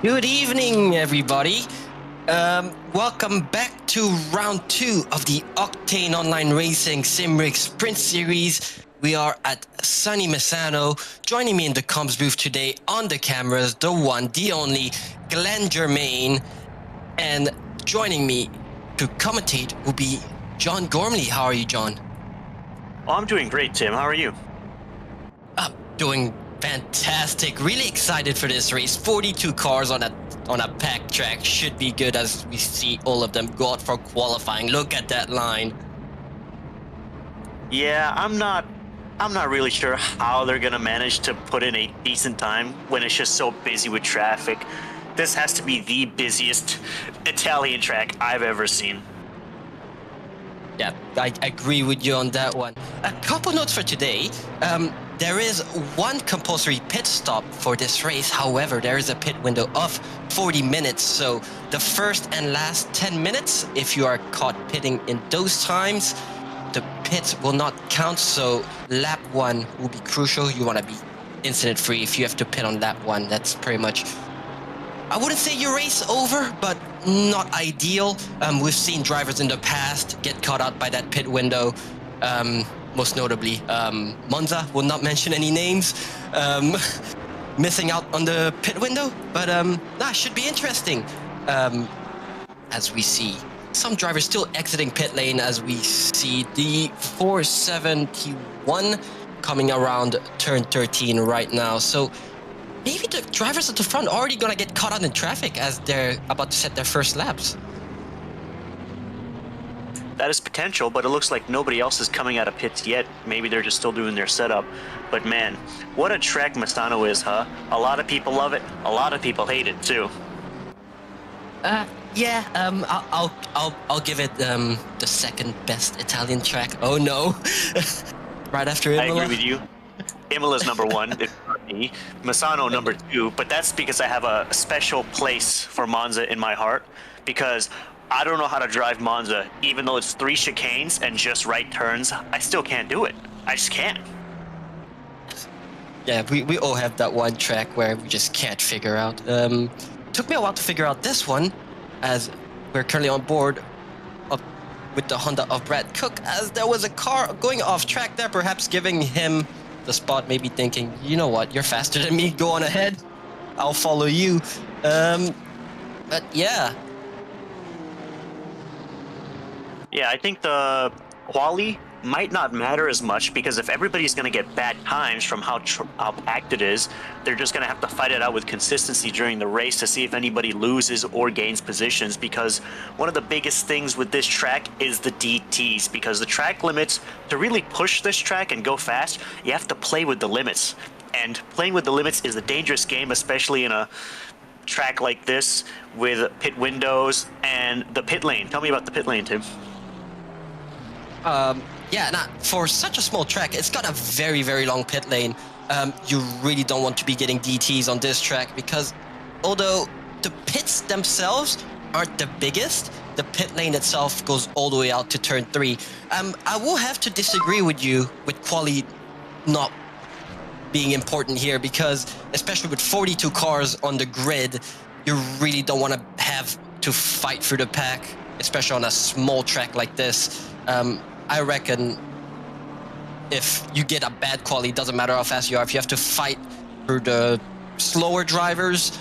Good evening, everybody. Welcome back to round 2 of the Octane Online Racing Simrigs Sprint Series. We are at sunny Misano. Joining me in the comms booth today on the cameras, the one, the only, Glenn Germain. And joining me to commentate will be John Gormley. How are you, John? Oh, I'm doing great, Tim. How are you? Doing fantastic. Really excited for this race. 42 cars on a packed track. Should be good as we see all of them go out for qualifying. Look at that line. Yeah, I'm not really sure how they're gonna manage to put in a decent time when it's just so busy with traffic. This has to be the busiest Italian track I've ever seen. Yeah, I agree with you on that one. A couple notes for today. There is one compulsory pit stop for this race. However, there is a pit window of 40 minutes. So the first and last 10 minutes, if you are caught pitting in those times, the pits will not count. So lap 1 will be crucial. You want to be incident free. If you have to pit on lap 1, that's pretty much, I wouldn't say your race over, but not ideal. We've seen drivers in the past get caught out by that pit window. Most notably, Monza, will not mention any names, missing out on the pit window. But should be interesting. As we see some drivers still exiting pit lane, as we see the 471 coming around turn 13 right now. So maybe the drivers at the front are already going to get caught out in traffic as they're about to set their first laps. That is potential, but it looks like nobody else is coming out of pits yet. Maybe they're just still doing their setup. But man, what a track Misano is, huh? A lot of people love it. A lot of people hate it too. Yeah. I'll give it the second best Italian track. Oh no, right after Imola. I agree with you. Imola's number 1, it's not me. Misano number 2, but that's because I have a special place for Monza in my heart, because I don't know how to drive Monza. Even though it's 3 chicanes and just right turns, I still can't do it. I just can't. Yeah, we all have that one track where we just can't figure out. Took me a while to figure out this one, as we're currently on board with the Honda of Brad Cook, as there was a car going off track there, perhaps giving him the spot, maybe thinking, you know what, you're faster than me, go on ahead, I'll follow you. But yeah. Yeah, I think the quali might not matter as much, because if everybody's going to get bad times from how packed it is, they're just going to have to fight it out with consistency during the race to see if anybody loses or gains positions, because one of the biggest things with this track is the DTs, because the track limits, to really push this track and go fast, you have to play with the limits. And playing with the limits is a dangerous game, especially in a track like this with pit windows and the pit lane. Tell me about the pit lane, Tim. Yeah, for such a small track, it's got a very, very long pit lane. You really don't want to be getting DTs on this track, because although the pits themselves aren't the biggest, the pit lane itself goes all the way out to turn 3. I will have to disagree with you with quali not being important here, because especially with 42 cars on the grid, you really don't want to have to fight through the pack, especially on a small track like this. I reckon if you get a bad quali, it doesn't matter how fast you are. If you have to fight through the slower drivers,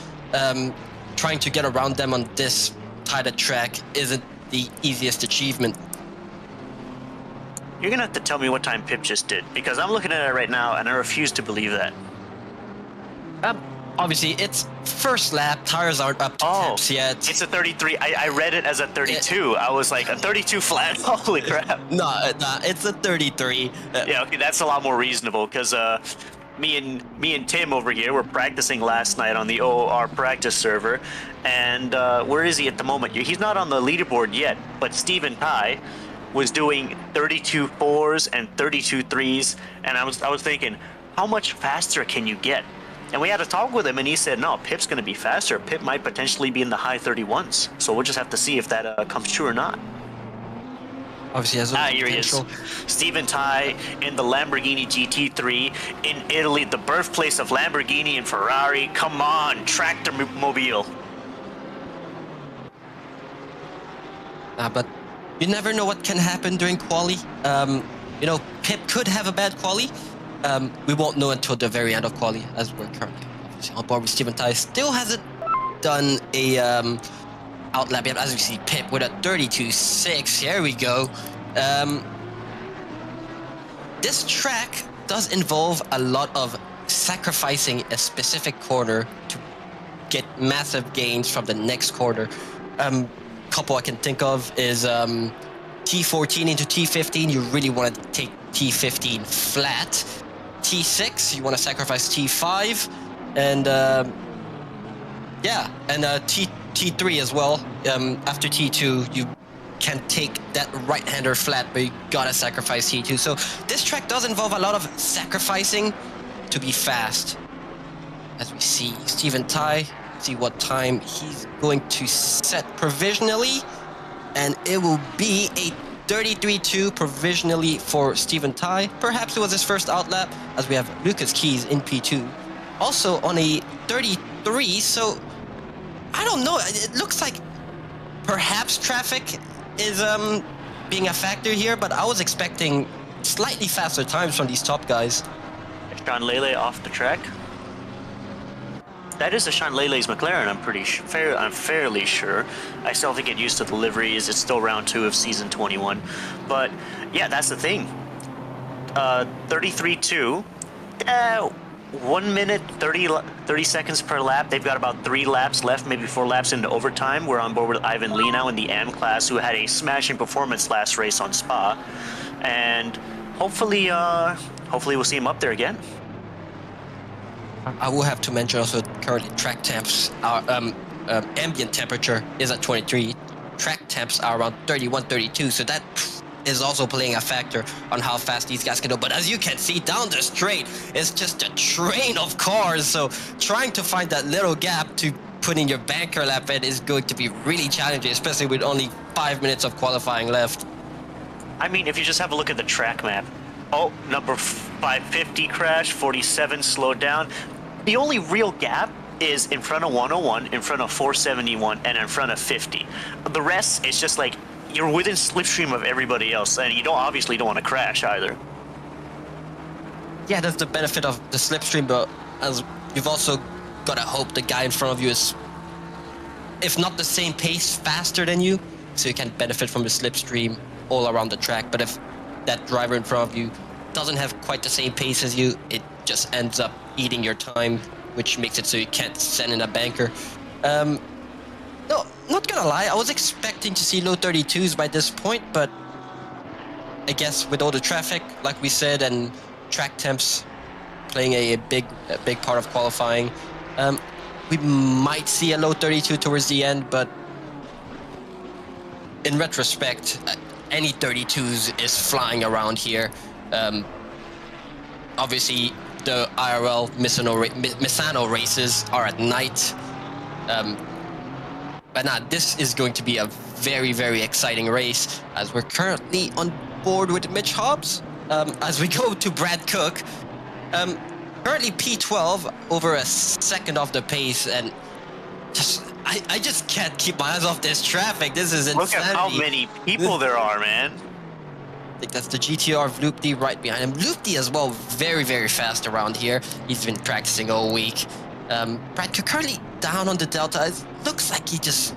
trying to get around them on this tighter track isn't the easiest achievement. You're going to have to tell me what time Pip just did, because I'm looking at it right now and I refuse to believe that. Obviously, it's first lap. Tires aren't up to temps yet. It's a 33. I read it as a 32. I was like, a 32 flat? Holy crap. No, it's a 33. Yeah, okay, that's a lot more reasonable, because me and Tim over here were practicing last night on the OOR practice server, and where is he at the moment? He's not on the leaderboard yet, but Steven Tai was doing 32 4s and 32 3s, and I was thinking, how much faster can you get? And we had a talk with him, and he said, no, Pip's going to be faster. Pip might potentially be in the high 31s. So we'll just have to see if that comes true or not. Obviously has a Here he is. potential. Stephen Tai in the Lamborghini GT3 in Italy, the birthplace of Lamborghini and Ferrari. Come on, tractor mobile. But you never know what can happen during quali. You know, Pip could have a bad quali. We won't know until the very end of quali, as we're currently obviously on board with Stephen Tai. Still hasn't done a outlap yet. As we see, Pip with a 32.6. Here we go. This track does involve a lot of sacrificing a specific corner to get massive gains from the next corner. Couple I can think of is T14 into T15. You really want to take T15 flat. T6, you want to sacrifice T5, and yeah, and T3 as well. After T2, you can take that right-hander flat, but you gotta sacrifice T2. So this track does involve a lot of sacrificing to be fast. As we see Stephen Tai, see what time he's going to set provisionally, and it will be a 33.2 provisionally for Stephen Tai. Perhaps it was his first outlap, as we have Lucas Keys in P2. Also on a 33, so I don't know. It looks like perhaps traffic is being a factor here, but I was expecting slightly faster times from these top guys. Sean Lele off the track. That is a Sean Lele's McLaren, I'm fairly sure. I still have to get used to the liveries. It's still round 2 of season 21. But yeah, that's the thing. 33.2. 1 minute, 30 seconds per lap. They've got about 3 laps left, maybe 4 laps into overtime. We're on board with Ivan Lee now in the M class, who had a smashing performance last race on Spa. And hopefully we'll see him up there again. I will have to mention also currently track temps are ambient temperature is at 23. Track temps are around 31, 32. So that is also playing a factor on how fast these guys can go. But as you can see down the straight, it's just a train of cars. So trying to find that little gap to put in your banker lap in is going to be really challenging, especially with only 5 minutes of qualifying left. I mean, if you just have a look at the track map. Oh, number 550 crash, 47 slowed down. The only real gap is in front of 101, in front of 471, and in front of 50. The rest is just like you're within slipstream of everybody else, and you obviously don't want to crash either. Yeah, that's the benefit of the slipstream, but as you've also got to hope the guy in front of you is, if not the same pace, faster than you, so you can benefit from the slipstream all around the track. But if that driver in front of you doesn't have quite the same pace as you, it just ends up eating your time, which makes it so you can't send in a banker. No, not gonna lie, I was expecting to see low 32s by this point, but I guess with all the traffic, like we said, and track temps playing a big part of qualifying, we might see a low 32 towards the end, but in retrospect, any 32s is flying around here. Obviously, the IRL Misano races are at night. But this is going to be a very, very exciting race, as we're currently on board with Mitch Hobbs. As we go to Brad Cook, currently P12 over a second off the pace, and I just can't keep my eyes off this traffic. This is insanity. Look at how many people there are, man. I think that's the GTR of Loopty right behind him. Loopty as well, very, very fast around here. He's been practicing all week. Brad Cook currently down on the Delta. It looks like he just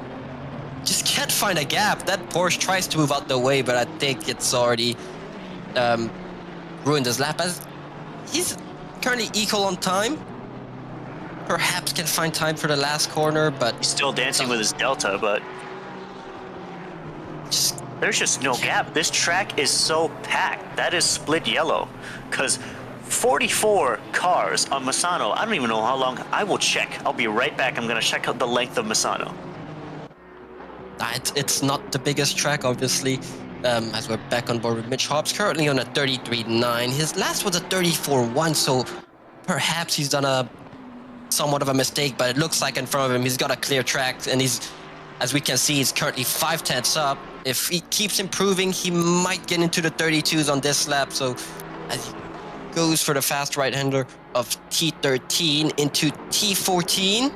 can't find a gap. That Porsche tries to move out the way, but I think it's already ruined his lap, as he's currently equal on time. Perhaps can find time for the last corner, but He's still dancing with his Delta, but there's just no gap. This track is so packed. That is split yellow, because 44 cars on Misano. I don't even know how long. I will check. I'll be right back. I'm going to check out the length of Misano. It's not the biggest track, obviously, as we're back on board with Mitch Hobbs, currently on a 33.9. His last was a 34.1, so perhaps he's done somewhat of a mistake, but it looks like in front of him he's got a clear track, and he's, as we can see, he's currently 5 tenths up. If he keeps improving, he might get into the 32s on this lap. So as he goes for the fast right-hander of T13 into T14.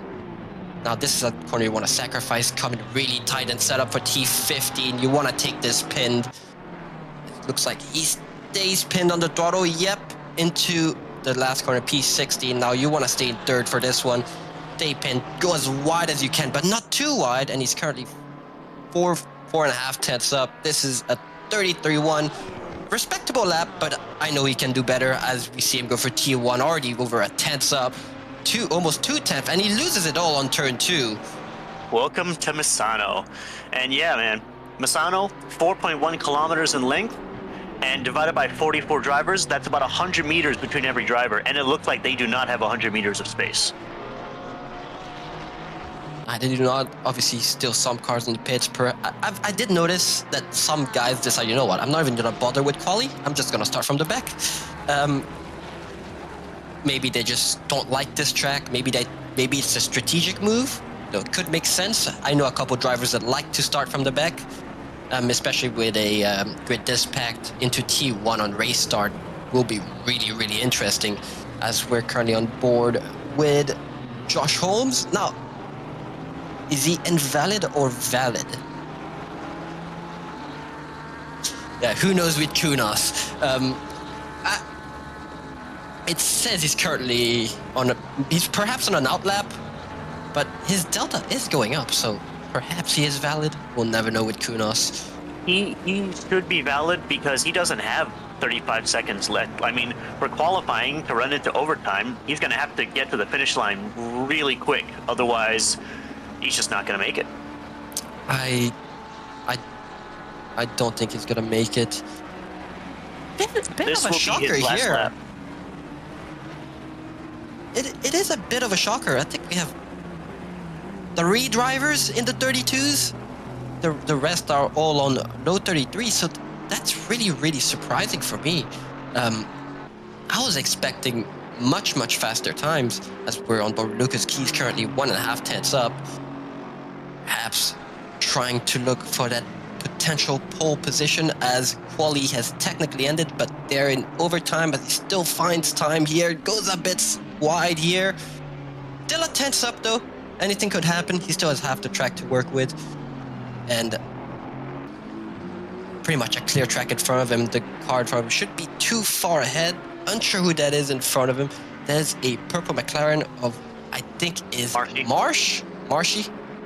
Now this is a corner you want to sacrifice, coming really tight and set up for T15. You want to take this pinned. It looks like he stays pinned on the throttle. Yep, into the last corner, P16. Now you want to stay in third for this one. Stay pinned, go as wide as you can, but not too wide. And he's currently 4.5 tenths up. This is a 33.1. Respectable lap, but I know he can do better as we see him go for T1, already over a tenths up. Almost 2 tenths, and he loses it all on turn 2. Welcome to Misano. And yeah, man, Misano, 4.1 kilometers in length, and divided by 44 drivers, that's about 100 meters between every driver, and it looks like they do not have 100 meters of space. I did not, obviously, still some cars in the pits. I did notice that some guys decide, you know what, I'm not even going to bother with quali, I'm just going to start from the back. Maybe they just don't like this track. Maybe it's a strategic move. It could make sense. I know a couple drivers that like to start from the back, especially with a grid disc packed into T1 on race start. Will be really, really interesting as we're currently on board with Josh Holmes. Now, is he invalid or valid? Yeah, who knows with Kunos? It says he's currently he's perhaps on an outlap, but his delta is going up, so perhaps he is valid. We'll never know with Kunos. He should be valid because he doesn't have 35 seconds left. I mean, for qualifying to run into overtime, he's going to have to get to the finish line really quick. Otherwise, he's just not going to make it. I don't think he's going to make it. Bit of a shocker here. Lap. It is a bit of a shocker. I think we have 3 drivers in the 32s. The rest are all on low 33, so that's really, really surprising for me. I was expecting much faster times as we're on board. Lucas Key's currently 1.5 tenths up. Perhaps trying to look for that potential pole position as quali has technically ended, but they're in overtime, but he still finds time here. Goes a bit wide here. Still a tenths up though. Anything could happen. He still has half the track to work with. And pretty much a clear track in front of him. The car in front of him should be too far ahead. Unsure who that is in front of him. There's a purple McLaren of, I think, is Marshy.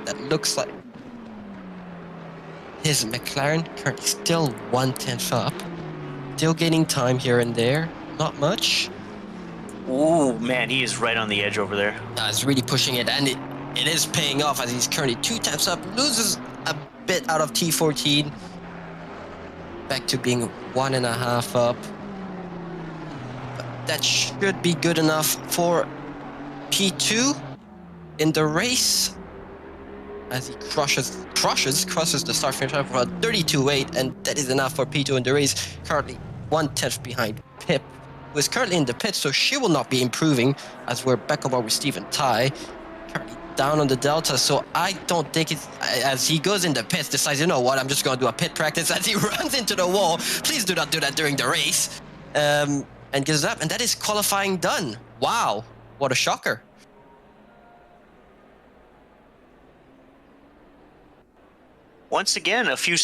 That looks like his McLaren. Currently still 1 tenth up. Still gaining time here and there. Not much. Ooh, man, he is right on the edge over there. He's really pushing it, and it is paying off as he's currently 2 tenths up. Loses a bit out of T14. Back to being 1.5 up. But that should be good enough for P2 in the race. As he crushes the start finish time for a 32.8, and that is enough for P2 in the race. Currently 1 tenth behind Pip, who is currently in the pit, so she will not be improving as we're back on board with Stephen Ty. Currently down on the delta, so I don't think it's, as he goes in the pits, decides, you know what, I'm just going to do a pit practice as he runs into the wall. Please do not do that during the race. And gives up, and that is qualifying done. Wow, what a shocker. Once again, a few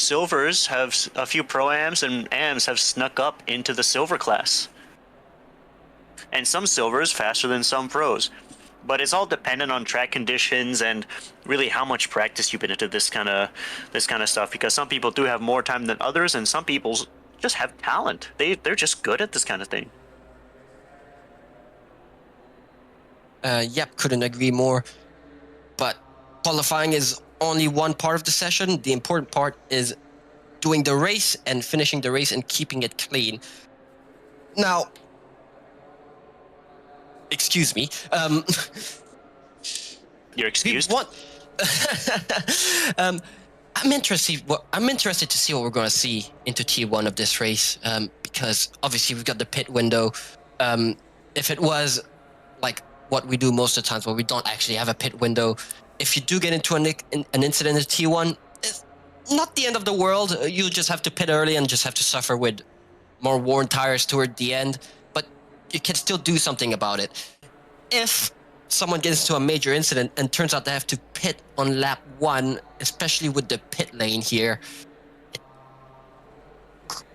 pro-ams and ams have snuck up into the silver class. And some silvers faster than some pros. But it's all dependent on track conditions and really how much practice you've been into this kind of stuff, because some people do have more time than others, and some people just have talent. They're just good at this kind of thing. Yep, couldn't agree more. But qualifying is only one part of the session. The important part is doing the race and finishing the race and keeping it clean. Now, excuse me. You're excused. I'm interested to see what we're going to see into T1 of this race, because obviously we've got the pit window. If it was like what we do most of the times, where we don't actually have a pit window, if you do get into an incident in T1, not the end of the world. You just have to pit early and just have to suffer with more worn tires toward the end, but you can still do something about it. If someone gets into a major incident and turns out they have to pit on lap 1, especially with the pit lane here, it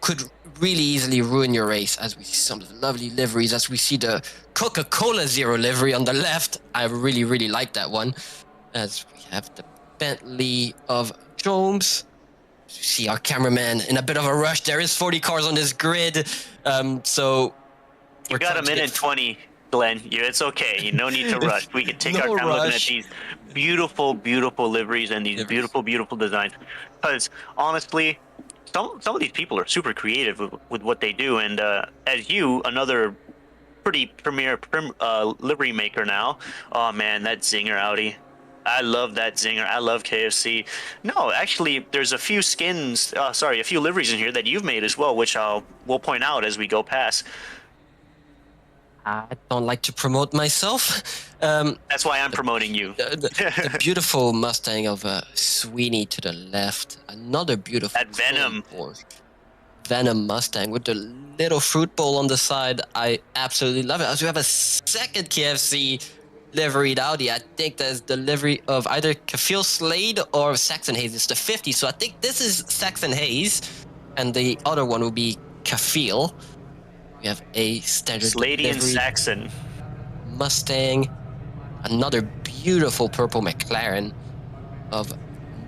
could really easily ruin your race, as we see some of the lovely liveries, as we see the Coca-Cola Zero livery on the left. I really, really like that one. As we have the Bentley of Jones. You see our cameraman in a bit of a rush. There is 40 cars on this grid, so you got a minute 20, Glenn. It's okay. You no need to rush. We can take our time looking at these beautiful, beautiful liveries and these beautiful, beautiful designs. Because honestly, some of these people are super creative with what they do. And as you, another pretty premier livery maker now. Oh man, that Zinger Audi. I love that Zinger. I love KFC. No, actually, there's a few skins, a few liveries in here that you've made as well, which we'll point out as we go past. I don't like to promote myself. That's why I'm promoting you. The beautiful Mustang of Sweeney to the left. Another beautiful... That Venom. Venom Mustang with the little fruit bowl on the side. I absolutely love it. As we have a second KFC liveried Audi. I think that's the livery of either Kafil Slade or Saxon Hayes. It's the 50, so I think this is Saxon Hayes, and the other one will be Kafil. We have a standard Slady and Saxon Mustang. Another beautiful purple McLaren of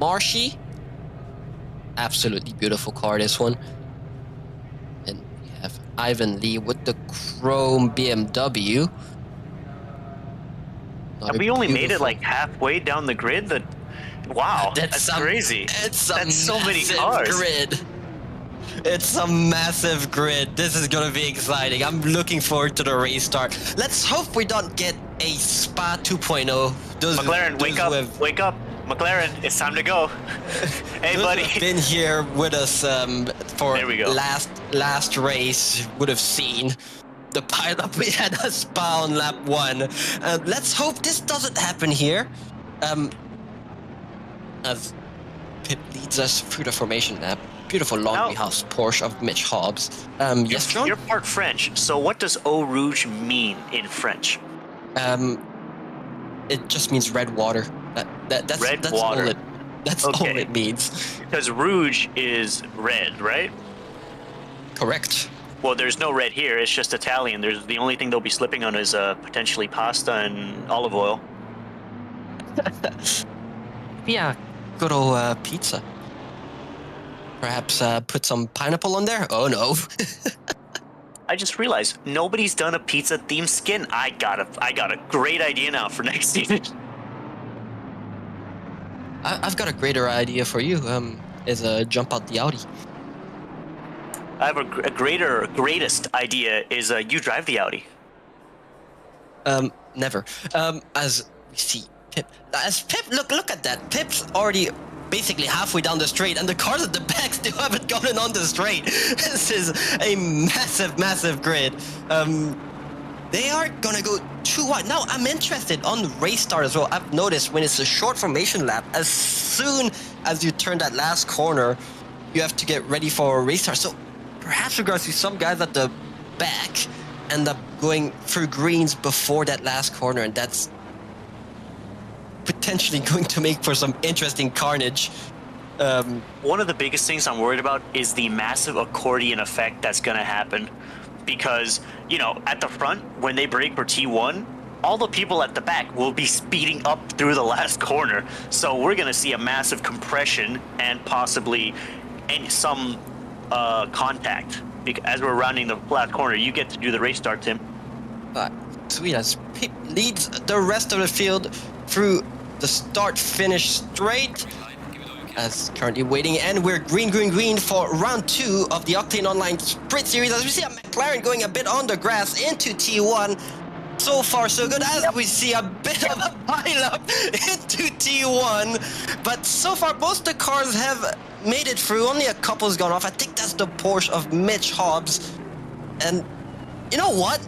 Marshy. Absolutely beautiful car, this one. And we have Ivan Lee with the chrome BMW. And we only made it like halfway down the grid. Wow, that's crazy. That's so many cars. Grid. It's a massive grid. This is gonna be exciting. I'm looking forward to the race start. Let's hope we don't get a Spa 2.0. McLaren, wake up. McLaren, it's time to go. Hey, buddy. Been here with us for there we go. last race. Would have seen the pileup we had a Spa on lap 1. Let's hope this doesn't happen here. As Pip leads us through the formation lap. Beautiful Longley House Porsche of Mitch Hobbs. Yes, John? You're part French, so what does Eau Rouge mean in French? It just means red water. That's water. That's all it means. Because rouge is red, right? Correct. Well, there's no red here. It's just Italian. The only thing they'll be slipping on is potentially pasta and olive oil. Yeah, good old pizza. Perhaps put some pineapple on there? Oh no. I just realized nobody's done a pizza themed skin. I got a great idea now for next season. I've got a greater idea for you. Is jump out the Audi. I have a greatest idea is you drive the Audi. Never. As we see Pip. As Pip, look at that. Pip's already basically halfway down the straight, and the cars at the back still haven't gotten on the straight. This is a massive grid. They are gonna go too wide. Now, I'm interested on race start as well. I've noticed when it's a short formation lap, as soon as you turn that last corner, you have to get ready for a race start. So perhaps we're gonna see some guys at the back end up going through greens before that last corner, and that's potentially going to make for some interesting carnage. One of the biggest things I'm worried about is the massive accordion effect that's going to happen. Because, at the front, when they break for T1, all the people at the back will be speeding up through the last corner. So we're going to see a massive compression and possibly some contact. As we're rounding the last corner, you get to do the race start, Tim. Sweet, as Pip leads the rest of the field through the start-finish straight, as currently waiting, and we're green for round 2 of the Octane Online Sprint Series, as we see a McLaren going a bit on the grass into T1. So far, so good, as we see a bit of a pile-up into T1, but so far, most of the cars have made it through. Only a couple's gone off. I think that's the Porsche of Mitch Hobbs, and you know what?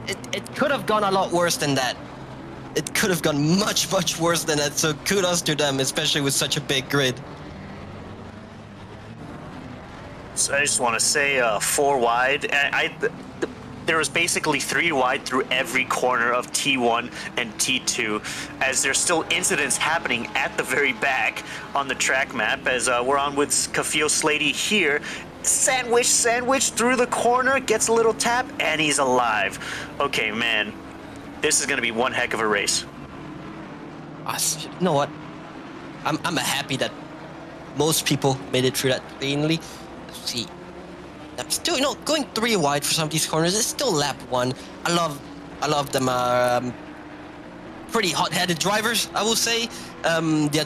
It could have gone a lot worse than that. It could have gone much worse than that, so kudos to them, especially with such a big grid. So I just want to say 4 wide. There was basically 3 wide through every corner of T1 and T2, as there's still incidents happening at the very back on the track map. As we're on with Kafio Slady here. Sandwich through the corner, gets a little tap, and he's alive. Okay, man, this is going to be one heck of a race. You know what? I'm happy that most people made it through that cleanly. Let's see. I'm still, going 3 wide for some of these corners. It's still lap 1. I love them. Pretty hot-headed drivers, I will say. The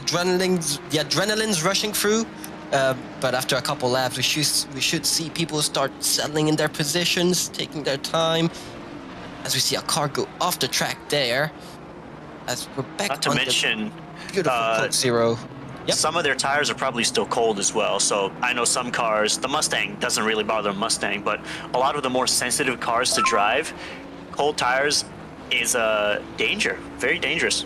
adrenaline's rushing through. But after a couple laps, we should see people start settling in their positions, taking their time. As we see a car go off the track there. As we're back Not to mention, beautiful Coke Zero. Yep. Some of their tires are probably still cold as well. So I know some cars, the Mustang doesn't really bother a Mustang, but a lot of the more sensitive cars to drive, cold tires is a danger, very dangerous.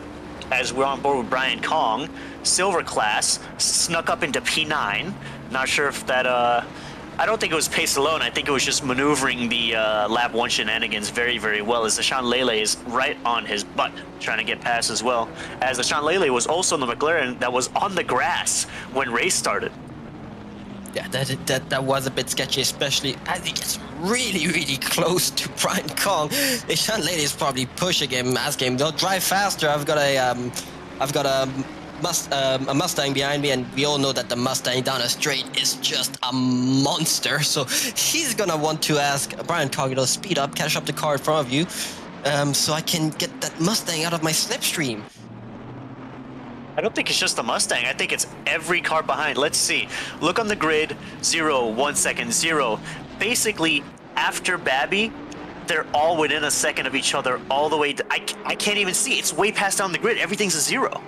As we're on board with Brian Kong, silver class, snuck up into P9. Not sure if that, I don't think it was pace alone. I think it was just maneuvering the lap 1 shenanigans very, very well, as Ashan Lele is right on his butt trying to get past as well. As Ashan Lele was also in the McLaren that was on the grass when race started. Yeah, that was a bit sketchy, especially as he gets really, really close to Brian Kong. Ashan Lele is probably pushing him, asking him, "Don't drive faster. I've got a Mustang behind me," and we all know that the Mustang down a straight is just a monster. So he's gonna want to ask Brian Kong, speed up, catch up the car in front of you, so I can get that Mustang out of my slipstream. I don't think it's just the Mustang. I think it's every car behind. Let's see. Look on the grid. 0, 1 second, 0. Basically, after Babby, they're all within a second of each other all the way. I can't even see. It's way past down the grid. Everything's a 0.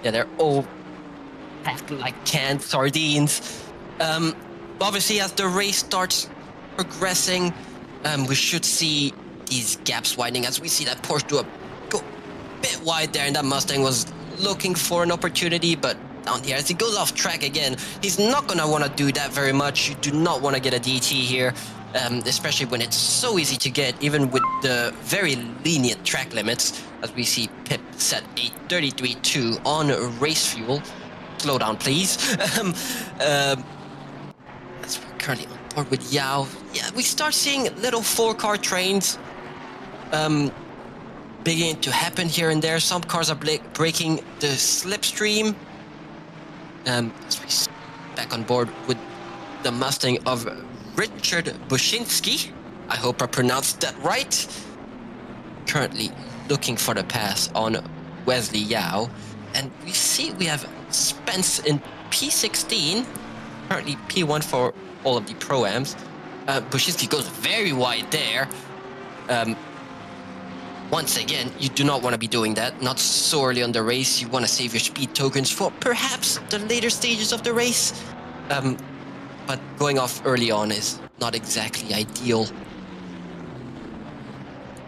Yeah, they're all packed like canned sardines. Obviously, as the race starts progressing, we should see these gaps widening as we see that Porsche go a bit wide there, and that Mustang was looking for an opportunity, but down here, as he goes off track again, he's not going to want to do that very much. You do not want to get a DT here, especially when it's so easy to get, even with the very lenient track limits, as we see Pip set a 33.2 on race fuel. Slow down, please. As we're currently on board with Yao, yeah, we start seeing little 4-car trains beginning to happen here and there. Some cars are breaking the slipstream. As we back on board with the Mustang of Richard Bushinsky. I hope I pronounced that right. Currently looking for the pass on Wesley Yao. And we see we have Spence in P16. Currently P1 for all of the Pro-Ams. Bushinsky goes very wide there. Once again, you do not want to be doing that. Not so early on the race. You want to save your speed tokens for perhaps the later stages of the race. But going off early on is not exactly ideal.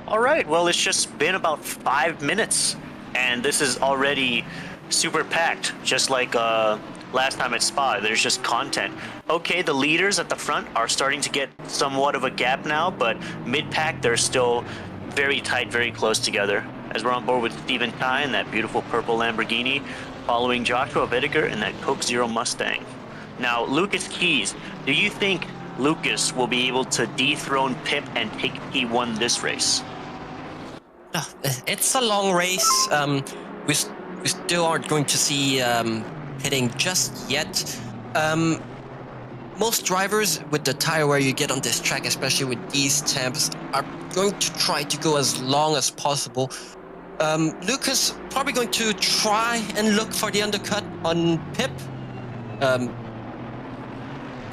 All right, well, it's just been about 5 minutes, and this is already super packed, just like last time at Spa. There's just content. Okay, the leaders at the front are starting to get somewhat of a gap now, but mid-pack, they're still very tight, very close together. As we're on board with Steven Ty in that beautiful purple Lamborghini, following Joshua Whittaker in that Coke Zero Mustang. Now, Lucas Keys, do you think Lucas will be able to dethrone Pip and take P1 this race? It's a long race. We still aren't going to see hitting just yet. Most drivers with the tire wear you get on this track, especially with these temps, are going to try to go as long as possible. Lucas probably going to try and look for the undercut on Pip.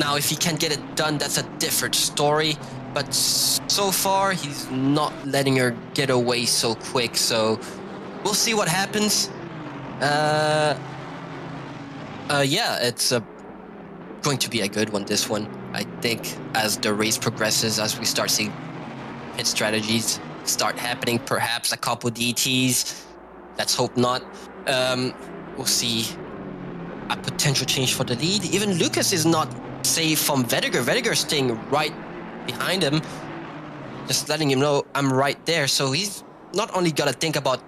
Now, if he can get it done, that's a different story. But so far, he's not letting her get away so quick. So we'll see what happens. Yeah, it's going to be a good one, this one. I think as the race progresses, as we start seeing pit strategies start happening, perhaps a couple DTs. Let's hope not. We'll see a potential change for the lead. Even Lucas is not safe from Vediger. Vediger staying right behind him, just letting him know I'm right there. So he's not only got to think about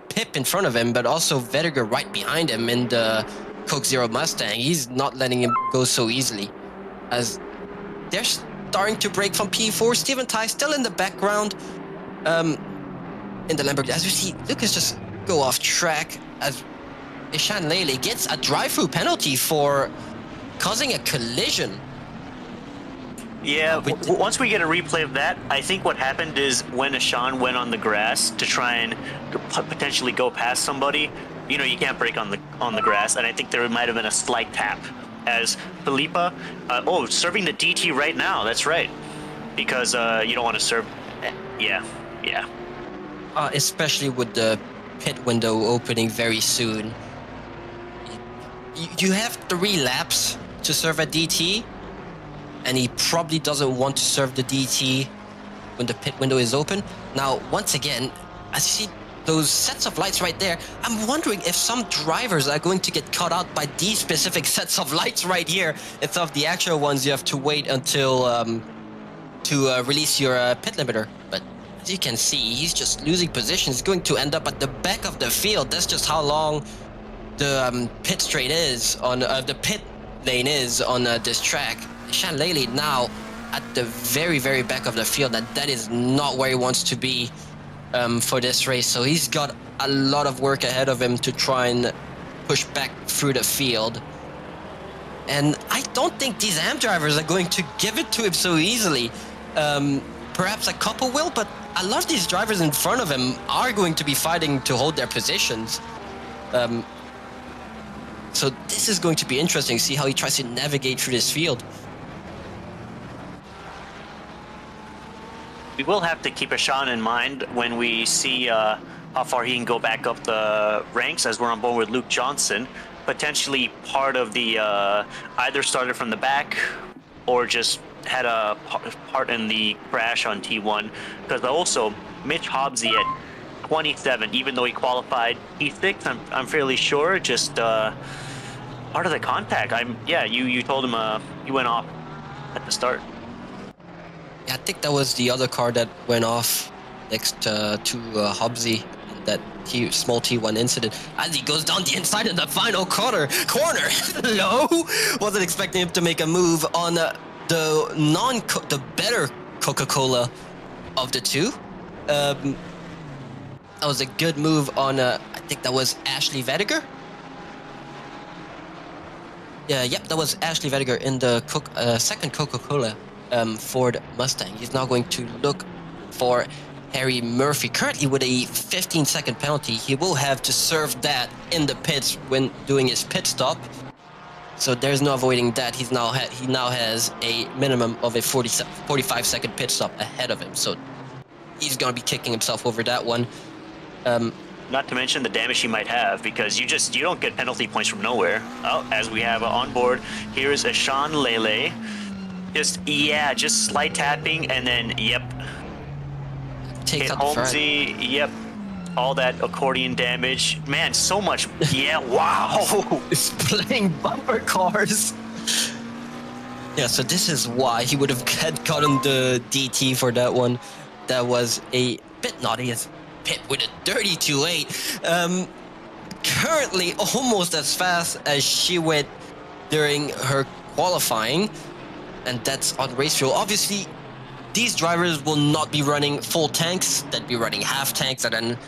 Pip in front of him, but also Vediger right behind him in the Coke Zero Mustang. He's not letting him go so easily, as they're starting to break from P4. Steven Tai still in the background in the Lamborghini. As we see Lucas just go off track, as Ishan Lele gets a drive-through penalty for causing a collision. Yeah, once we get a replay of that, I think what happened is when Ishan went on the grass to try and potentially go past somebody, you know, you can't break on the grass, and I think there might have been a slight tap as Felipa, serving the DT right now. That's right, because you don't want to serve. Yeah. Especially with the pit window opening very soon. You have 3 laps to serve a DT, and he probably doesn't want to serve the DT when the pit window is open. Now, once again, I see those sets of lights right there. I'm wondering if some drivers are going to get caught out by these specific sets of lights right here, instead of the actual ones you have to wait until to release your pit limiter. But as you can see, he's just losing position. He's going to end up at the back of the field. That's just how long the pit straight is on the pit lane is on this track. Ishan Lele now at the very, very back of the field. That is not where he wants to be for this race. So he's got a lot of work ahead of him to try and push back through the field. And I don't think these AM drivers are going to give it to him so easily. Perhaps a couple will, but a lot of these drivers in front of him are going to be fighting to hold their positions. So this is going to be interesting to see how he tries to navigate through this field. We will have to keep Ishan in mind when we see how far he can go back up the ranks, as we're on board with Luke Johnson, potentially part of the either started from the back or just had a part in the crash on T1, because also Mitch Hobbsy at 27, even though he qualified P6, I'm fairly sure, just part of the contact. You told him he went off at the start. Yeah, I think that was the other car that went off next to Hobbsy in that small T1 incident. As he goes down the inside in the final corner. Hello! Wasn't expecting him to make a move on the better Coca-Cola of the two. That was a good move on, I think that was Ashley Vediger. Yep, that was Ashley Vediger in the second Coca-Cola Ford Mustang. He's now going to look for Harry Murphy. Currently with a 15-second penalty, he will have to serve that in the pits when doing his pit stop. So there's no avoiding that. He now has a minimum of a 45-second pit stop ahead of him. So he's going to be kicking himself over that one. Not to mention the damage he might have, because you don't get penalty points from nowhere. Oh, as we have on board, here is Ishan Lele. Just slight tapping, and then yep. Takes hit out the front. Holmesy, yep. All that accordion damage. Man, so much. Yeah, wow. It's playing bumper cars. Yeah, so this is why he would have gotten the DT for that one. That was a bit naughty as Pit with a 32.8. Currently almost as fast as she went during her qualifying. And that's on race fuel. Obviously, these drivers will not be running full tanks. They'd be running half tanks and then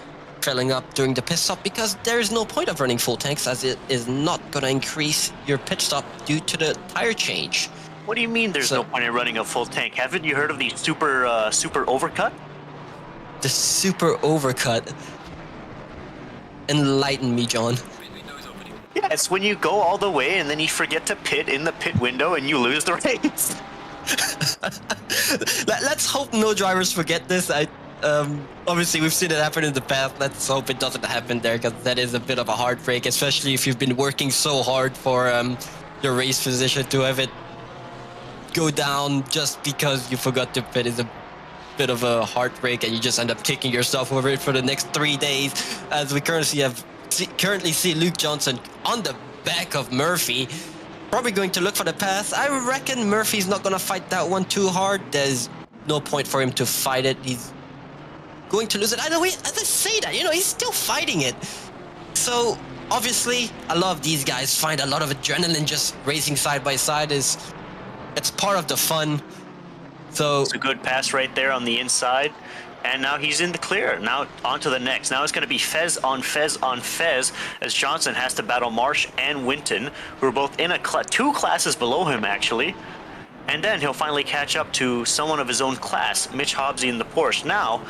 filling up during the pit stop, because there is no point of running full tanks, as it is not going to increase your pit stop due to the tire change. What do you mean there's no point in running a full tank? Haven't you heard of the super overcut? The super overcut. Enlighten me, John. Yeah, it's when you go all the way and then you forget to pit in the pit window and you lose the race. Let's hope no drivers forget this. Obviously, we've seen it happen in the past. Let's hope it doesn't happen there, because that is a bit of a heartbreak, especially if you've been working so hard for your race position. To have it go down just because you forgot to pit is a bit of a heartbreak, and you just end up kicking yourself over it for the next 3 days, as we currently see Luke Johnson on the back of Murphy. Probably going to look for the pass. I reckon Murphy's not going to fight that one too hard. There's no point for him to fight it. He's going to lose it. Either way, as I say that, he's still fighting it. So, obviously, a lot of these guys find a lot of adrenaline just racing side by side. It's part of the fun. So it's a good pass right there on the inside. And now he's in the clear. Now on to the next. Now it's going to be Fez on Fez on Fez, as Johnson has to battle Marsh and Winton, who are both in two classes below him, actually. And then he'll finally catch up to someone of his own class, Mitch Hobbsy in the Porsche. Now,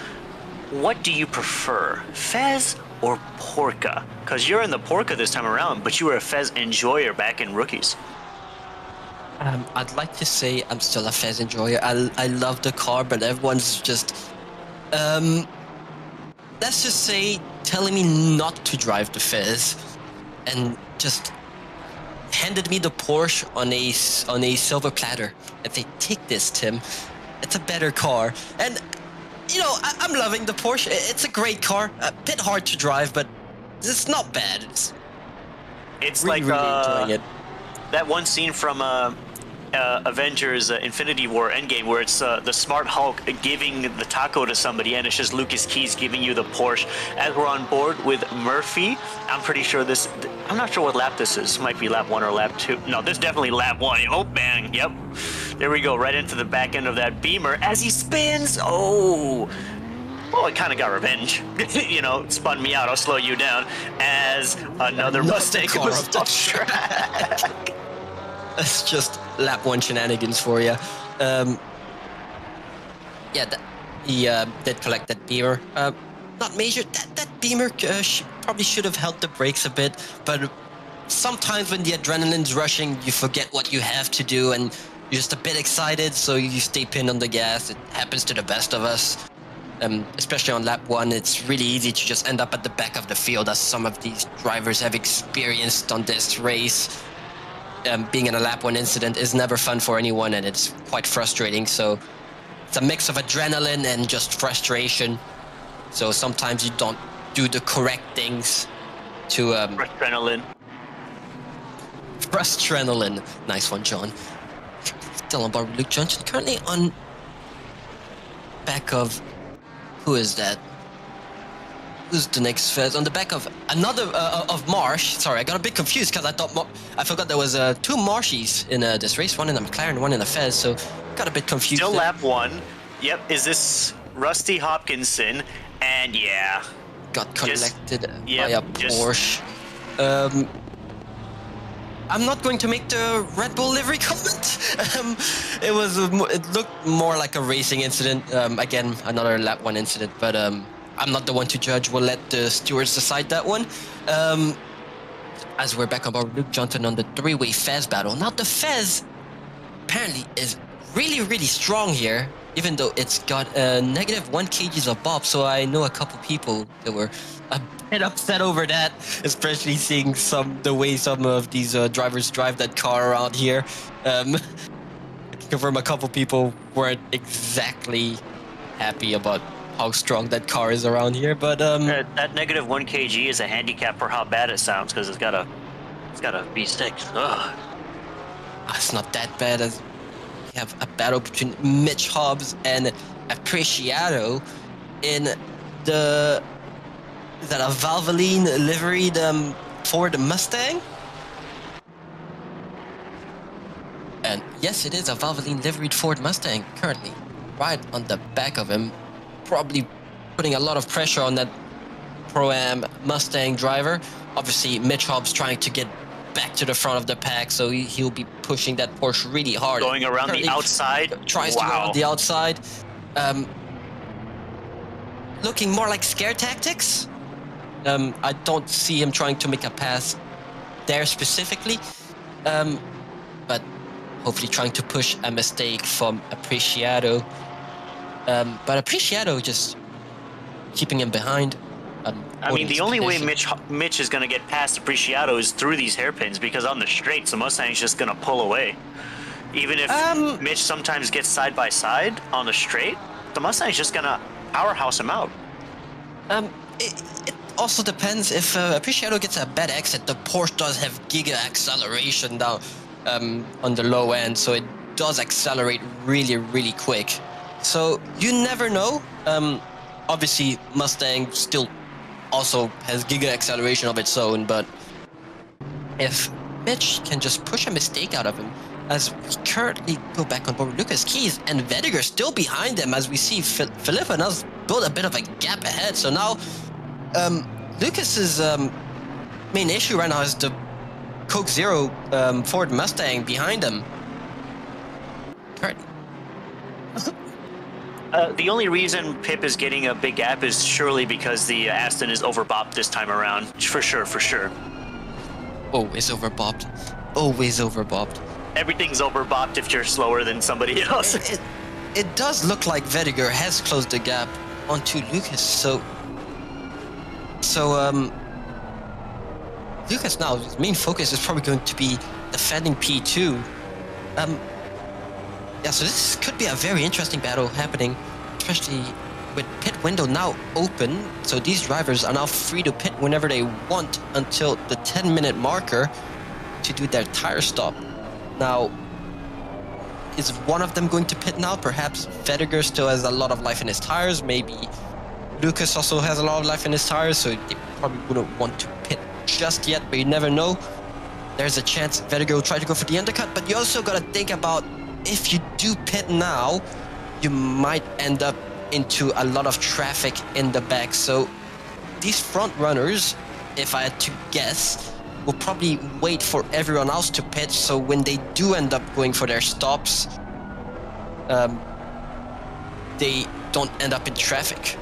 what do you prefer, Fez or Porca? Because you're in the Porca this time around, but you were a Fez enjoyer back in Rookies. I'd like to say I'm still a Fez enjoyer. I love the car, but everyone's just... let's just say telling me not to drive the Fez and just handed me the Porsche on a silver platter and say, take this, Tim, it's a better car. And I'm loving the Porsche. It's a great car, a bit hard to drive, but it's not bad. It's really, like really enjoying it. That one scene from Avengers Infinity War Endgame, where it's the smart Hulk giving the taco to somebody, and it's just Lucas Keys giving you the Porsche. As we're on board with Murphy, I'm pretty sure I'm not sure what lap this is. Might be lap 1 or lap 2. No, this is definitely lap 1. Oh, bang. Yep. There we go. Right into the back end of that Beamer as he spins. Oh, it kind of got revenge. Spun me out. I'll slow you down as another Mustang goes off track. That's just lap 1 shenanigans for you. He did collect that Beamer. Not major. That Beamer probably should have held the brakes a bit, but sometimes when the adrenaline's rushing, you forget what you have to do, and you're just a bit excited, so you stay pinned on the gas. It happens to the best of us. Especially on lap 1, it's really easy to just end up at the back of the field, as some of these drivers have experienced on this race. Being in a lap 1 incident is never fun for anyone, and it's quite frustrating. So it's a mix of adrenaline and just frustration. So sometimes you don't do the correct things to... Frustradrenaline. Nice one, John. Still on board with Luke Johnson. Currently on back of... Who is that? Who's the next Fez? On the back of another of Marsh. Sorry, I got a bit confused because I forgot there was 2 Marshies in this race. One in a McLaren, one in a Fez. So got a bit confused. Still there. lap 1. Yep. Is this Rusty Hopkinson? And yeah, got collected by a Porsche. I'm not going to make the Red Bull livery comment. It looked more like a racing incident. Again, another lap 1 incident, but I'm not the one to judge. We'll let the stewards decide that one. As we're back on board, Luke Johnson on the 3-way Fez battle. Now the Fez apparently is really, really strong here, even though it's got negative 1 kgs of bob. So I know a couple people that were a bit upset over that, especially seeing the way some of these drivers drive that car around here. I can confirm a couple people weren't exactly happy about how strong that car is around here, but that negative 1 kg is a handicap for how bad it sounds, because it's got a V6. Ugh. It's not that bad. As we have a battle between Mitch Hobbs and Apreciado in the... Is that a Valvoline liveried Ford Mustang? And yes, it is a Valvoline liveried Ford Mustang currently right on the back of him, probably putting a lot of pressure on that Pro-Am Mustang driver. Obviously, Mitch Hobbs trying to get back to the front of the pack, so he'll be pushing that Porsche really hard. Going around the outside. Tries to go around the outside. Looking more like scare tactics. I don't see him trying to make a pass there specifically, but hopefully trying to push a mistake from Apreciado. But Apreciado just keeping him behind. I mean, the only way Mitch is going to get past Apreciado is through these hairpins, because on the straights, the Mustang's just going to pull away. Even if Mitch sometimes gets side by side on the straight, the Mustang's just going to powerhouse him out. It also depends if Appreciato gets a bad exit. The Porsche does have giga acceleration down on the low end, so it does accelerate really, really quick. So you never know. Obviously, Mustang still also has giga acceleration of its own, but if Mitch can just push a mistake out of him, as we currently go back on board with Lucas Keys and Vediger still behind him, as we see Philippa now build a bit of a gap ahead. So now Lucas's main issue right now is the Coke Zero Ford Mustang behind him. The only reason Pip is getting a big gap is surely because the Aston is overbopped this time around. For sure, for sure. Always overbopped. Always overbopped. Everything's overbopped if you're slower than somebody else. It does look like Vediger has closed the gap onto Lucas, so Lucas now, his main focus is probably going to be defending P2. Yeah, so this could be a very interesting battle happening, especially with pit window now open. So these drivers are now free to pit whenever they want until the 10-minute marker to do their tire stop. Now, is one of them going to pit now? Perhaps Vediger still has a lot of life in his tires. Maybe Lucas also has a lot of life in his tires, so they probably wouldn't want to pit just yet, but you never know. There's a chance Vediger will try to go for the undercut, but you also got to think about if you do pit now, you might end up into a lot of traffic in the back. So these front runners, if I had to guess, will probably wait for everyone else to pit, so when they do end up going for their stops, they don't end up in traffic.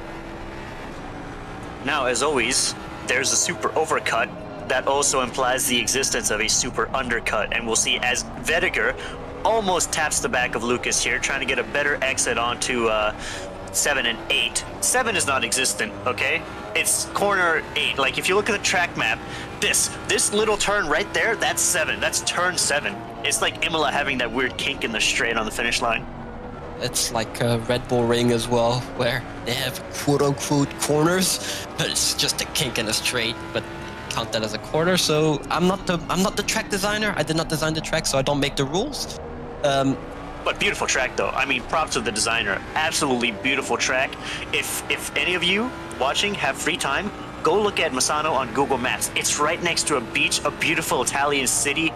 Now, as always, there's a super overcut that also implies the existence of a super undercut, and we'll see as Vediger almost taps the back of Lucas here, trying to get a better exit onto 7 and 8. 7 is non-existent, okay? It's corner 8. Like, if you look at the track map, this little turn right there, that's 7. That's turn 7. It's like Imola having that weird kink in the straight on the finish line. It's like a Red Bull Ring as well, where they have quote-unquote corners, but it's just a kink in a straight, but count that as a corner. So I'm not the track designer. I did not design the track, so I don't make the rules. But beautiful track, though. I mean, props to the designer. Absolutely beautiful track. If any of you watching have free time, go look at Misano on Google Maps. It's right next to a beach, a beautiful Italian city.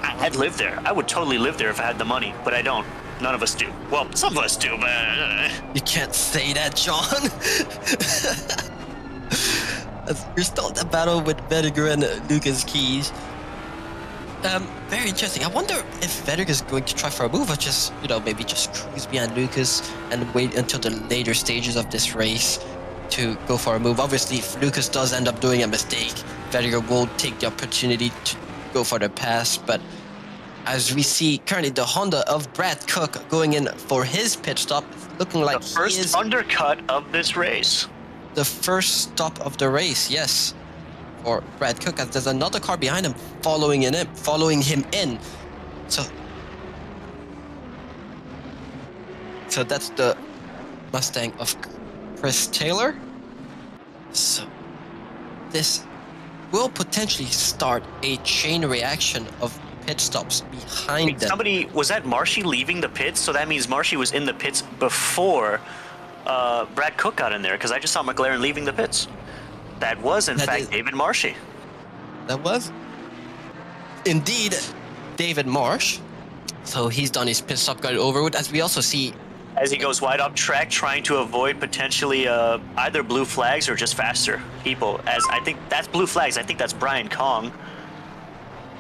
I'd live there. I would totally live there if I had the money, but I don't. None of us do. Well, some of us do, but... You can't say that, John. You're still in the battle with Vediger and Lucas Keys. Very interesting. I wonder if Vediger is going to try for a move or just, maybe just cruise behind Lucas and wait until the later stages of this race to go for a move. Obviously, if Lucas does end up doing a mistake, Vediger will take the opportunity to go for the pass, but as we see currently the Honda of Brad Cook going in for his pit stop, looking like the first undercut of this race. The first stop of the race, yes, for Brad Cook, as there's another car behind him following him in. So that's the Mustang of Chris Taylor. So this will potentially start a chain reaction of pit stops behind them. Was that Marshy leaving the pits? So that means Marshy was in the pits before Brad Cook got in there, because I just saw McLaren leaving the pits. That was, in fact, David Marshy. That was indeed David Marsh. So he's done his pit stop, got it over with, as we also see as he goes wide up track, trying to avoid potentially either blue flags or just faster people. As I think that's blue flags. I think that's Brian Kong.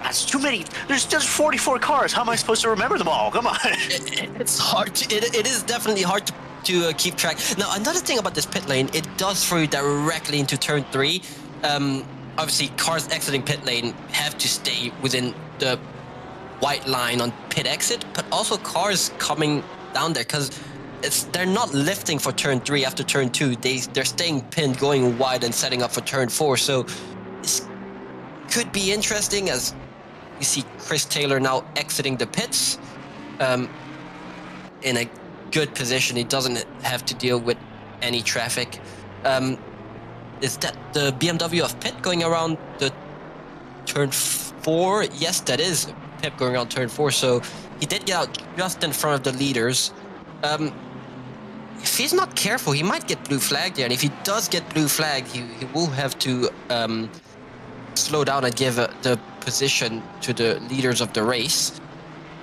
That's too many. There's just 44 cars. How am I supposed to remember them all? Come on. It's hard. It is definitely hard to keep track. Now, another thing about this pit lane, it does throw you directly into turn 3. Obviously, cars exiting pit lane have to stay within the white line on pit exit, but also cars coming down there, because they're not lifting for turn 3 after turn 2. They're staying pinned, going wide and setting up for turn 4. So this could be interesting, as you see Chris Taylor now exiting the pits in a good position. He doesn't have to deal with any traffic. is that the BMW of Pitt going around the turn 4? Yes, that is Pip going around turn 4. So he did get out just in front of the leaders. If he's not careful, he might get blue flagged there. And if he does get blue flagged, he will have to slow down and give the position to the leaders of the race.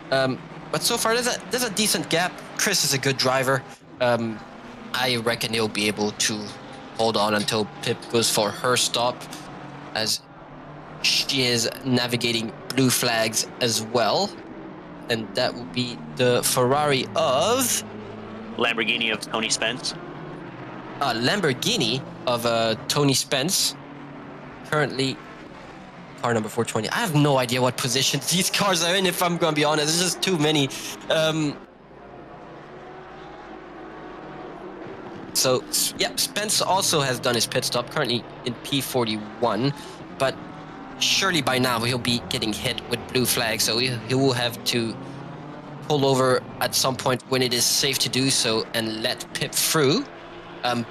But so far, there's a decent gap. Chris is a good driver. I reckon he'll be able to hold on until Pip goes for her stop, as she is navigating blue flags as well. And that will be the Ferrari of... Lamborghini of Tony Spence. Lamborghini of Tony Spence. Currently, car number 420. I have no idea what positions these cars are in, if I'm going to be honest. There's just too many. So, yeah, Spence also has done his pit stop, currently in P41. But surely by now he'll be getting hit with blue flags, so he will have to pull over at some point when it is safe to do so and let Pip through.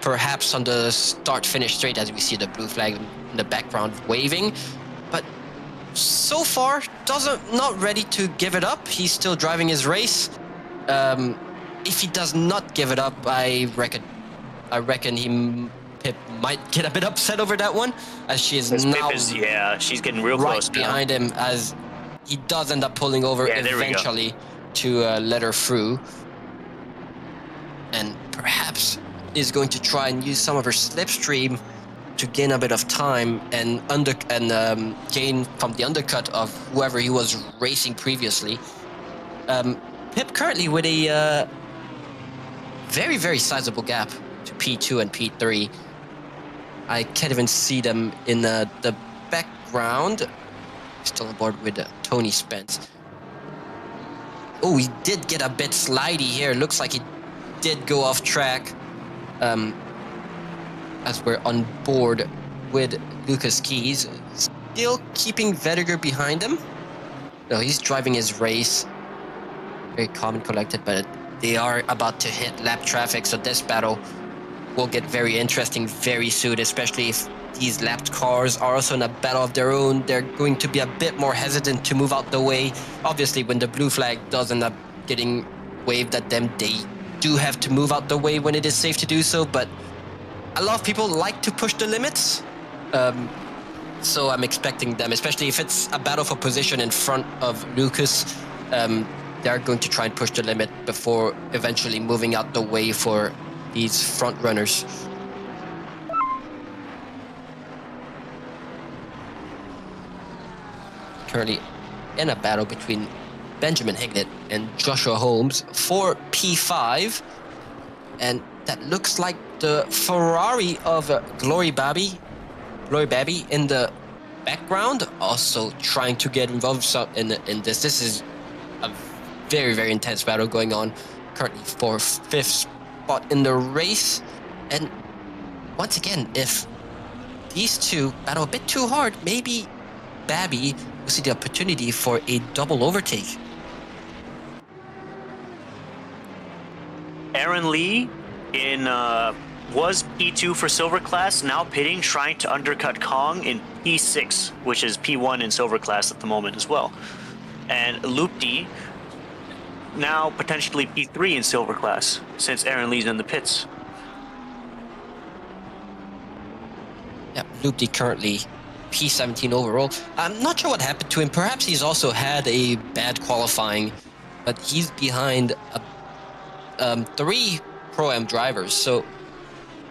Perhaps on the start-finish straight, as we see the blue flag in the background waving. But so far, not ready to give it up. He's still driving his race. If he does not give it up, I reckon Pip might get a bit upset over that one, as she is now she's getting real right close behind him, as he does end up pulling over eventually to let her through, and perhaps is going to try and use some of her slipstream to gain a bit of time and gain from the undercut of whoever he was racing previously. Pip currently with a very, very sizable gap to P2 and P3. I can't even see them in the background. Still on board with Tony Spence. Oh, he did get a bit slidey here. Looks like he did go off track. As we're on board with Lucas Keys. Still keeping Vediger behind him. No, he's driving his race. Very calm and collected, but they are about to hit lap traffic, so this battle will get very interesting very soon, especially if these lapped cars are also in a battle of their own. They're going to be a bit more hesitant to move out the way. Obviously, when the blue flag does end up getting waved at them, they do have to move out the way when it is safe to do so, but a lot of people like to push the limits. So I'm expecting them, especially if it's a battle for position in front of Lucas, they're going to try and push the limit before eventually moving out the way for these front runners. Currently in a battle between Benjamin Hignett and Joshua Holmes for P5, and that looks like the Ferrari of Glory Babby in the background, also trying to get involved in this. This is a very, very intense battle going on currently for 5th spot in the race. And once again, if these two battle a bit too hard, maybe Babby will see the opportunity for a double overtake. Aaron Lee was P2 for Silver Class, now pitting, trying to undercut Kong in P6, which is P1 in Silver Class at the moment as well. And Loopty now potentially P3 in Silver Class, since Aaron Lee's in the pits. Yeah, Loopty currently P17 overall. I'm not sure what happened to him. Perhaps he's also had a bad qualifying, but he's behind 3 Pro-Am drivers. So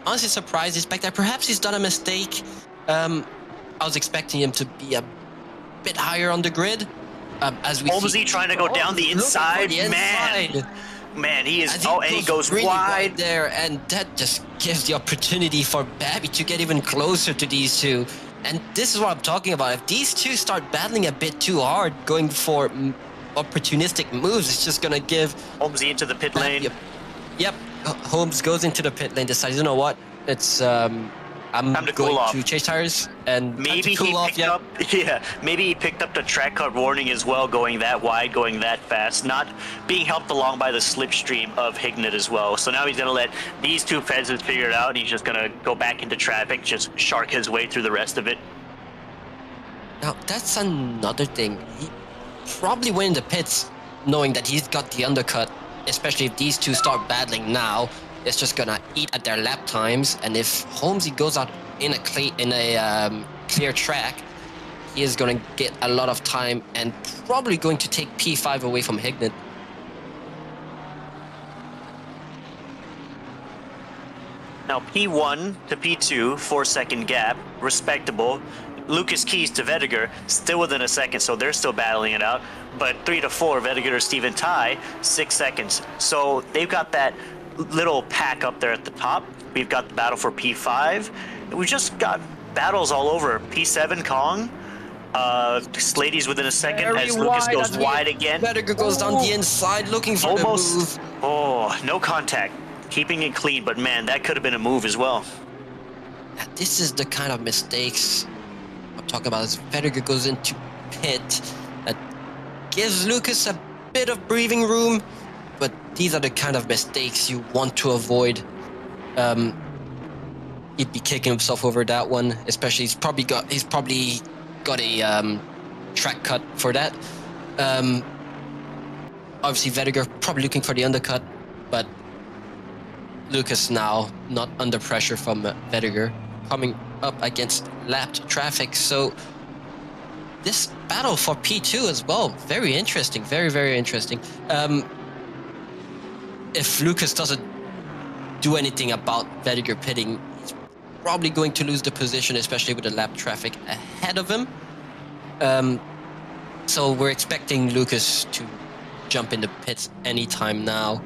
honestly surprised he's back there. Perhaps he's done a mistake. I was expecting him to be a bit higher on the grid. As we Holmesy trying to go down the inside. Man, he is. And he goes really wide there, and that just gives the opportunity for Babby to get even closer to these two. And this is what I'm talking about. If these two start battling a bit too hard, going for opportunistic moves, it's just gonna give Holmesy into the pit lane. Yep. Holmes goes into the pit lane, decides, you know what? It's I'm Time to going cool off. to change tires and Maybe time to he cool off. picked Yeah. up, yeah. Maybe he picked up the track cut warning as well, going that wide, going that fast, not being helped along by the slipstream of Hignett as well. So now he's gonna let these two peasants figure it out, and he's just gonna go back into traffic, just shark his way through the rest of it. Now that's another thing. He probably went in the pits knowing that he's got the undercut, especially if these two start battling now. It's just gonna eat at their lap times, and if Holmesy goes out in a clear track, he is gonna get a lot of time and probably going to take P5 away from Hignett. Now P1 to P2, 4-second gap, respectable. Lucas Keys to Vediger, still within a second, so they're still battling it out. But 3 to 4, Vediger, Steven Ty, 6 seconds. So they've got that little pack up there at the top. We've got the battle for P5. We've just got battles all over. P7 Kong, Slady's within a second as Lucas goes wide again. Vediger goes down the inside looking for the move. Oh, no contact. Keeping it clean, but man, that could have been a move as well. This is the kind of mistakes I'm talking about. As Vediger goes into pit, that gives Lucas a bit of breathing room, but these are the kind of mistakes you want to avoid. He'd be kicking himself over that one, especially he's probably got a track cut for that. Obviously Vediger probably looking for the undercut, but Lucas now not under pressure from Vediger, coming up against lapped traffic. So this battle for P2 as well, very interesting, very, very interesting. If Lucas doesn't do anything about Vediger pitting, he's probably going to lose the position, especially with the lap traffic ahead of him. So we're expecting Lucas to jump into pits anytime now.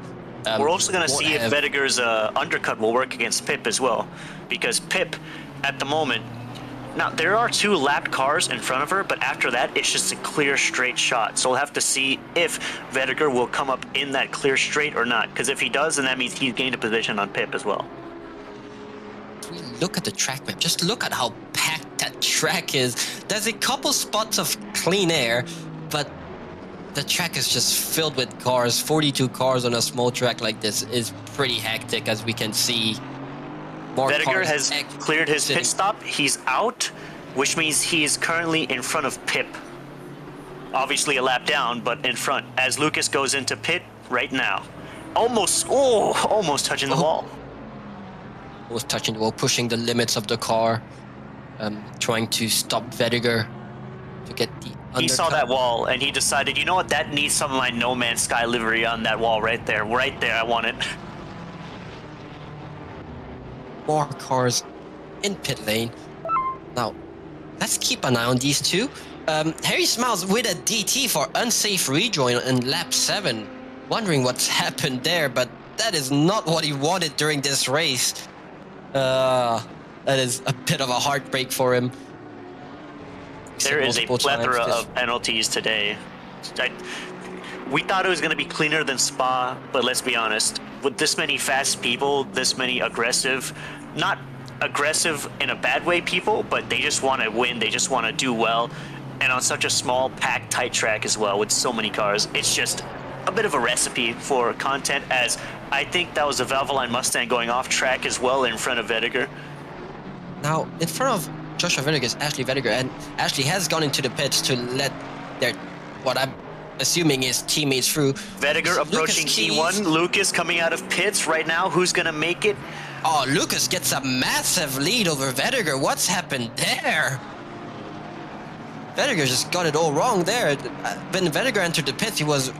We're also going to see if Vediger's undercut will work against Pip as well, because Pip, at the moment, now there are 2 lapped cars in front of her, but after that, it's just a clear straight shot. So we'll have to see if Vediger will come up in that clear straight or not, because if he does, then that means he's gained a position on Pip as well. Look at the track map. Just look at how packed that track is. There's a couple spots of clean air, but the track is just filled with cars. 42 cars on a small track like this is pretty hectic, as we can see. Vediger has cleared his pit stop. He's out, which means he's currently in front of Pip. Obviously a lap down, but in front. As Lucas goes into pit right now. Almost touching the wall. Almost touching the wall, pushing the limits of the car. Trying to stop Vediger to get the undercut. He saw that wall and he decided, you know what, that needs some of my No Man's Sky livery on that wall right there. Right there, I want it. More cars in pit lane. Now, let's keep an eye on these two. Harry Smiles with a DT for unsafe rejoin in lap 7. Wondering what's happened there, but that is not what he wanted during this race. That is a bit of a heartbreak for him. There is a plethora of penalties today. We thought it was going to be cleaner than Spa, but let's be honest. With this many fast people, this many aggressive, not aggressive in a bad way people, but they just want to win, they just want to do well. And on such a small, packed, tight track as well, with so many cars, it's just a bit of a recipe for content, as I think that was a Valvoline Mustang going off track as well in front of Vediger. Now, in front of Joshua Vediger is Ashley Vediger, and Ashley has gone into the pits to let their, what I'm assuming is teammates through. Vediger approaching T1, Lucas coming out of pits right now. Who's going to make it? Oh, Lucas gets a massive lead over Vediger. What's happened there? Vediger just got it all wrong there. When Vediger entered the pits, he was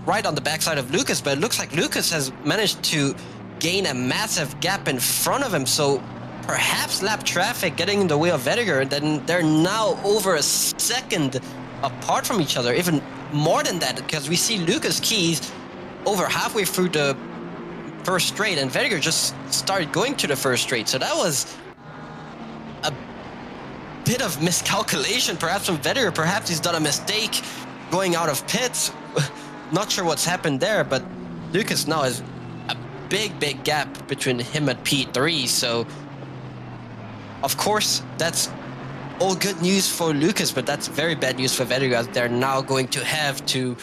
right on the backside of Lucas, but it looks like Lucas has managed to gain a massive gap in front of him, so perhaps lap traffic getting in the way of Vediger, and then they're now over a second apart from each other, even more than that, because we see Lucas Keys over halfway through the first straight, and Vediger just started going to the first straight, so that was a bit of miscalculation perhaps from Vediger. Perhaps he's done a mistake going out of pits. Not sure what's happened there, but Lucas now has a big gap between him and P3, so Of course, that's all good news for Lucas, but that's very bad news for Vedder, as they're now going to have to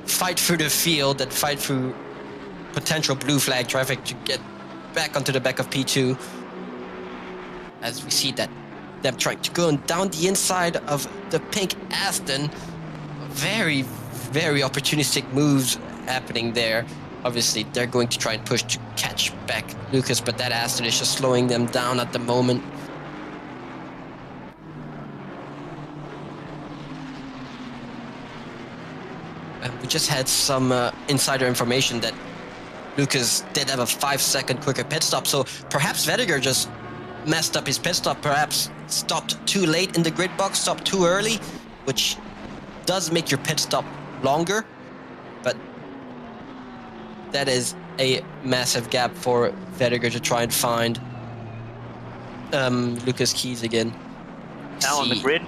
fight through the field and fight through potential blue flag traffic to get back onto the back of P2. As we see that them trying to go down the inside of the pink Aston. Very, very opportunistic moves happening there. Obviously, they're going to try and push to catch back Lucas, but that Aston is just slowing them down at the moment. And we just had some insider information that Lucas did have a 5-second quicker pit stop, so perhaps Vediger just messed up his pit stop, perhaps stopped too late in the grid box, stopped too early, which does make your pit stop longer, but that is a massive gap for Vediger to try and find Lucas Keys again. Now on the grid,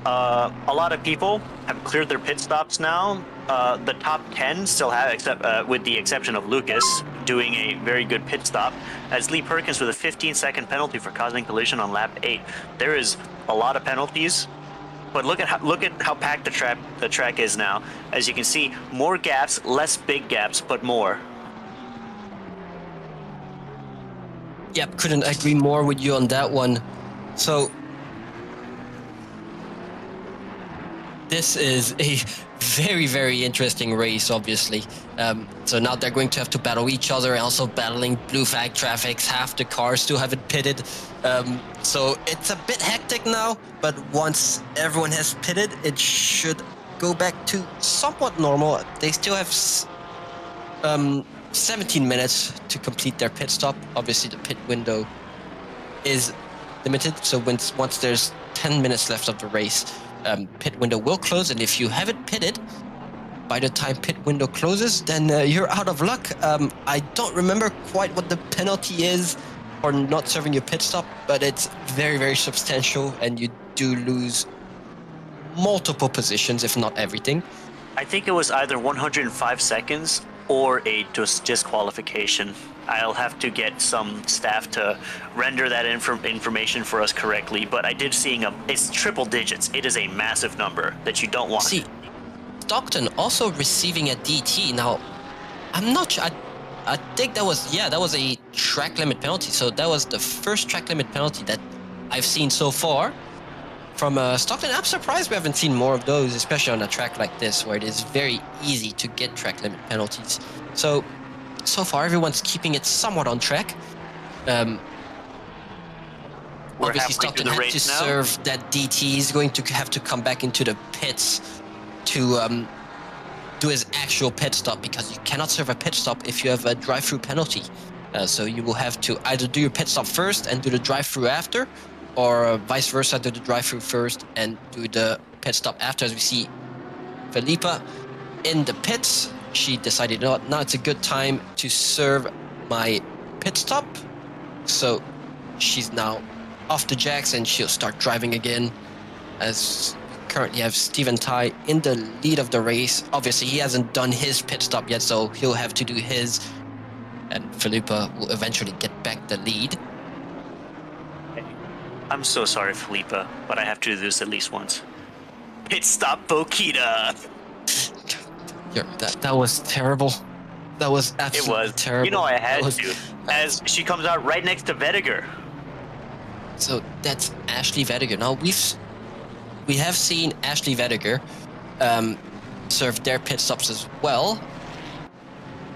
a lot of people have cleared their pit stops now. The top 10 still have, except with the exception of Lucas, doing a very good pit stop, as Lee Perkins with a 15-second penalty for causing collision on lap 8. There is a lot of penalties, but look at how packed the track is now. As you can see, more gaps, less big gaps, but more. Yep, couldn't agree more with you on that one. So this is a very, very interesting race, obviously. So now they're going to have to battle each other, and also battling blue flag traffics. Half the cars still haven't pitted. So it's a bit hectic now, but once everyone has pitted, it should go back to somewhat normal. They still have 17 minutes to complete their pit stop. Obviously, the pit window is limited, so once there's 10 minutes left of the race, pit window will close, and if you haven't pitted by the time pit window closes, then you're out of luck. I don't remember quite what the penalty is for not serving your pit stop, but it's very, very substantial, and you do lose multiple positions, if not everything. I think it was either 105 seconds or a disqualification. I'll have to get some staff to render that information for us correctly, but I did seeing it's triple digits. It is a massive number that you don't want. See, Stockton also receiving a DT. Now, I'm not sure. I think that was a track limit penalty. So that was the first track limit penalty that I've seen so far from Stockton. I'm surprised we haven't seen more of those, especially on a track like this, where it is very easy to get track limit penalties. So far, everyone's keeping it somewhat on track. Obviously, Stockton had to serve that DT. He's going to have to come back into the pits to do his actual pit stop, because you cannot serve a pit stop if you have a drive-through penalty. So you will have to either do your pit stop first and do the drive-through after, or vice versa, do the drive-through first and do the pit stop after. As we see Felipa in the pits, she decided, now it's a good time to serve my pit stop. So she's now off the jacks and she'll start driving again, as we currently have Steven Tai in the lead of the race. Obviously, he hasn't done his pit stop yet, so he'll have to do his, and Felipa will eventually get back the lead. I'm so sorry, Felipa, but I have to do this at least once. Pit stop, Bokita! That was terrible. That was absolutely terrible. You know I had to, as she comes out right next to Vediger. So that's Ashley Vediger. Now we have seen Ashley Vediger serve their pit stops as well,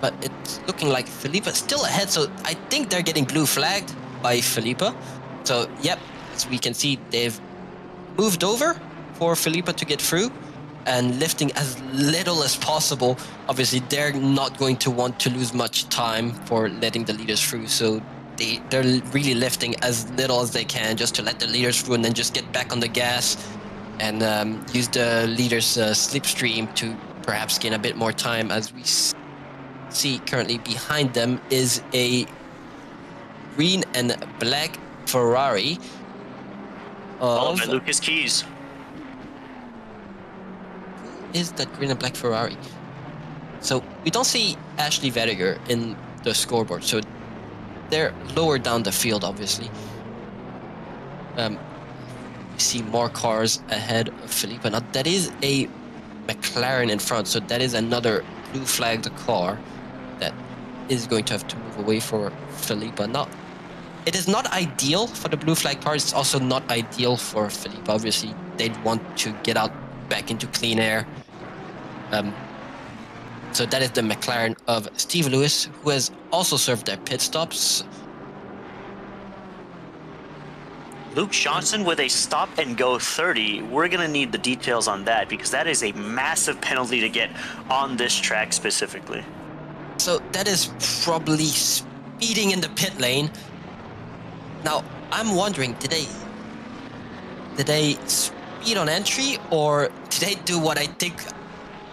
but it's looking like Felipa still ahead. So I think they're getting blue flagged by Felipa. So yep, as we can see, they've moved over for Felipa to get through and lifting as little as possible. Obviously, they're not going to want to lose much time for letting the leaders through, so they're really lifting as little as they can just to let the leaders through, and then just get back on the gas and use the leaders' slipstream to perhaps gain a bit more time. As we see currently behind them is a green and black Ferrari Followed by Lucas Keys. Is that green and black Ferrari? So we don't see Ashley Vediger in the scoreboard, so they're lower down the field, obviously. You see more cars ahead of Felipe. Now that is a McLaren in front, so that is another blue flagged car that is going to have to move away for Felipe. Now, it is not ideal for the blue flag cars. It's also not ideal for Felipe. Obviously, they'd want to get out back into clean air. So that is the McLaren of Steve Lewis, who has also served their pit stops. Luke Johnson with a stop and go 30. We're going to need the details on that because that is a massive penalty to get on this track specifically. So that is probably speeding in the pit lane. Now, I'm wondering, did they speed on entry, or did they do what I think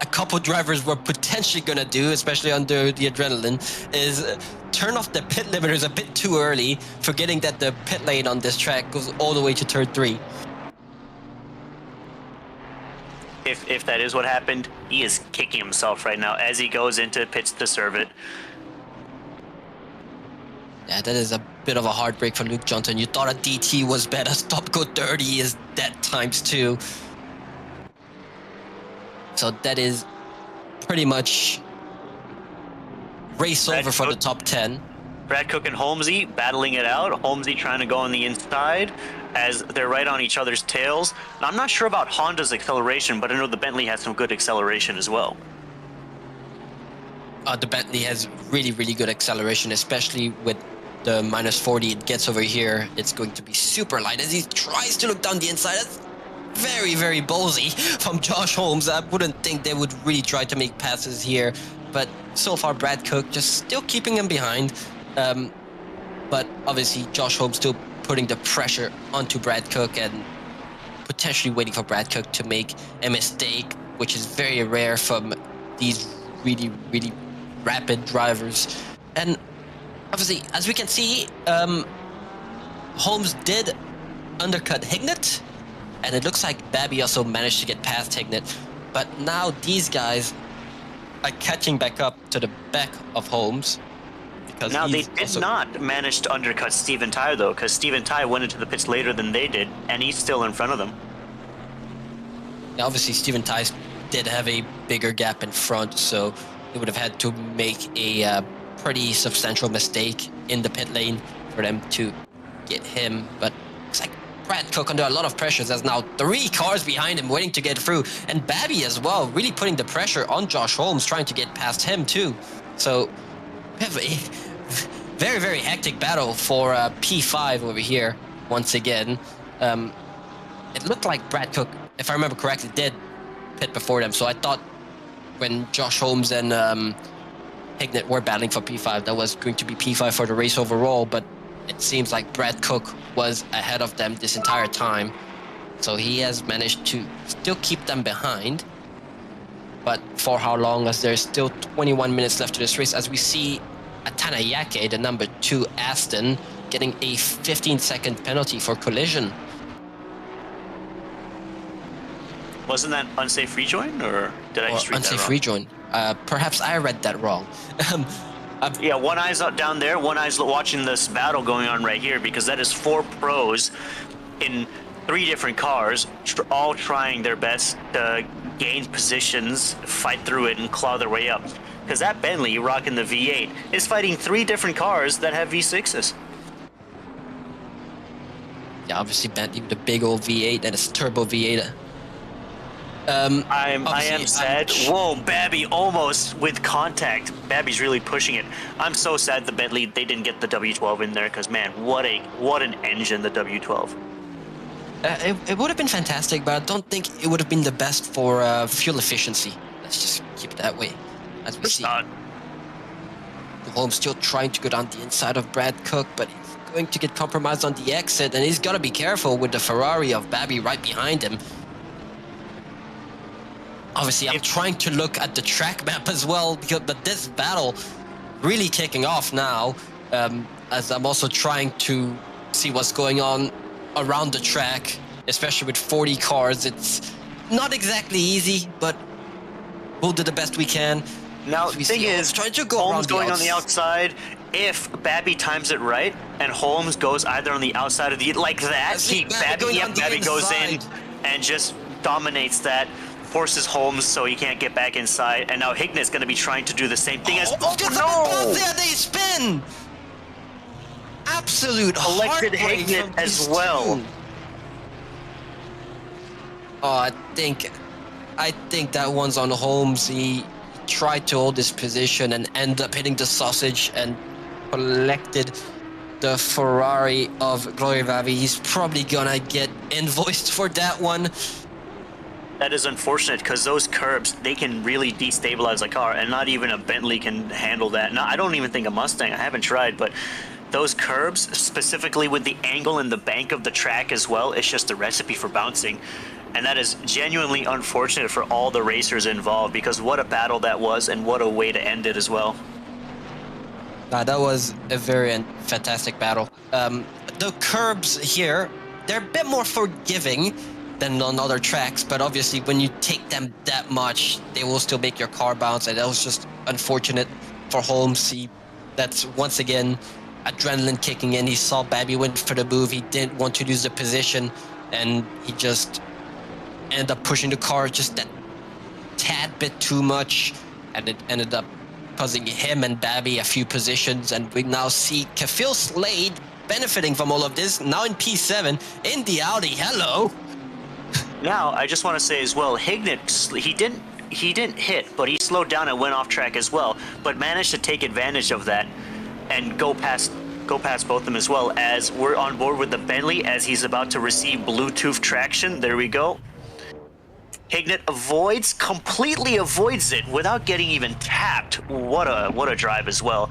a couple drivers were potentially going to do, especially under the adrenaline, is turn off the pit limiters a bit too early, forgetting that the pit lane on this track goes all the way to turn 3. If that is what happened, he is kicking himself right now as he goes into pits to serve it. Yeah, that is a bit of a heartbreak for Luke Johnson. You thought a DT was better. Stop go 30 is that times 2. So that is pretty much race over for the top 10. Brad Cook and Holmesy battling it out. Holmesy trying to go on the inside as they're right on each other's tails. Now, I'm not sure about Honda's acceleration, but I know the Bentley has some good acceleration as well. The Bentley has really, really good acceleration, especially with the minus 40 it gets over here. It's going to be super light as he tries to look down the inside. That's very, very ballsy from Josh Holmes. I wouldn't think they would really try to make passes here, but so far Brad Cook just still keeping him behind. But obviously Josh Holmes still putting the pressure onto Brad Cook and potentially waiting for Brad Cook to make a mistake, which is very rare from these really, really rapid drivers. And obviously, as we can see, Holmes did undercut Hignett, and it looks like Babby also managed to get past Hignett. But now these guys are catching back up to the back of Holmes. Because now, they did not manage to undercut Stephen Ty, though, because Stephen Ty went into the pits later than they did, and he's still in front of them. Yeah, obviously, Stephen Ty did have a bigger gap in front, so they would have had to make a pretty substantial mistake in the pit lane for them to get him. But looks like Brad Cook under a lot of pressure. There's now 3 cars behind him waiting to get through, and Babby as well, really putting the pressure on Josh Holmes, trying to get past him too. So we have a very, very hectic battle for P5 over here once again. It looked like Brad Cook, if I remember correctly, did pit before them. So I thought when Josh Holmes and Hignett were battling for P5, that was going to be P5 for the race overall. But it seems like Brad Cook was ahead of them this entire time. So he has managed to still keep them behind. But for how long, as there's still 21 minutes left to this race, as we see Atanayake, the number 2 Aston, getting a 15-second penalty for collision. Wasn't that unsafe rejoin, or did I just read that wrong? Unsafe rejoin. Perhaps I read that wrong. Yeah, one eye's out down there, one eye's watching this battle going on right here, because that is 4 pros in 3 different cars, all trying their best to gain positions, fight through it, and claw their way up. Because that Bentley rocking the V8 is fighting 3 different cars that have V6s. Yeah, obviously Bentley with the big old V8 and its turbo V8. I am sad. Whoa, Babby almost with contact. Babby's really pushing it. I'm so sad the Bentley, they didn't get the W12 in there, because man, what an engine, the W12. It would have been fantastic, but I don't think it would have been the best for fuel efficiency. Let's just keep it that way. As we see, Holmes still trying to go down the inside of Brad Cook, but he's going to get compromised on the exit, and he's got to be careful with the Ferrari of Babby right behind him. Obviously, I'm trying to look at the track map as well, but this battle really kicking off now, as I'm also trying to see what's going on around the track, especially with 40 cars. It's not exactly easy, but we'll do the best we can. Now, the thing is, trying to go Holmes around going on the outside. If Babby times it right and Holmes goes either on the outside of the like that. Babby goes in and just dominates that, forces Holmes so he can't get back inside, and now Hignet's going to be trying to do the same thing as. Oh no! There they spin. Absolute elected Hignet as well. Oh, I think that one's on Holmes. He tried to hold his position and end up hitting the sausage and collected the Ferrari of Glory Vavi. He's probably gonna get invoiced for that one. That is unfortunate because those curbs, they can really destabilize a car, and not even a Bentley can handle that. No, I don't even think a Mustang. I haven't tried, but those curbs, specifically with the angle and the bank of the track as well, it's just a recipe for bouncing. And that is genuinely unfortunate for all the racers involved, because what a battle that was, and what a way to end it as well. That was a very fantastic battle. The curbs here, they're a bit more forgiving than on other tracks, but obviously when you take them that much, they will still make your car bounce, and that was just unfortunate for Holmes. That's once again adrenaline kicking in. He saw Babby went for the move. He didn't want to lose the position, and he just ended up pushing the car just that tad bit too much, and it ended up causing him and Babby a few positions. And we now see Kafil Slade benefiting from all of this, now in P7 in the Audi. Hello. Now, I just want to say as well, Hignet, he didn't hit, but he slowed down and went off track as well, but managed to take advantage of that and go past both of them as well. As we're on board with the Bentley as he's about to receive Bluetooth traction. There we go. Hignet completely avoids it without getting even tapped. What a drive as well.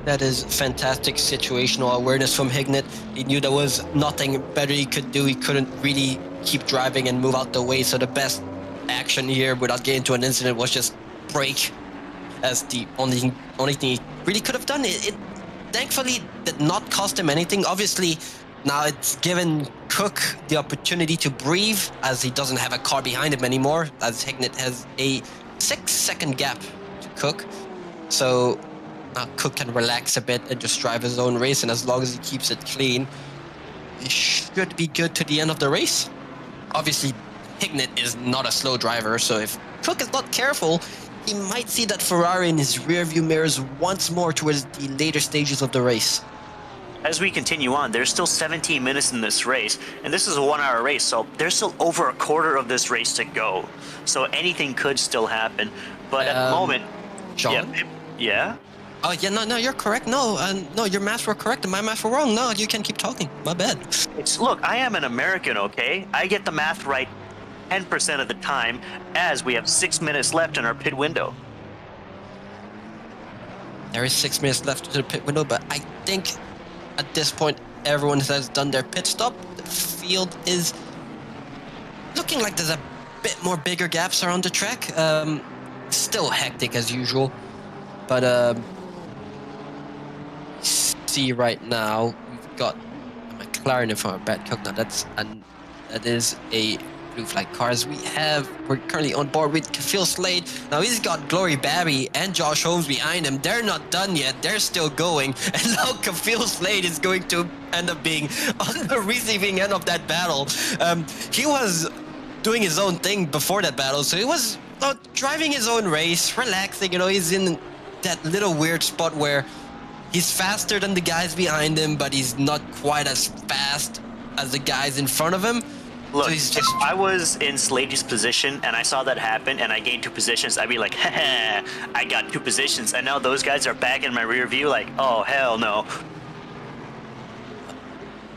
That is fantastic situational awareness from Hignet. He knew there was nothing better he could do. He couldn't really keep driving and move out the way. So the best action here, without getting into an incident, was just brake, as the only thing he really could have done. It thankfully did not cost him anything. Obviously, now it's given Cook the opportunity to breathe, as he doesn't have a car behind him anymore, as Hignet has a 6-second gap to Cook. So now Cook can relax a bit and just drive his own race, and as long as he keeps it clean, he should be good to the end of the race. Obviously, Hignet is not a slow driver, so if Cook is not careful, he might see that Ferrari in his rearview mirrors once more towards the later stages of the race. As we continue on, there's still 17 minutes in this race, and this is a 1-hour race, so there's still over a quarter of this race to go. So anything could still happen, but at the moment... John? Yeah? Oh, yeah, no, you're correct. No, your maths were correct and my maths were wrong. No, you can keep talking. My bad. Look, I am an American, okay? I get the math right 10% of the time, as we have 6 minutes left in our pit window. There is 6 minutes left to the pit window, but I think at this point, everyone has done their pit stop. The field is looking like there's a bit more bigger gaps around the track. Still hectic as usual, but see right now we've got a McLaren in front of Brad Cook. Now that is a blue flag car. As we're currently on board with Kafil Slade. Now he's got Glory Babby and Josh Holmes behind him. They're not done yet. They're still going. And now Kafil Slade is going to end up being on the receiving end of that battle. He was doing his own thing before that battle, so he was driving his own race, relaxing. He's in that little weird spot where he's faster than the guys behind him, but he's not quite as fast as the guys in front of him. Look, if I was in Slade's position and I saw that happen and I gained 2 positions, I'd be like, haha, I got 2 positions. And now those guys are back in my rear view like, oh, hell no.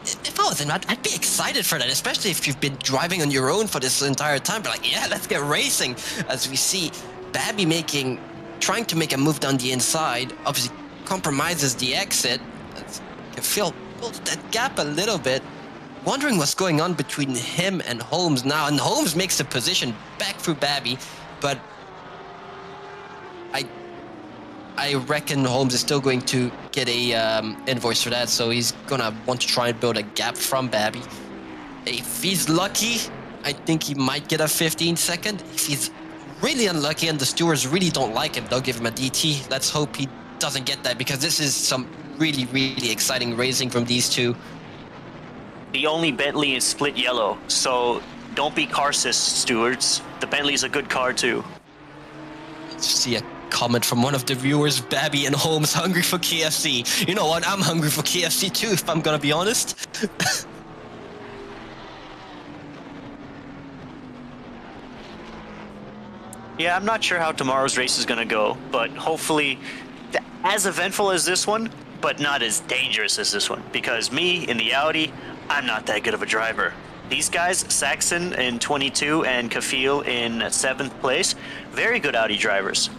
If I was him, I'd be excited for that, especially if you've been driving on your own for this entire time. But like, yeah, let's get racing. As we see Babby trying to make a move down the inside, obviously compromises the exit. Kafil builds that gap a little bit. Wondering what's going on between him and Holmes now, and Holmes makes the position back through Babby, but I reckon Holmes is still going to get a invoice for that, so he's gonna want to try and build a gap from Babby. If he's lucky, I think he might get a 15-second. If he's really unlucky and the stewards really don't like him, they'll give him a DT. Let's hope he doesn't get that because this is some really, really exciting racing from these two. The only Bentley is split yellow, so don't be car stewards. The Bentley's a good car too. See a comment from one of the viewers, Babby and Holmes, hungry for KFC. You know what? I'm hungry for KFC too, if I'm gonna be honest. Yeah, I'm not sure how tomorrow's race is gonna go, but hopefully as eventful as this one, but not as dangerous as this one. Because me, in the Audi, I'm not that good of a driver. These guys, Saxon in 22 and Kafil in 7th place, very good Audi drivers.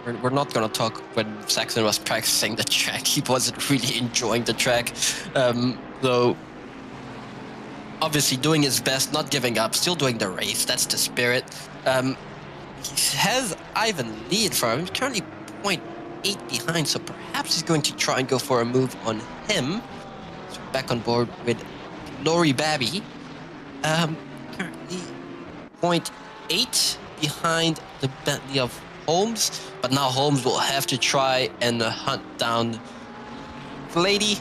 We're not going to talk when Saxon was practicing the track. He wasn't really enjoying the track. Though, obviously doing his best, not giving up, still doing the race. That's the spirit. He has Ivan Lee in front of him. He's currently 0.8 behind, so perhaps he's going to try and go for a move on him. So back on board with Lori Babby. Currently 0.8 behind the Bentley of Holmes, but now Holmes will have to try and hunt down Slady,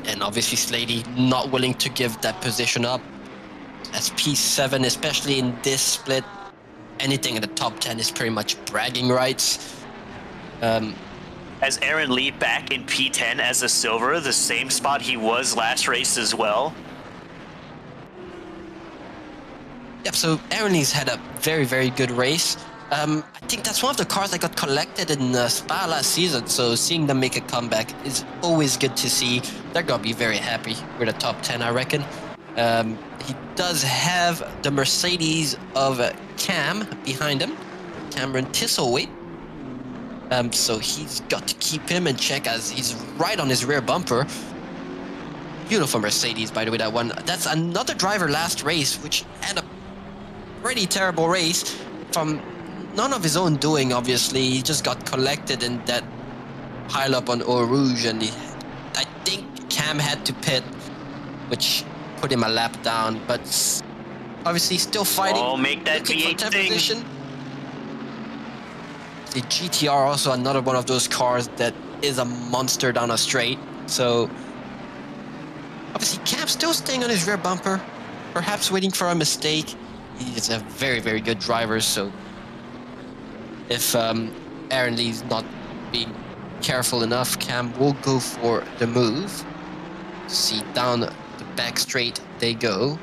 and obviously Slady not willing to give that position up. As P7, especially in this split, anything in the top 10 is pretty much bragging rights. As Aaron Lee back in P10 as a silver, the same spot he was last race as well. Yep, so Aaron Lee's had a very, very good race. I think that's one of the cars that got collected in Spa last season, so seeing them make a comeback is always good to see. They're going to be very happy with a top 10, I reckon. He does have the Mercedes of Cam behind him, Cameron Tisselwaite. So he's got to keep him in check as he's right on his rear bumper. Beautiful Mercedes, by the way, that one. That's another driver last race, which had a pretty terrible race from none of his own doing, obviously. He just got collected in that pile-up on Eau Rouge, and I think Cam had to pit, which put him a lap down, but obviously still fighting. Oh, make that V8 thing. Position. The GTR also another one of those cars that is a monster down a straight. So obviously Cam's still staying on his rear bumper, perhaps waiting for a mistake. He's a very, very good driver, so if Aaron Lee's not being careful enough, Cam will go for the move. See, down the back straight they go.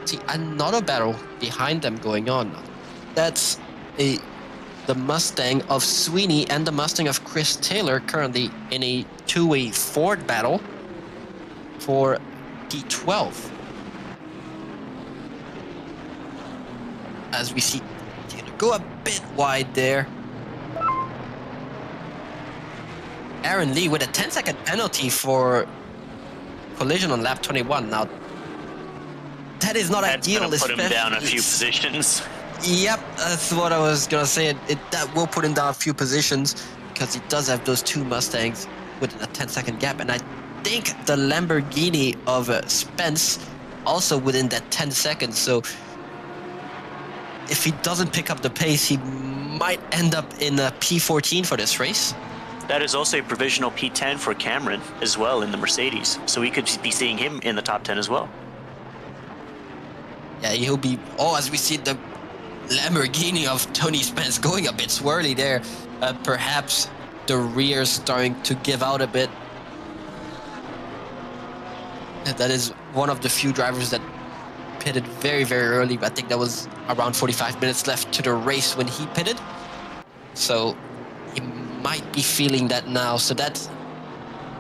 See, another battle behind them going on. That's the Mustang of Sweeney and the Mustang of Chris Taylor currently in a two-way Ford battle for P12. As we see, go a bit wide there. Aaron Lee with a 10-second penalty for collision on lap 21. Now, that is not That's ideal. Gonna put him down a few positions. Yep, that's what I was gonna say. That will put him down a few positions because he does have those two Mustangs with a 10-second gap, and I think the Lamborghini of Spence also within that 10 seconds. So if he doesn't pick up the pace, he might end up in a P14 for this race. That is also a provisional P10 for Cameron as well in the Mercedes. So we could be seeing him in the top 10 as well. Yeah, he'll be... Oh, as we see the Lamborghini of Tony Spence going a bit swirly there. Perhaps the rear starting to give out a bit. That is one of the few drivers that pitted very, very early. I think that was around 45 minutes left to the race when he pitted. So he might be feeling that now. So that's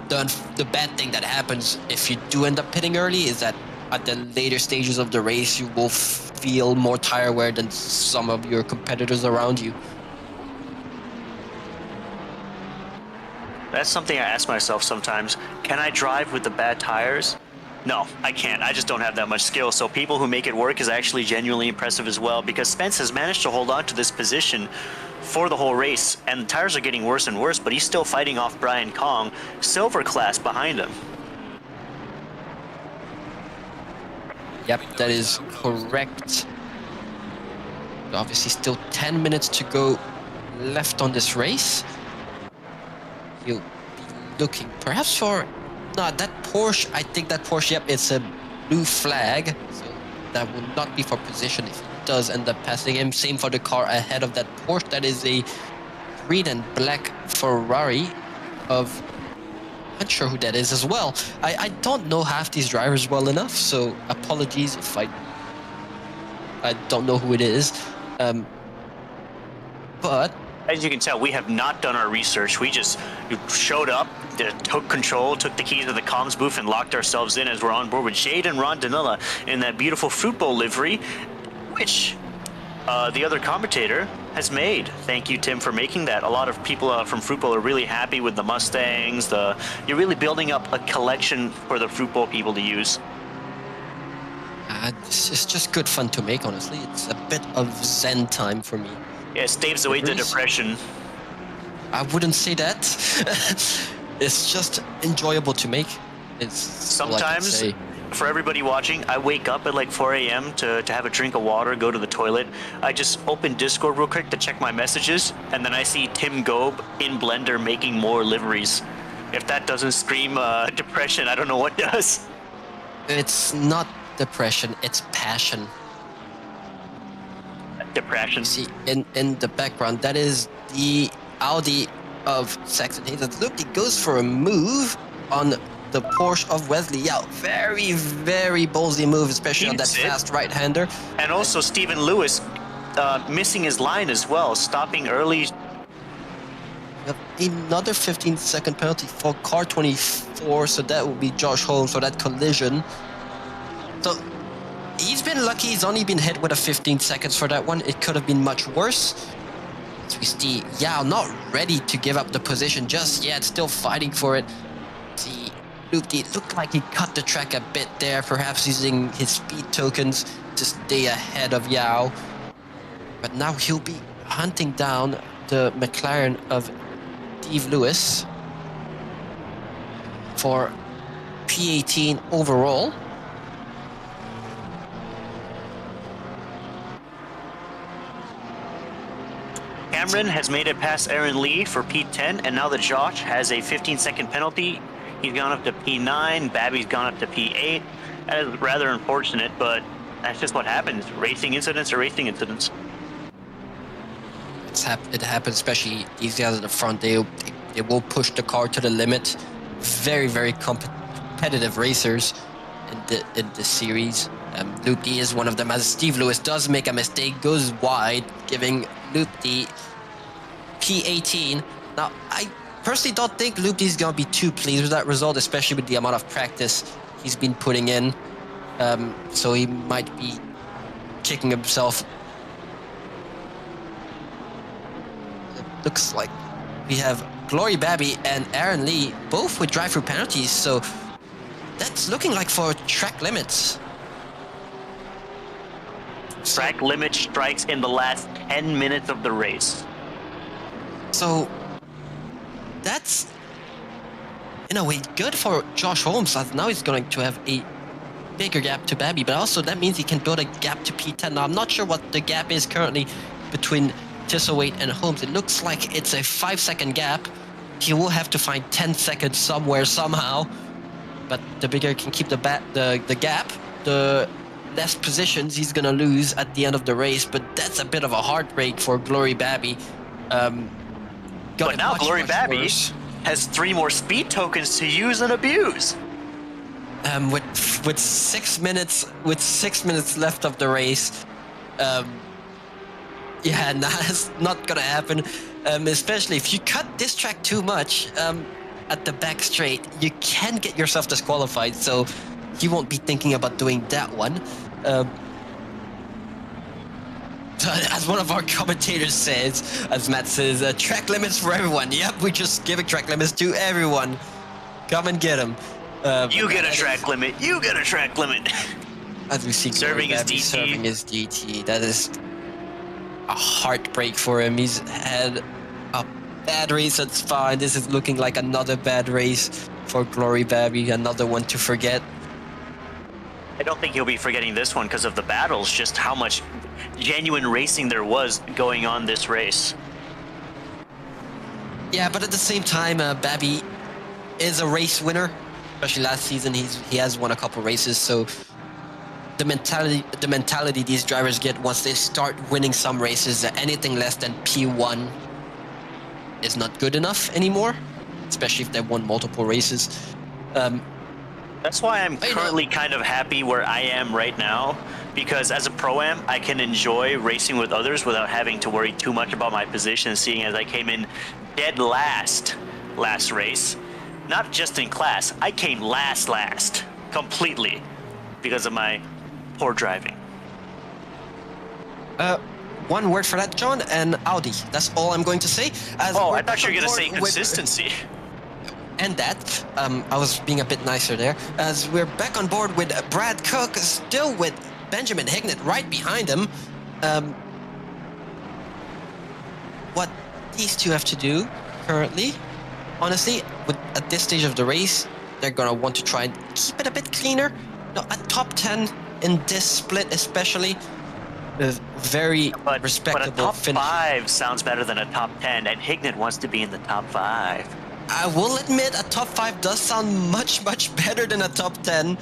the bad thing that happens if you do end up pitting early, is that at the later stages of the race, you will feel more tire wear than some of your competitors around you. That's something I ask myself sometimes. Can I drive with the bad tires? No, I can't. I just don't have that much skill. So people who make it work is actually genuinely impressive as well, because Spence has managed to hold on to this position for the whole race, and the tires are getting worse and worse, but he's still fighting off Brian Kong, silver class behind him. Yep, that is correct. Obviously still 10 minutes to go left on this race. He'll be looking perhaps for... No, that Porsche, I think that Porsche, yep, it's a blue flag. So that will not be for position if he does end up passing him. Same for the car ahead of that Porsche. That is a green and black Ferrari of... I'm not sure who that is as well. I don't know half these drivers well enough, so apologies if I don't know who it is. But as you can tell, we have not done our research. We just showed up, took control, took the keys to the comms booth, and locked ourselves in as we're on board with Jade and Ron Danilla in that beautiful Fruit Bowl livery, which the other commentator has made. Thank you, Tim, for making that. A lot of people from Fruit Bowl are really happy with the Mustangs. You're really building up a collection for the Fruit Bowl people to use. It's just good fun to make, honestly. It's a bit of zen time for me. Yeah, it staves away the depression. I wouldn't say that. It's just enjoyable to make. It's sometimes, for everybody watching, I wake up at like 4 a.m. to have a drink of water, go to the toilet. I just open Discord real quick to check my messages, and then I see Tim Goeb in Blender making more liveries. If that doesn't scream depression, I don't know what does. It's not depression, it's passion. Depression. See, in the background, that is the Audi of Saxon Hayes. Look, he goes for a move on the Porsche of Wesley. Yeah, very, very ballsy move, especially on that fast right-hander. And also Stephen Lewis missing his line as well, stopping early. We have another 15-second penalty for car 24, so that will be Josh Holmes for that collision. So he's been lucky. He's only been hit with a 15 seconds for that one. It could have been much worse. As we see Yao not ready to give up the position just yet, still fighting for it. See, it looked like he cut the track a bit there, perhaps using his speed tokens to stay ahead of Yao. But now he'll be hunting down the McLaren of Steve Lewis for P18 overall. Cameron has made it past Aaron Lee for P10, and now that Josh has a 15-second penalty, he's gone up to P9, Babby's gone up to P8. That is rather unfortunate, but that's just what happens. Racing incidents are racing incidents. It happens, especially these guys at the front. They will push the car to the limit. Very, very competitive racers in this series. Loop D is one of them, as Steve Lewis does make a mistake, goes wide, giving Loop D P18. Now, I personally don't think Loop D is going to be too pleased with that result, especially with the amount of practice he's been putting in. So he might be kicking himself. It looks like we have Glory Babby and Aaron Lee both with drive-through penalties, so that's looking like for track limits. Track limit strikes in the last 10 minutes of the race. So that's, in a way, good for Josh Holmes, as now he's going to have a bigger gap to Babby, but also that means he can build a gap to P10. Now, I'm not sure what the gap is currently between Tissowait and Holmes. It looks like it's a 5-second gap. He will have to find 10 seconds somewhere, somehow, but the bigger he can keep the gap, the less positions he's gonna lose at the end of the race. But that's a bit of a heartbreak for Glory Babby. But now Glory Babby has 3 more speed tokens to use and abuse. With 6 minutes left of the race, yeah, that's not gonna happen. Especially if you cut this track too much at the back straight, you can get yourself disqualified. So you won't be thinking about doing that one. As one of our commentators says, as Matt says, track limits for everyone. Yep, we're just giving track limits to everyone. Come and get them. You get a track limit. You get a track limit. As we see, serving his DT. Serving his DT. That is a heartbreak for him. He's had a bad race. That's fine. This is looking like another bad race for Glory Babby. Another one to forget. I don't think he'll be forgetting this one because of the battles, just how much genuine racing there was going on this race. Yeah, but at the same time, Babby is a race winner. Especially last season, he has won a couple races. So the mentality these drivers get once they start winning some races, anything less than P1 is not good enough anymore. Especially if they've won multiple races. That's why I'm currently kind of happy where I am right now, because as a Pro-Am, I can enjoy racing with others without having to worry too much about my position, seeing as I came in dead last race. Not just in class, I came last, completely, because of my poor driving. One word for that, John, and Audi. That's all I'm going to say. I thought you were going to say consistency. And that, I was being a bit nicer there, as we're back on board with Brad Cook, still with Benjamin Hignett right behind him. What these two have to do currently, honestly, at this stage of the race, they're going to want to try and keep it a bit cleaner. No, a top 10 in this split especially, very respectable but a top finish. 5 sounds better than a top 10, and Hignett wants to be in the top 5. I will admit a top 5 does sound much better than a top 10,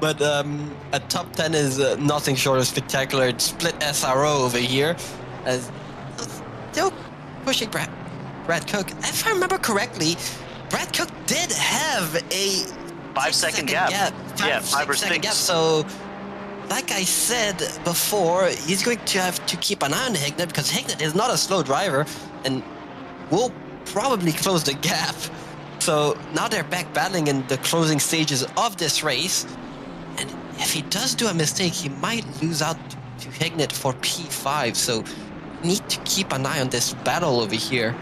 but a top 10 is nothing short of spectacular. It's split SRO over here, as still pushing Brad Cook. If I remember correctly, Brad Cook did have a 5-second gap. Yeah, 5 or 6 gap. So, like I said before, he's going to have to keep an eye on Hignett, because Hignett is not a slow driver and will probably close the gap. So now they're back battling in the closing stages of this race, and if he does do a mistake, he might lose out to Hignett for P5. So need to keep an eye on this battle over here.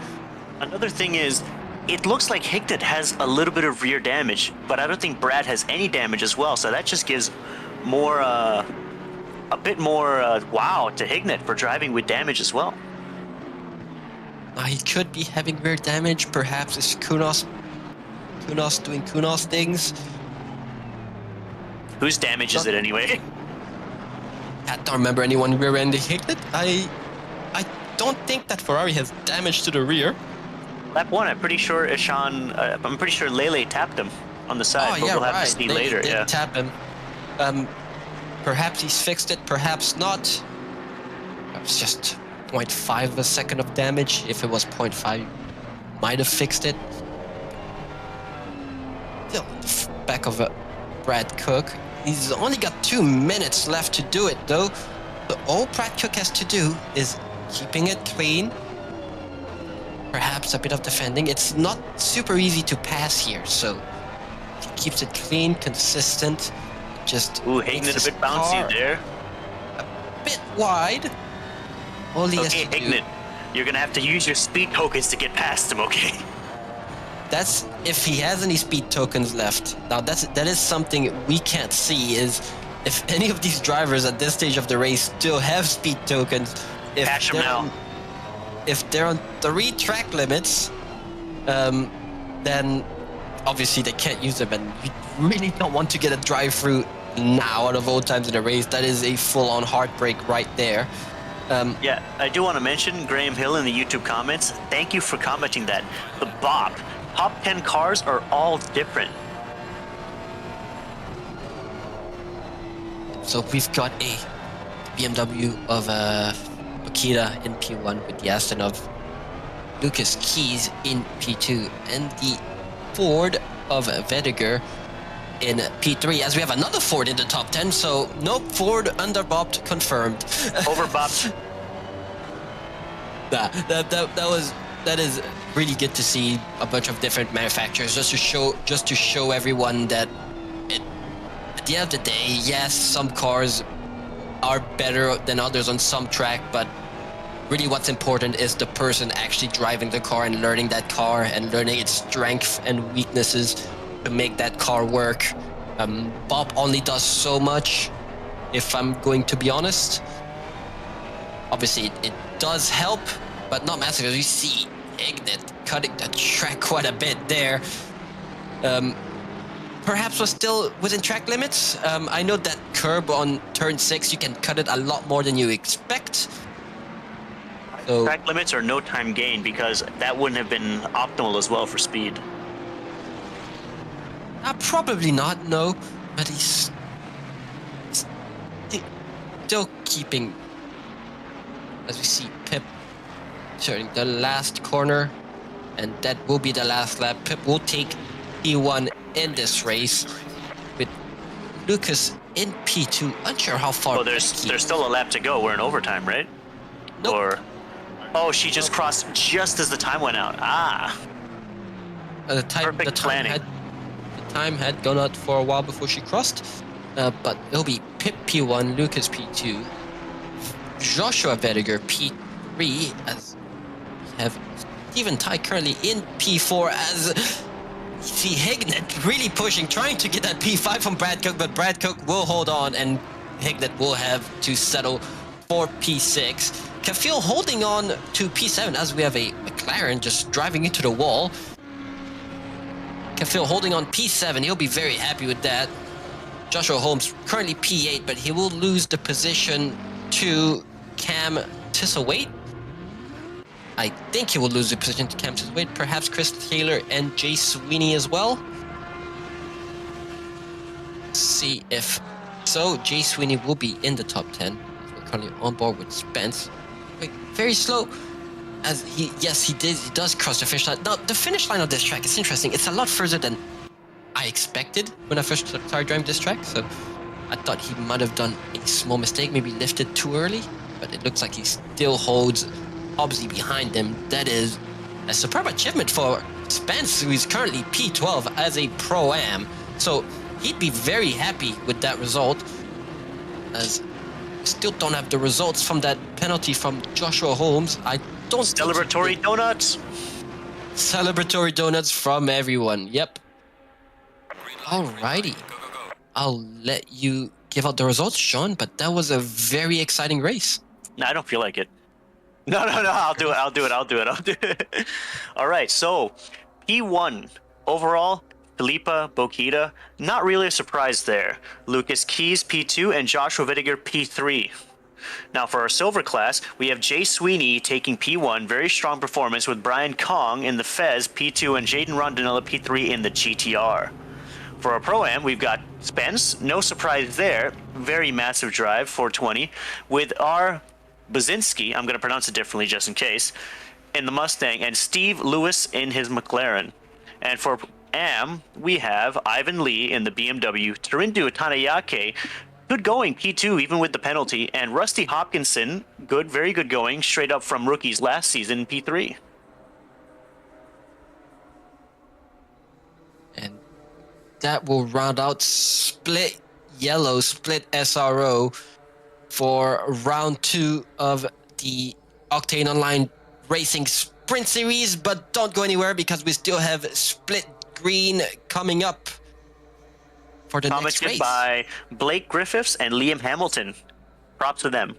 Another thing is, it looks like Hignett has a little bit of rear damage, but I don't think Brad has any damage as well. So that just gives more a bit more wow to Hignett for driving with damage as well. He could be having rear damage. Perhaps it's Kunos doing Kunos things. Whose damage is it anyway? I don't remember anyone rear-ending Hignett. I don't think that Ferrari has damage to the rear. Lap 1, I'm pretty sure I'm pretty sure Lele tapped him on the side. Oh, yeah, we'll have right. to see They later. did Yeah. tap him. Perhaps he's fixed it, perhaps not. It was just 0.5 of a second of damage. If it was 0.5, might have fixed it. Still on the back of Brad Cook. He's only got 2 minutes left to do it, though. So all Brad Cook has to do is keeping it clean. Perhaps a bit of defending. It's not super easy to pass here, so he keeps it clean, consistent. Just Hignett a bit bouncy there. A bit wide. All he has Okay, to do. Hignett, you're gonna have to use your speed tokens to get past him. Okay. That's if he has any speed tokens left. Now that is something we can't see, is if any of these drivers at this stage of the race still have speed tokens. Cash them now. If they're on 3 track limits, then obviously they can't use them, and you really don't want to get a drive through now out of all times in a race. That is a full-on heartbreak right there. Yeah, I do want to mention Graham Hill in the YouTube comments. Thank you for commenting that. The BOP, top 10 cars are all different. So we've got a BMW of Akita in P1 with the Aston of Lucas Keys in P2 and the Ford of Vediger in P3, as we have another Ford in the top 10. So nope, Ford underbopped confirmed. Overbopped. That is really good to see a bunch of different manufacturers, just to show everyone that at the end of the day, yes, some cars are better than others on some track, but really what's important is the person actually driving the car and learning that car and learning its strengths and weaknesses to make that car work. Bob only does so much, if I'm going to be honest. Obviously, it does help, but not massive. As you see, Hignett cutting the track quite a bit there. Perhaps was still within track limits. I know that curb on turn 6, you can cut it a lot more than you expect. So Track limits or no time gain, because that wouldn't have been optimal as well for speed. probably not, no. But he's still keeping, as we see Pip turning the last corner, and that will be the last lap. Pip will take P1 in this race, with Lucas in P2. Unsure how far. Oh, there's still a lap to go. We're in overtime, right? Nope. Or, oh, she just crossed just as the time went out. Ah. The time had gone out for a while before she crossed, but it'll be Pip P1, Lucas P2, Joshua Vediger P3, as we have Stephen Tai currently in P4, as you see Hignett really pushing, trying to get that P5 from Brad Cook, but Brad Cook will hold on, and Hignett will have to settle for P6. Kafil holding on to P7, as we have a McLaren just driving into the wall. Kafil holding on P7, he'll be very happy with that. Joshua Holmes currently P8, but he will lose the position to Cam Thistlethwaite. I think he will lose the position to Cam Thistlethwaite, perhaps Chris Taylor and Jay Sweeney as well. See if so. Jay Sweeney will be in the top 10. We're currently on board with Spence. Wait, very slow. As he does cross the finish line. Now, the finish line of this track is interesting. It's a lot further than I expected when I first started driving this track. So I thought he might have done a small mistake, maybe lifted too early. But it looks like he still holds Hobbsy behind him. That is a superb achievement for Spence, who is currently P12 as a Pro-Am. So he'd be very happy with that result, as we still don't have the results from that penalty from Joshua Holmes. I don't Celebratory donuts. Celebratory donuts from everyone. Yep. Alrighty. I'll let you give out the results, Sean, but that was a very exciting race. No, I don't feel like it. No, I'll do it. All right, so P1 overall, Filipa Bokita, not really a surprise there. Lucas Keys P2 and Joshua Vittiger P3. Now for our silver class, we have Jay Sweeney taking P1, very strong performance, with Brian Kong in the Fez P2 and Jaden Rondinella P3 in the GTR. For our Pro-Am, we've got Spence, no surprise there, very massive drive, 420, with our Bazinski, I'm going to pronounce it differently just in case, in the Mustang, and Steve Lewis in his McLaren. And for Am, we have Ivan Lee in the BMW, Tarindu Tanayake, good going, P2 even with the penalty, and Rusty Hopkinson, good, very good going, straight up from rookies last season, P3. And that will round out split yellow, split SRO for round 2 of the Octane Online Racing Sprint Series, but don't go anywhere because we still have split green coming up for the next race. Commented by Blake Griffiths and Liam Hamilton. Props to them.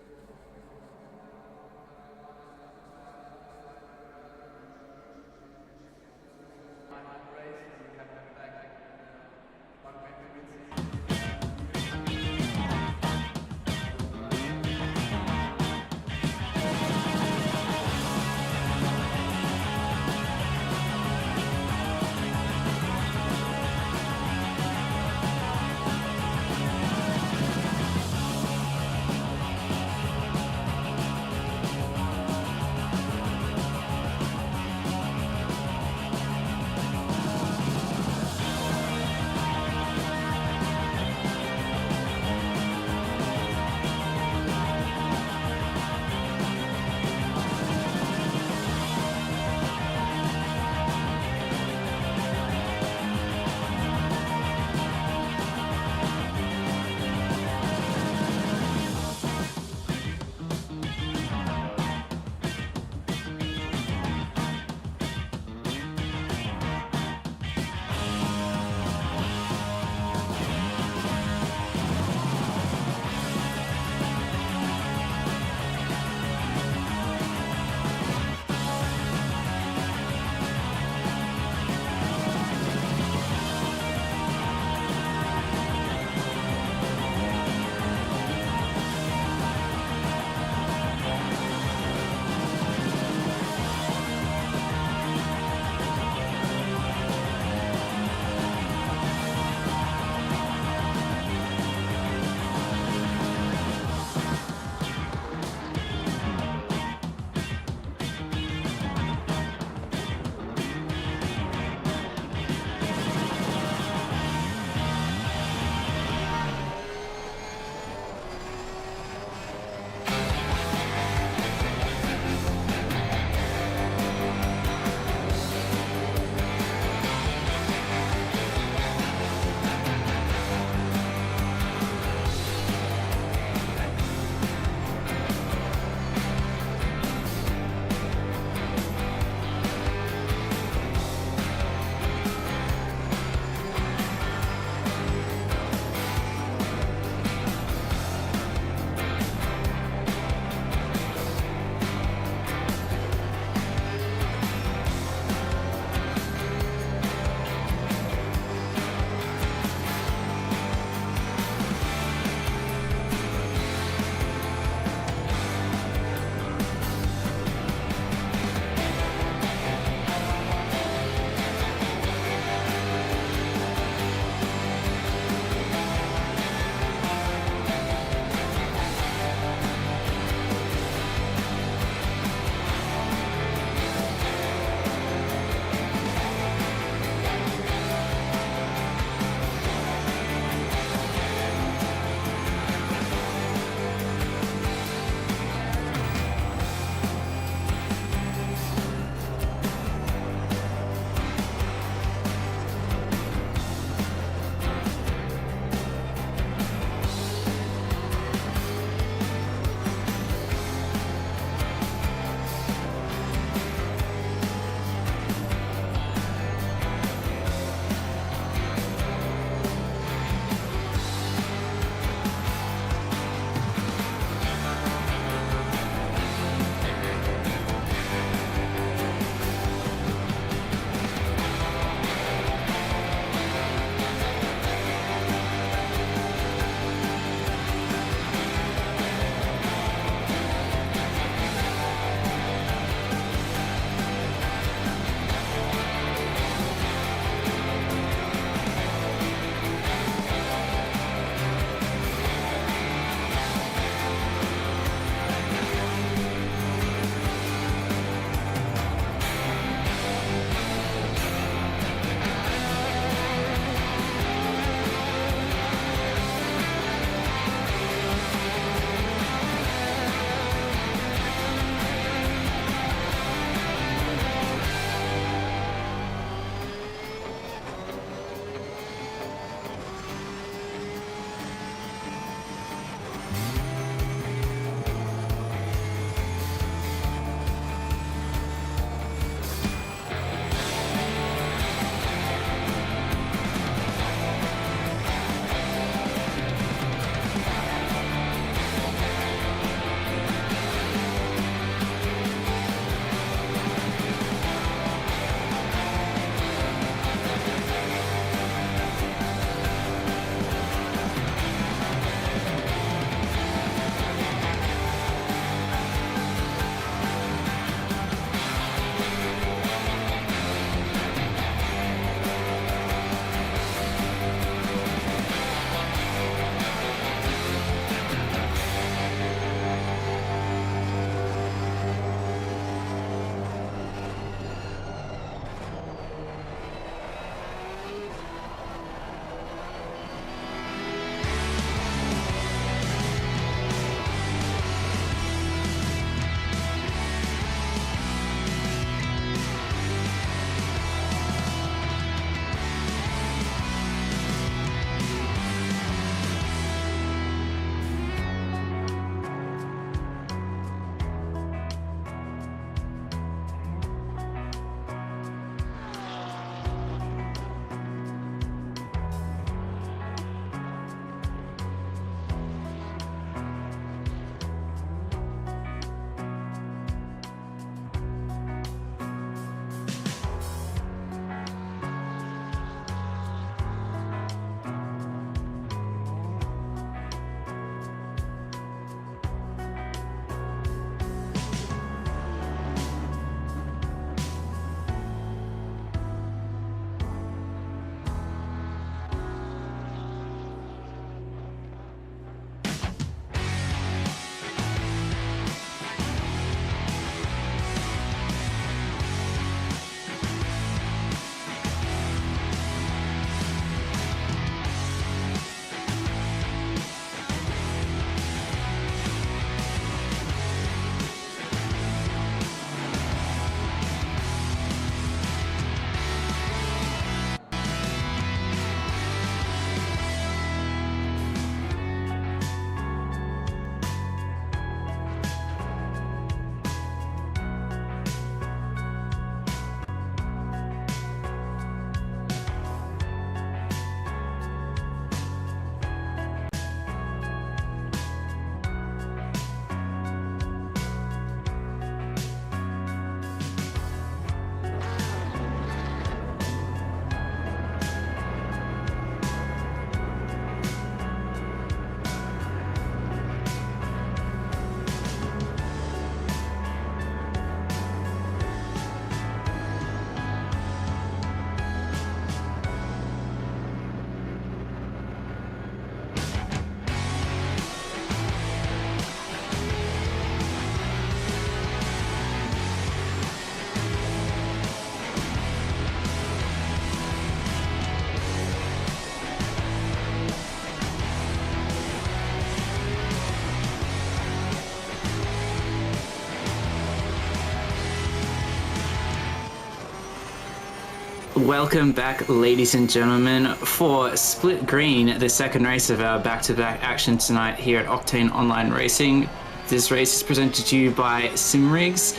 Welcome back, ladies and gentlemen, for Split Green, the second race of our back-to-back action tonight here at Octane Online Racing. This race is presented to you by Simrigs.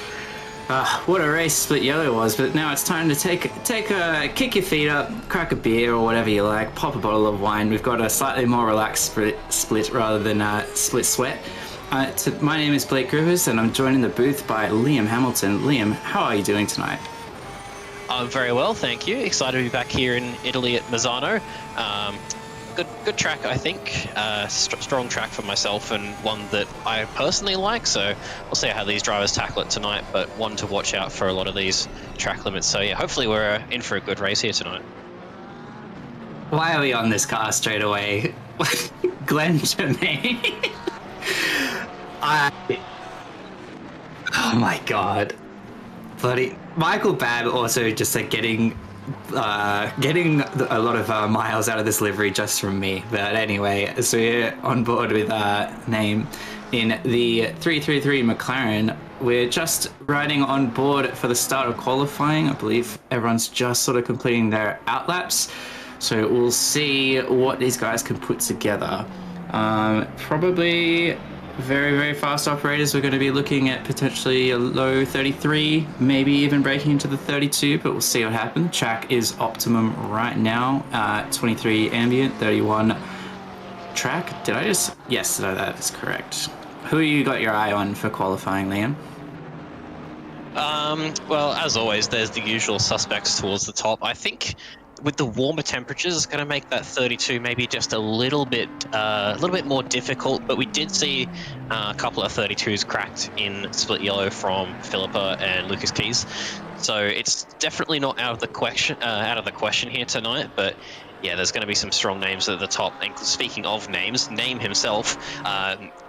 What a race Split Yellow was, but now it's time to kick your feet up, crack a beer or whatever you like, pop a bottle of wine. We've got a slightly more relaxed split rather than split sweat. My name is Blake Rivers, and I'm joined in the booth by Liam Hamilton. Liam, how are you doing tonight? I'm very well, thank you. Excited to be back here in Italy at Misano. Good track, I think. Strong track for myself, and one that I personally like. So we'll see how these drivers tackle it tonight. But one to watch out for a lot of these track limits. So yeah, hopefully we're in for a good race here tonight. Why are we on this car straight away? Glenn Germain. Oh my god. Bloody Michael Babb also just like getting a lot of miles out of this livery just from me. But anyway, so we're on board with name in the 333 McLaren. We're just riding on board for the start of qualifying. I believe everyone's just sort of completing their outlaps. So we'll see what these guys can put together. Probably very, very fast operators. We're going to be looking at potentially a low 33, maybe even breaking into the 32, but we'll see what happens. Track is optimum right now. 23 ambient, 31 track. Yes, that is correct. Who you got your eye on for qualifying, Liam? Well, as always, there's the usual suspects towards the top. I think with the warmer temperatures, it's going to make that 32 maybe just a little bit more difficult. But we did see a couple of 32s cracked in Split Yellow from Philippa and Lucas Keys, so it's definitely not out of the question here tonight. But yeah, there's going to be some strong names at the top. And speaking of names, Name himself,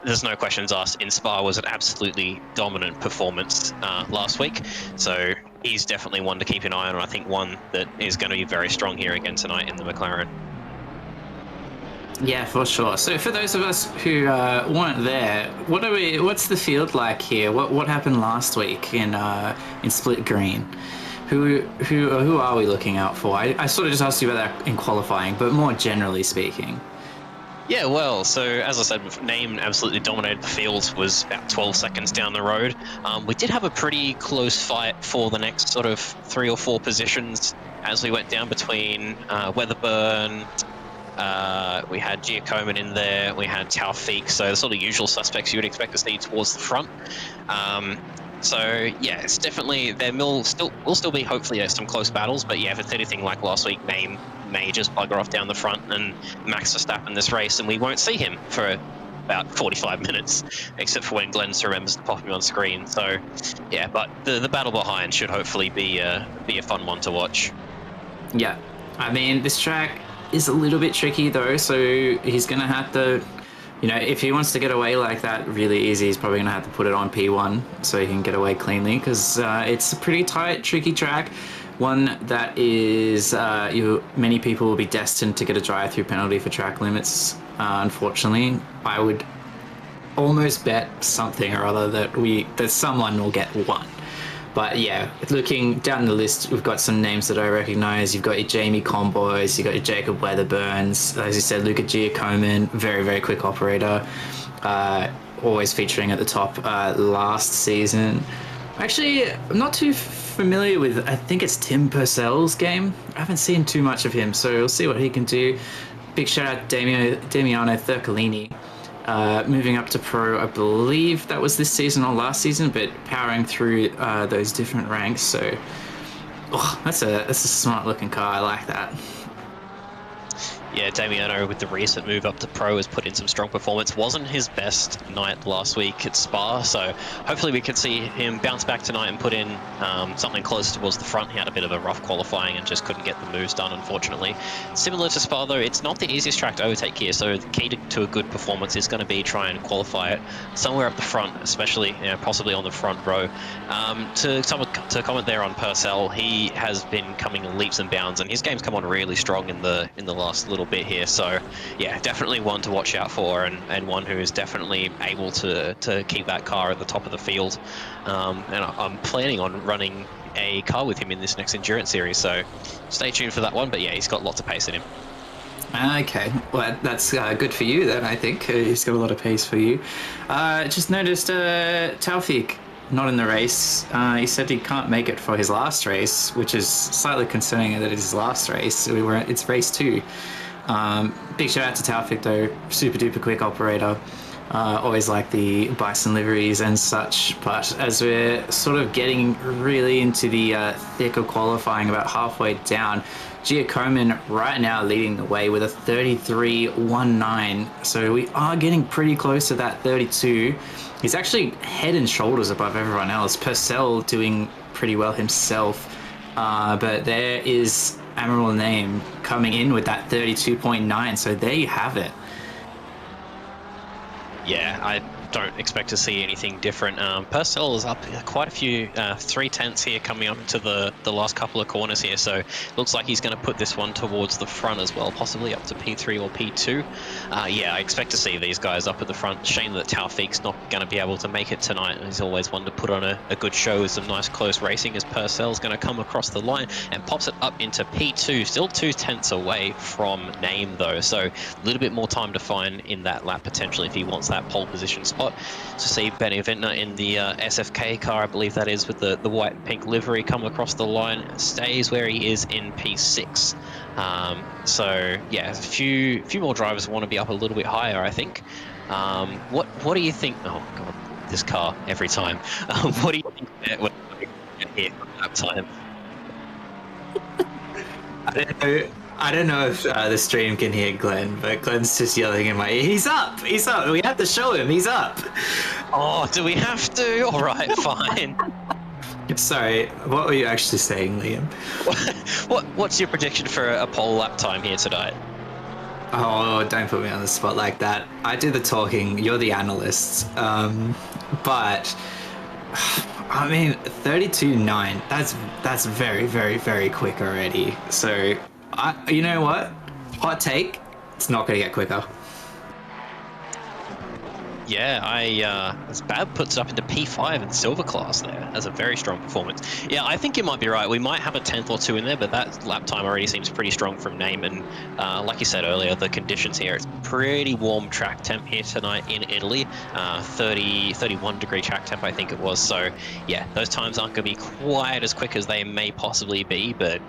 there's no questions asked. In Spa was an absolutely dominant performance last week, so he's definitely one to keep an eye on. I think one that is going to be very strong here again tonight in the McLaren. Yeah, for sure. So for those of us who weren't there, what's the field like here? What happened last week in Split Green? Who are we looking out for? I sort of just asked you about that in qualifying, but more generally speaking. Yeah, well, so as I said, Name absolutely dominated the field, was about 12 seconds down the road. We did have a pretty close fight for the next sort of 3 or 4 positions as we went down between Weatherburn. We had Giacomin in there, we had Taufik, so the sort of usual suspects you would expect to see towards the front. So yeah, it's definitely there will still be hopefully some close battles, but yeah, if it's anything like last week, Name may just bugger off down the front and Max Verstappen this race, and we won't see him for about 45 minutes, except for when Glenn remembers to pop him on screen. So yeah, but the battle behind should hopefully be a fun one to watch. Yeah, I mean this track is a little bit tricky though, so he's gonna have to, if he wants to get away like that really easy, he's probably gonna have to put it on P1 so he can get away cleanly, because it's a pretty tight, tricky track. One that is many people will be destined to get a drive-through penalty for track limits. Unfortunately, I would almost bet something or other that someone will get one. But yeah, looking down the list, we've got some names that I recognize. You've got your Jamie Comboys, you've got your Jacob Weatherburns, as you said, Luca Giacomin, very, very quick operator, always featuring at the top last season. Actually, I'm not too familiar with, I think it's Tim Purcell's game. I haven't seen too much of him, so we'll see what he can do. Big shout out to Damiano Thurcolini. Moving up to pro, I believe that was this season or last season, but powering through those different ranks. So, that's a smart looking car. I like that. Yeah, Damiano with the recent move up to pro has put in some strong performance. Wasn't his best night last week at Spa, so hopefully we can see him bounce back tonight and put in something closer towards the front. He had a bit of a rough qualifying and just couldn't get the moves done, unfortunately. Similar to Spa though, it's not the easiest track to overtake here, so the key to a good performance is going to be try and qualify it somewhere up the front, especially possibly on the front row. To comment there on Purcell, he has been coming in leaps and bounds, and his game's come on really strong in the last little bit here. So yeah, definitely one to watch out for, and one who is definitely able to keep that car at the top of the field. And I'm planning on running a car with him in this next endurance series, so stay tuned for that one. But yeah, he's got lots of pace in him. Okay, well that's good for you then. I think he's got a lot of pace for you. Just noticed Taufik not in the race. He said he can't make it for his last race, which is slightly concerning that it's his last race. It's race 2. Big shout out to Taufik though, super duper quick operator. Always like the bison liveries and such, but as we're sort of getting really into the thick of qualifying, about halfway down, Giacomin right now leading the way with a 33.19, so we are getting pretty close to that 32. He's actually head and shoulders above everyone else. Purcell doing pretty well himself, but there is Admiral Name coming in with that 32.9, so there you have it. Yeah, I don't expect to see anything different. Purcell is up quite a few 3/10 here coming up to the last couple of corners here, so looks like he's going to put this one towards the front as well, possibly up to P3 or P2. Yeah, I expect to see these guys up at the front. Shame that Taufik's not going to be able to make it tonight. He's always one to put on a good show with some nice close racing, as Purcell's going to come across the line and pops it up into P2, still 2/10 away from Name though, so a little bit more time to find in that lap potentially if he wants that pole position spot. To see Benny Vintner in the SFK car, I believe that is, with the white and pink livery, come across the line, stays where he is in P6. So yeah, a few more drivers want to be up a little bit higher, I think. What do you think? Oh god, this car every time. What do you think when we get here at that time? I don't know if the stream can hear Glenn, but Glenn's just yelling in my ear, he's up! He's up! We have to show him, he's up! Oh, do we have to? Alright, fine. Sorry, what were you actually saying, Liam? What's your prediction for a pole lap time here tonight? Oh, don't put me on the spot like that. I do the talking, you're the analyst. But I mean, 32.9, that's very, very, very quick already. So, you know what? Hot take, it's not going to get quicker. Yeah, as Bab puts it up into P5 in silver class there. That's a very strong performance. Yeah, I think you might be right. We might have a 10th or 2 in there, but that lap time already seems pretty strong from Name. And like you said earlier, the conditions here, it's pretty warm track temp here tonight in Italy. 31 degree track temp, I think it was. So yeah, those times aren't going to be quite as quick as they may possibly be, but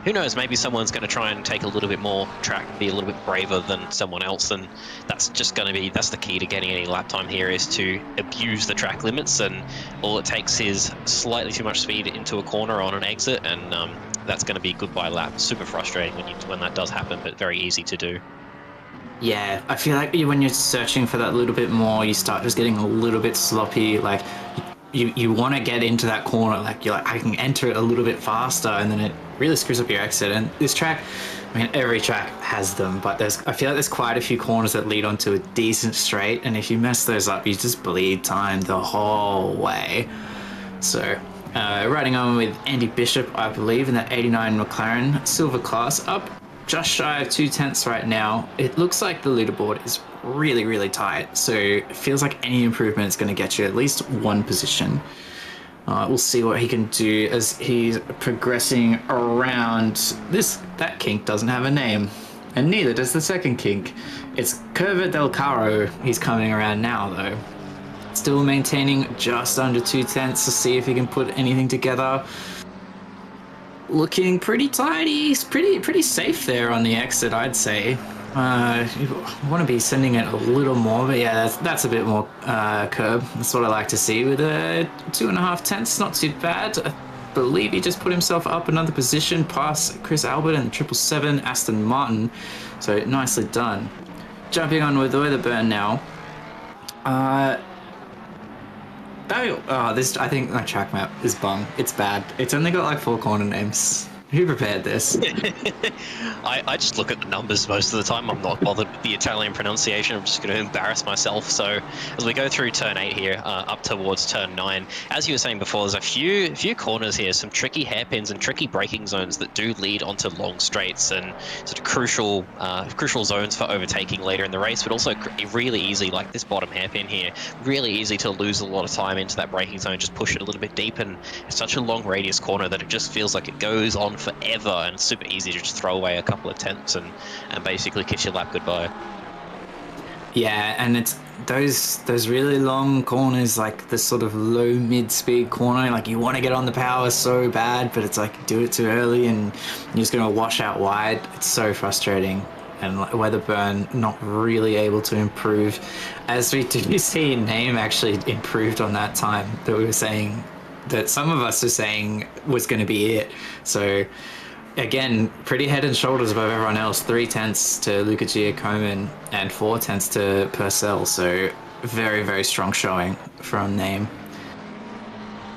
who knows, maybe someone's going to try and take a little bit more track and be a little bit braver than someone else, and that's just going to be, that's the key to getting any lap time here, is to abuse the track limits, and all it takes is slightly too much speed into a corner on an exit, and that's going to be a goodbye lap. Super frustrating when that does happen, but very easy to do. Yeah, I feel like when you're searching for that little bit more, you start just getting a little bit sloppy, like you want to get into that corner, like you're like, I can enter it a little bit faster, and then it really screws up your exit. And this track, I mean, every track has them, but I feel like there's quite a few corners that lead onto a decent straight, and if you mess those up, you just bleed time the whole way. So riding on with Andy Bishop, I believe, in that 89 McLaren silver class, up just shy of 2/10 right now. It looks like the leaderboard is really, really tight, so it feels like any improvement is going to get you at least one position. We'll see what he can do as he's progressing around. That kink doesn't have a name, and neither does the second kink. It's Curva del Caro. He's coming around now though, still maintaining just under 2/10 to see if he can put anything together. Looking pretty tidy. He's pretty safe there on the exit, I'd say. You want to be sending it a little more, but yeah, that's a bit more curb. That's what I like to see with a 2.5/10. Not too bad. I believe he just put himself up another position past Chris Albert and 777 Aston Martin. So nicely done. Jumping on with the weather burn now. I think my track map is bung. It's bad. It's only got like 4 corner names. Who prepared this? I just look at the numbers most of the time. I'm not bothered with the Italian pronunciation. I'm just going to embarrass myself. So as we go through turn 8 here, up towards turn 9, as you were saying before, there's a few corners here, some tricky hairpins and tricky braking zones that do lead onto long straights and sort of crucial zones for overtaking later in the race, but also really easy, like this bottom hairpin here, really easy to lose a lot of time into that braking zone, just push it a little bit deep, and it's such a long radius corner that it just feels like it goes on forever, and it's super easy to just throw away a couple of tenths and basically kiss your lap goodbye. Yeah, and it's those really long corners, like the sort of low mid-speed corner, like you want to get on the power so bad, but it's like do it too early and you're just going to wash out wide. It's so frustrating. And Weatherburn not really able to improve, as we do see Name actually improved on that time that we were saying, that some of us were saying was going to be it. So again, pretty head and shoulders above everyone else. 3 tenths to Luca Giacomin and 4 tenths to Purcell. So very, very strong showing from Name.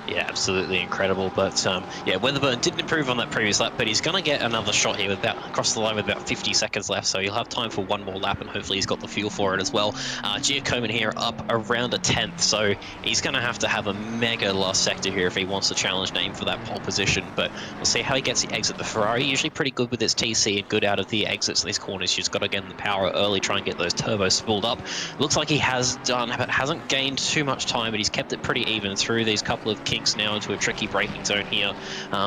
Yeah, absolutely incredible. But yeah, Weatherburn didn't improve on that previous lap, but he's going to get another shot here with across the line with about 50 seconds left. So he'll have time for one more lap, and hopefully he's got the fuel for it as well. Giacomin here up around a 10th, so he's going to have a mega last sector here if he wants to challenge Name for that pole position. But we'll see how he gets the exit. The Ferrari usually pretty good with its TC and good out of the exits in these corners. She's got to get in the power early, try and get those turbos spooled up. Looks like he has done, but hasn't gained too much time, but he's kept it pretty even through these couple of kinks now into a tricky braking zone here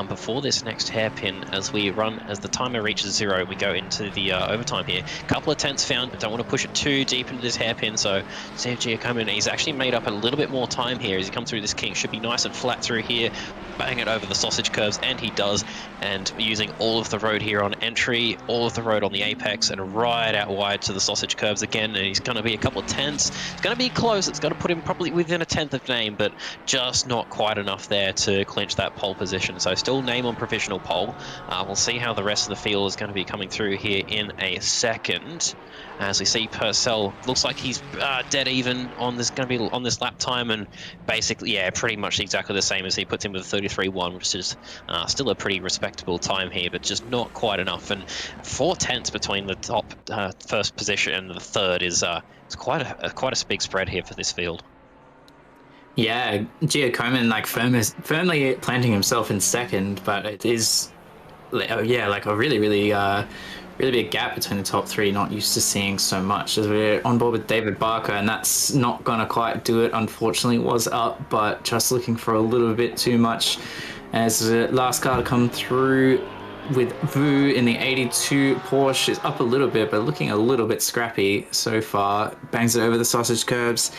before this next hairpin as the timer reaches 0. We go into the overtime here. Couple of tenths found, but don't want to push it too deep into this hairpin. So see if Giacomin, he's actually made up a little bit more time here as he comes through this kink. Should be nice and flat through here, bang it over the sausage curves, and he does. And using all of the road here on entry, all of the road on the apex, and right out wide to the sausage curves again. And he's going to be a couple of tenths. It's going to be close. It's going to put him probably within a tenth of Name, but just not quite enough there to clinch that pole position. So still Name on provisional pole. We'll see how the rest of the field is going to be coming through here in a second. As we see Purcell, looks like he's dead even on this, going to be on this lap time, and basically, yeah, pretty much exactly the same as he puts in with a 33.1, which is still a pretty respectable time here, but just not quite enough. And 4 tenths between the top first position and the third is it's quite a big spread here for this field. Yeah, Giacomin like firmly planting himself in second, but it is, yeah, like a really big gap between the top 3. Not used to seeing so much, as we're on board with David Barker, and that's not gonna quite do it. Unfortunately, was up, but just looking for a little bit too much. As the last car to come through with Vu in the 82 Porsche is up a little bit, but looking a little bit scrappy so far. Bangs it over the sausage curbs.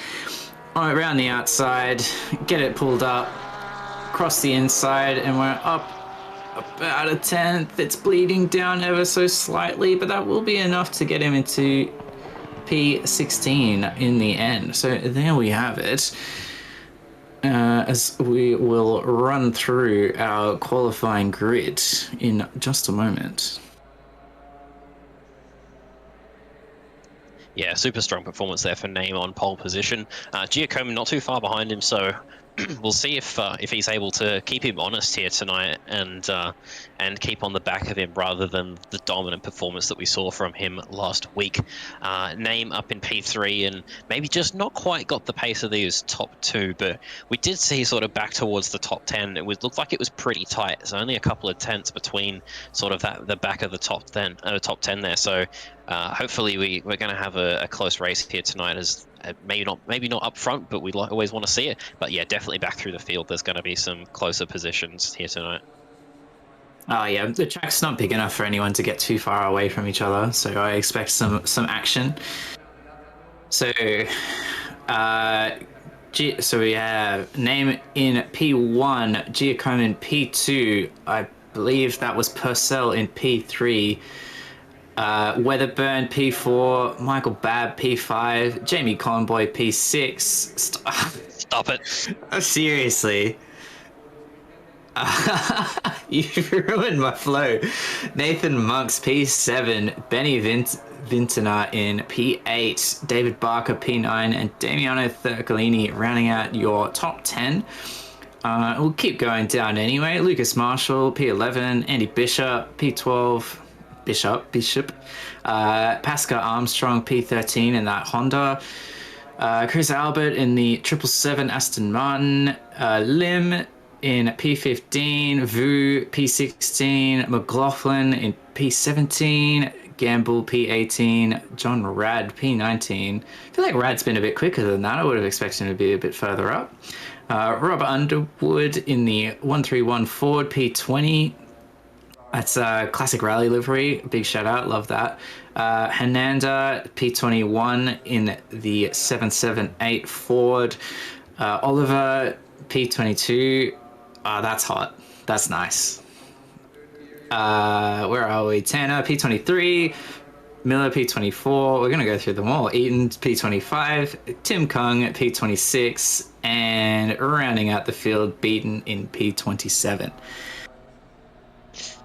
Around the outside, get it pulled up, cross the inside, and we're up about a tenth. It's bleeding down ever so slightly, but that will be enough to get him into P16 in the end. So there we have it. As we will run through our qualifying grid in just a moment. Yeah, super strong performance there for Name on pole position. Giacomin not too far behind him, so we'll see if he's able to keep him honest here tonight and keep on the back of him rather than the dominant performance that we saw from him last week. Name up in P3 and maybe just not quite got the pace of these top 2, but we did see sort of back towards the top 10. It looked like it was pretty tight. It's only a couple of tenths between sort of the back of the top 10 there. So hopefully we're going to have a close race here tonight, as maybe not up front, but we always want to see it. But yeah, definitely back through the field. There's going to be some closer positions here tonight. Oh yeah, the track's not big enough for anyone to get too far away from each other, so I expect some action. So, so we have Name in P1, Giacomin P2. I believe that was Purcell in P3. Weatherburn P4, Michael Babb P5, Jamie Conboy P6. Stop it. Seriously. You've ruined my flow. Nathan Monks P7, Benny Vintner in P8, David Barker P9, and Damiano Thurcolini rounding out your top 10. We'll keep going down anyway. Lucas Marshall, P11. Andy Bishop, P12. Bishop. Pascal Armstrong, P13 in that Honda. Chris Albert in the 777 Aston Martin. Lim in P15. Vu, P16. McLaughlin in P17. Gamble, P18. John Rad, P19. I feel like Rad's been a bit quicker than that. I would have expected him to be a bit further up. Rob Underwood in the 131 Ford, P20. That's a classic rally livery. Big shout out. Love that. Hernanda, P21 in the 778 Ford. Oliver, P22. That's hot. That's nice. Where are we? Tanner, P23. Miller, P24. We're going to go through them all. Eaton, P25. Tim Kung, P26. And rounding out the field, Beaton in P27.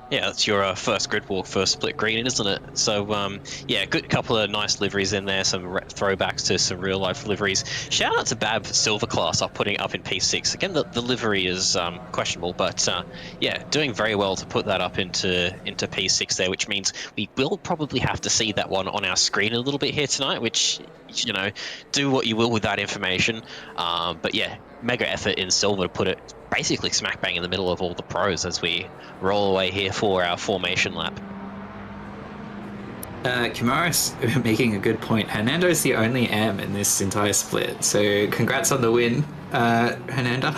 Yeah, that's your first grid walk for Split Green, isn't it? So, yeah, good couple of nice liveries in there, some throwbacks to some real-life liveries. Shout out to Bab Silver Class putting it up in P6. Again, the livery is questionable, but yeah, doing very well to put that up into P6 there, which means we will probably have to see that one on our screen a little bit here tonight, which, you know, do what you will with that information. But yeah, mega effort in Silver to put it basically smack bang in the middle of all the pros as we roll away here for our formation lap. Kimaris making a good point. Hernando is the only M in this entire split, so congrats on the win, Hernando.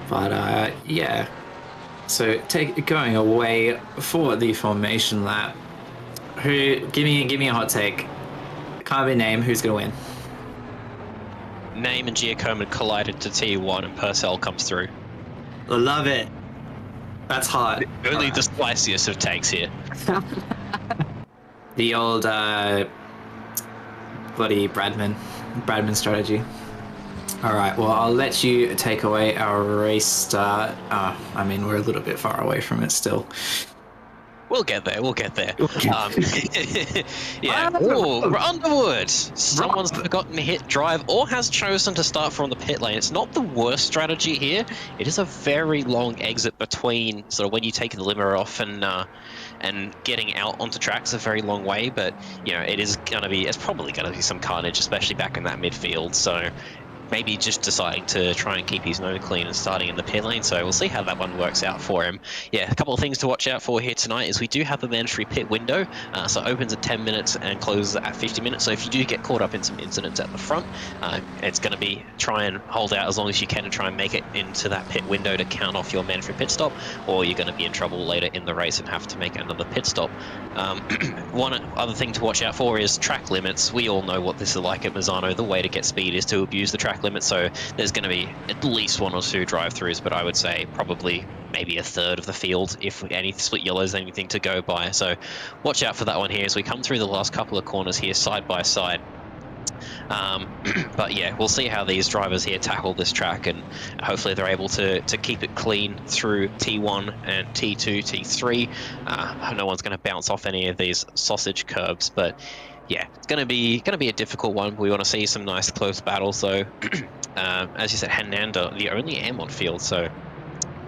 But yeah, so going away for the formation lap. Give me a hot take. Can't be named. Who's gonna win? Name and Giacomo collided to T1 and Purcell comes through. I love it. That's hot. Only the spiciest of takes here. The old bloody Bradman strategy. All right, well, I'll let you take away our race start. I mean, we're a little bit far away from it still. We'll get there. Yeah. Oh, Underwood. Someone's forgotten to hit drive or has chosen to start from the pit lane. It's not the worst strategy here. It is a very long exit between sort of when you take the limiter off and getting out onto track is a very long way. But you know, it's probably gonna be some carnage, especially back in that midfield. So maybe just deciding to try and keep his nose clean and starting in the pit lane. So we'll see how that one works out for him. Yeah, a couple of things to watch out for here tonight is we do have a mandatory pit window. So it opens at 10 minutes and closes at 50 minutes. So if you do get caught up in some incidents at the front, it's going to be try and hold out as long as you can to try and make it into that pit window to count off your mandatory pit stop, or you're going to be in trouble later in the race and have to make another pit stop. One other thing to watch out for is track limits. We all know what this is like at Misano. The way to get speed is to abuse the track limit, so there's going to be at least one or two drive-throughs, but I would say probably maybe a third of the field if any split yellow is anything to go by. So watch out for that one here as we come through the last couple of corners here side by side. But yeah, we'll see how these drivers here tackle this track, and hopefully they're able to keep it clean through T1 and T2, T3. No one's going to bounce off any of these sausage curbs, but yeah, it's going to be a difficult one. We want to see some nice close battles, though. As you said, Hernando, the only M on field, so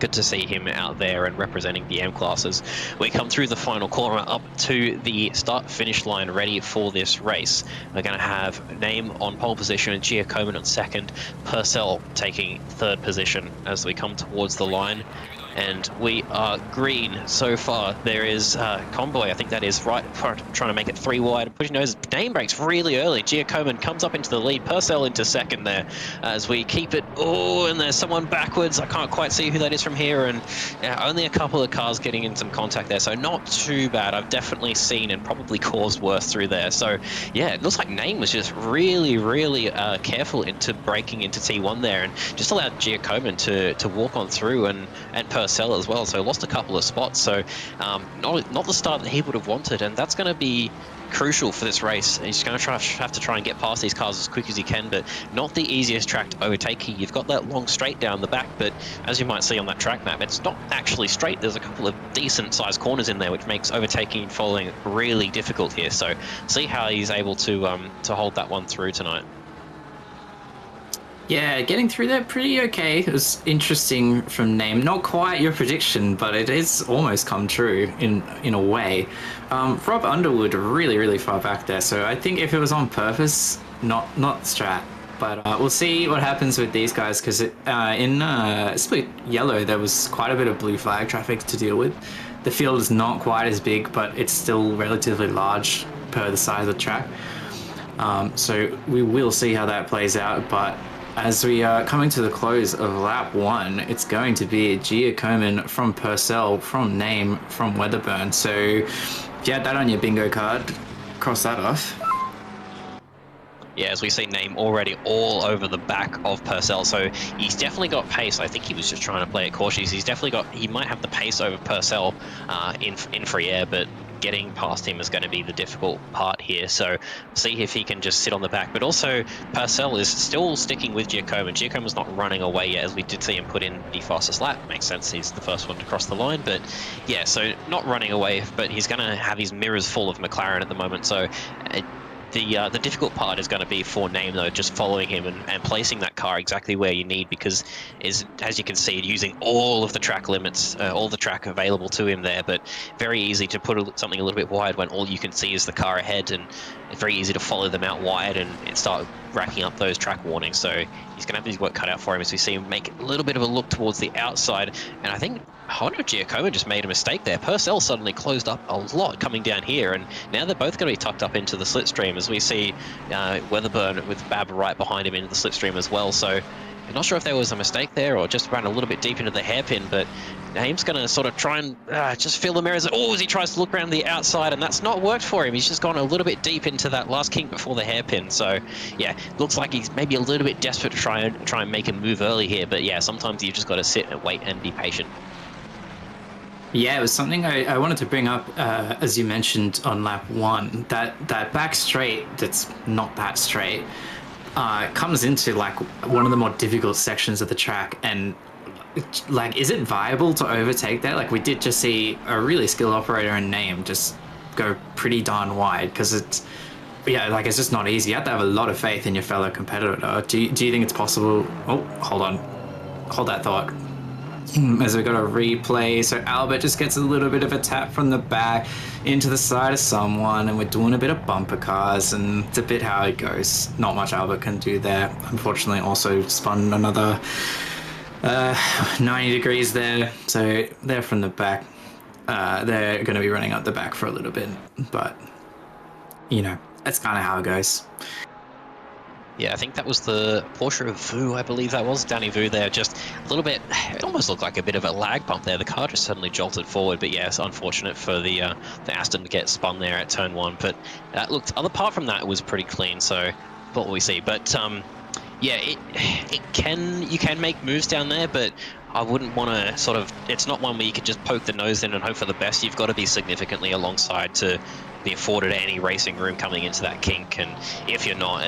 good to see him out there and representing the M classes. We come through the final corner up to the start-finish line ready for this race. We're going to have Name on pole position and Giacomo on second, Purcell taking third position as we come towards the line. And we are green so far. There is Convoy, I think that is right, trying to make it 3 wide and pushing nose. Name breaks really early. Giacomo comes up into the lead. Purcell into second there as we keep it. Oh, and there's someone backwards. I can't quite see who that is from here. And yeah, only a couple of cars getting in some contact there, so not too bad. I've definitely seen and probably caused worse through there. So yeah, it looks like Name was just really, really careful into breaking into T1 there and just allowed Giacomo to walk on through and Purcell as well, so lost a couple of spots. So not the start that he would have wanted, and that's going to be crucial for this race. He's going to have to try and get past these cars as quick as he can, but not the easiest track to overtake here. You've got that long straight down the back, but as you might see on that track map, it's not actually straight. There's a couple of decent sized corners in there, which makes overtaking and following really difficult here. So see how he's able to hold that one through tonight. Yeah, getting through there pretty okay. It was interesting from name. Not quite your prediction, but it is almost come true in a way. Rob Underwood really, really far back there. So I think if it was on purpose, not strat. But we'll see what happens with these guys because in split yellow there was quite a bit of blue flag traffic to deal with. The field is not quite as big, but it's still relatively large per the size of the track. So we will see how that plays out, but as we are coming to the close of lap 1, it's going to be Giacomin from Purcell, from Name, from Weatherburn. So if you had that on your bingo card, cross that off. Yeah, as we see Name already all over the back of Purcell, so he's definitely got pace. I think he was just trying to play it cautious. He might have the pace over Purcell in free air, but getting past him is going to be the difficult part here. So see if he can just sit on the back. But also Purcell is still sticking with Giacomo. Giacomo's not running away yet, as we did see him put in the fastest lap. Makes sense, he's the first one to cross the line. But yeah, so not running away, but he's going to have his mirrors full of McLaren at the moment. So the difficult part is going to be for Name, though, just following him and placing that car exactly where you need, because as you can see, using all of the track limits, all the track available to him there, but very easy to put something a little bit wide when all you can see is the car ahead, and it's very easy to follow them out wide and start racking up those track warnings. So he's going to have his work cut out for him as we see him make a little bit of a look towards the outside, and I think Giacomo just made a mistake there. Purcell suddenly closed up a lot coming down here, and now they're both going to be tucked up into the slipstream as we see Weatherburn with Bab right behind him into the slipstream as well. So I'm not sure if there was a mistake there or just ran a little bit deep into the hairpin, but Name's going to sort of try and just fill the mirrors. Oh, as he tries to look around the outside, and that's not worked for him. He's just gone a little bit deep into that last kink before the hairpin. So yeah, looks like he's maybe a little bit desperate to try and make a move early here. But yeah, sometimes you've just got to sit and wait and be patient. Yeah, it was something I wanted to bring up, as you mentioned on lap 1, that back straight that's not that straight comes into like one of the more difficult sections of the track, and like, is it viable to overtake that? Like, we did just see a really skilled operator in Name just go pretty darn wide, because it's just not easy. You have to have a lot of faith in your fellow competitor. Do you think it's possible? Oh, hold that thought. As we got a replay, so Albert just gets a little bit of a tap from the back into the side of someone, and we're doing a bit of bumper cars, and it's a bit how it goes. Not much Albert can do there. Unfortunately, also spun another 90 degrees there, so they're from the back. They're going to be running up the back for a little bit, but you know, that's kind of how it goes. Yeah, I think that was the Porsche of Vu, I believe that was. Danny Vu there, just a little bit, it almost looked like a bit of a lag bump there. The car just suddenly jolted forward, but yeah, it's unfortunate for the Aston to get spun there at turn 1. But apart from that, it was pretty clean, so what will we see? But yeah, you can make moves down there, but I wouldn't want to sort of, it's not one where you can just poke the nose in and hope for the best. You've got to be significantly alongside to be afforded any racing room coming into that kink, and if you're not,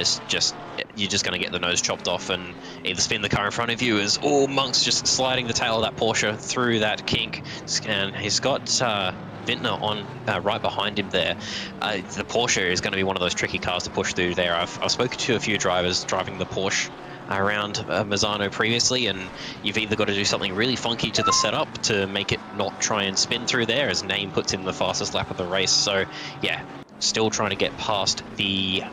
you're just going to get the nose chopped off and either spin the car in front of you as Monk's just sliding the tail of that Porsche through that kink, and he's got Vintner on right behind him there. The Porsche is going to be one of those tricky cars to push through there. I've spoken to a few drivers driving the Porsche around Misano previously, and you've either got to do something really funky to the setup to make it not try and spin through there, as Name puts in the fastest lap of the race. So yeah, still trying to get past the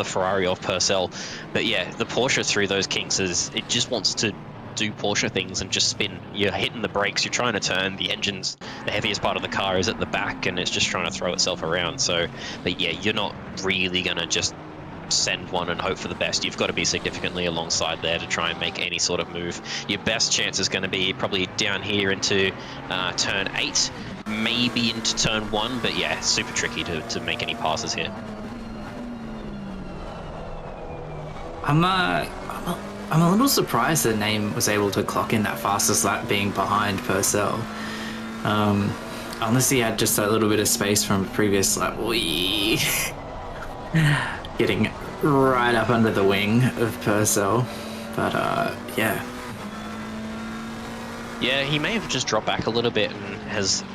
Ferrari of Purcell. But yeah, the Porsche through those kinks it just wants to do Porsche things and just spin. You're hitting the brakes, you're trying to turn, the engine's the heaviest part of the car is at the back, and it's just trying to throw itself around. So but yeah, you're not really gonna just send one and hope for the best. You've got to be significantly alongside there to try and make any sort of move. Your best chance is going to be probably down here into turn 8, maybe into turn 1, but yeah, super tricky to make any passes here. I'm a little surprised that Name was able to clock in that fastest lap being behind Purcell. Unless he had just a little bit of space from a previous lap. Getting right up under the wing of Purcell, but yeah. Yeah, he may have just dropped back a little bit and has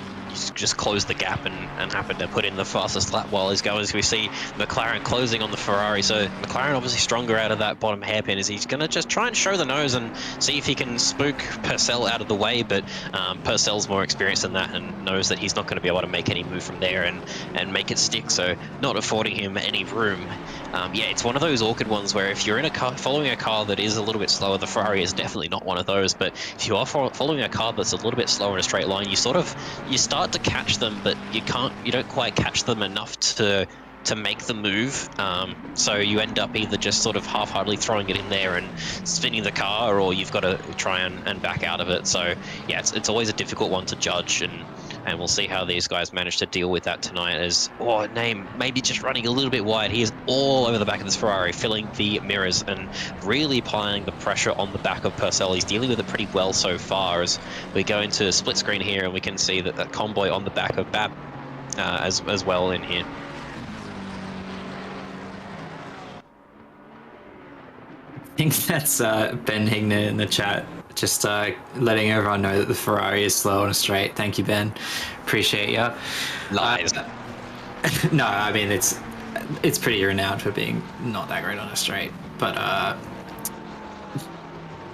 just close the gap and happen to put in the fastest lap while he's going. As we see McLaren closing on the Ferrari, so McLaren obviously stronger out of that bottom hairpin, as he's going to just try and show the nose and see if he can spook Purcell out of the way, but Purcell's more experienced than that and knows that he's not going to be able to make any move from there and make it stick, so not affording him any room. Yeah, it's one of those awkward ones where if you're in a car, following a car that is a little bit slower, the Ferrari is definitely not one of those, but if you are following a car that's a little bit slower in a straight line, you start to catch them, but you don't quite catch them enough to make the move, so you end up either just sort of half-heartedly throwing it in there and spinning the car, or you've got to try and back out of it. So yeah, it's always a difficult one to judge, and we'll see how these guys manage to deal with that tonight. As Name maybe just running a little bit wide. He is all over the back of this Ferrari, filling the mirrors and really applying the pressure on the back of Purcell. He's dealing with it pretty well so far, as we go into split screen here and we can see that convoy on the back of Bab as well in here. I think that's Ben Higner in the chat, just letting everyone know that the Ferrari is slow on a straight. Thank you, Ben. Appreciate you. Lies. No, I mean, it's pretty renowned for being not that great on a straight. But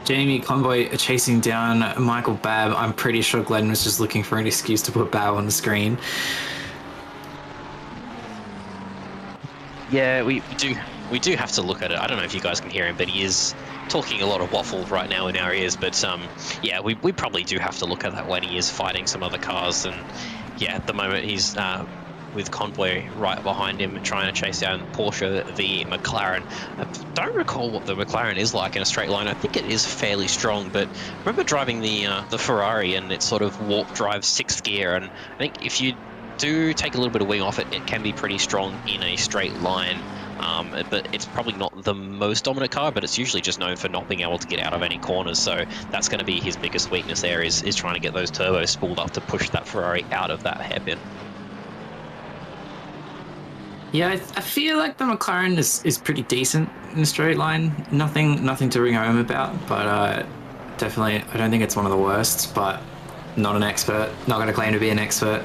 Jamie Convoy chasing down Michael Babb. I'm pretty sure Glenn was just looking for an excuse to put Babb on the screen. Yeah, we do have to look at it. I don't know if you guys can hear him, but he is talking a lot of waffle right now in our ears. But yeah, we probably do have to look at that when he is fighting some other cars. And yeah, at the moment he's with Convoy right behind him, trying to chase down Porsche the McLaren. I don't recall what the McLaren is like in a straight line. I think it is fairly strong, but I remember driving the Ferrari, and it sort of warp drive 6th gear, and I think if you do take a little bit of wing off it, it can be pretty strong in a straight line. But it's probably not the most dominant car, but it's usually just known for not being able to get out of any corners, so that's going to be his biggest weakness there, is trying to get those turbos spooled up to push that Ferrari out of that hairpin. Yeah, I feel like the McLaren is pretty decent in a straight line. Nothing to ring home about, but definitely I don't think it's one of the worst, but not an expert. Not going to claim to be an expert.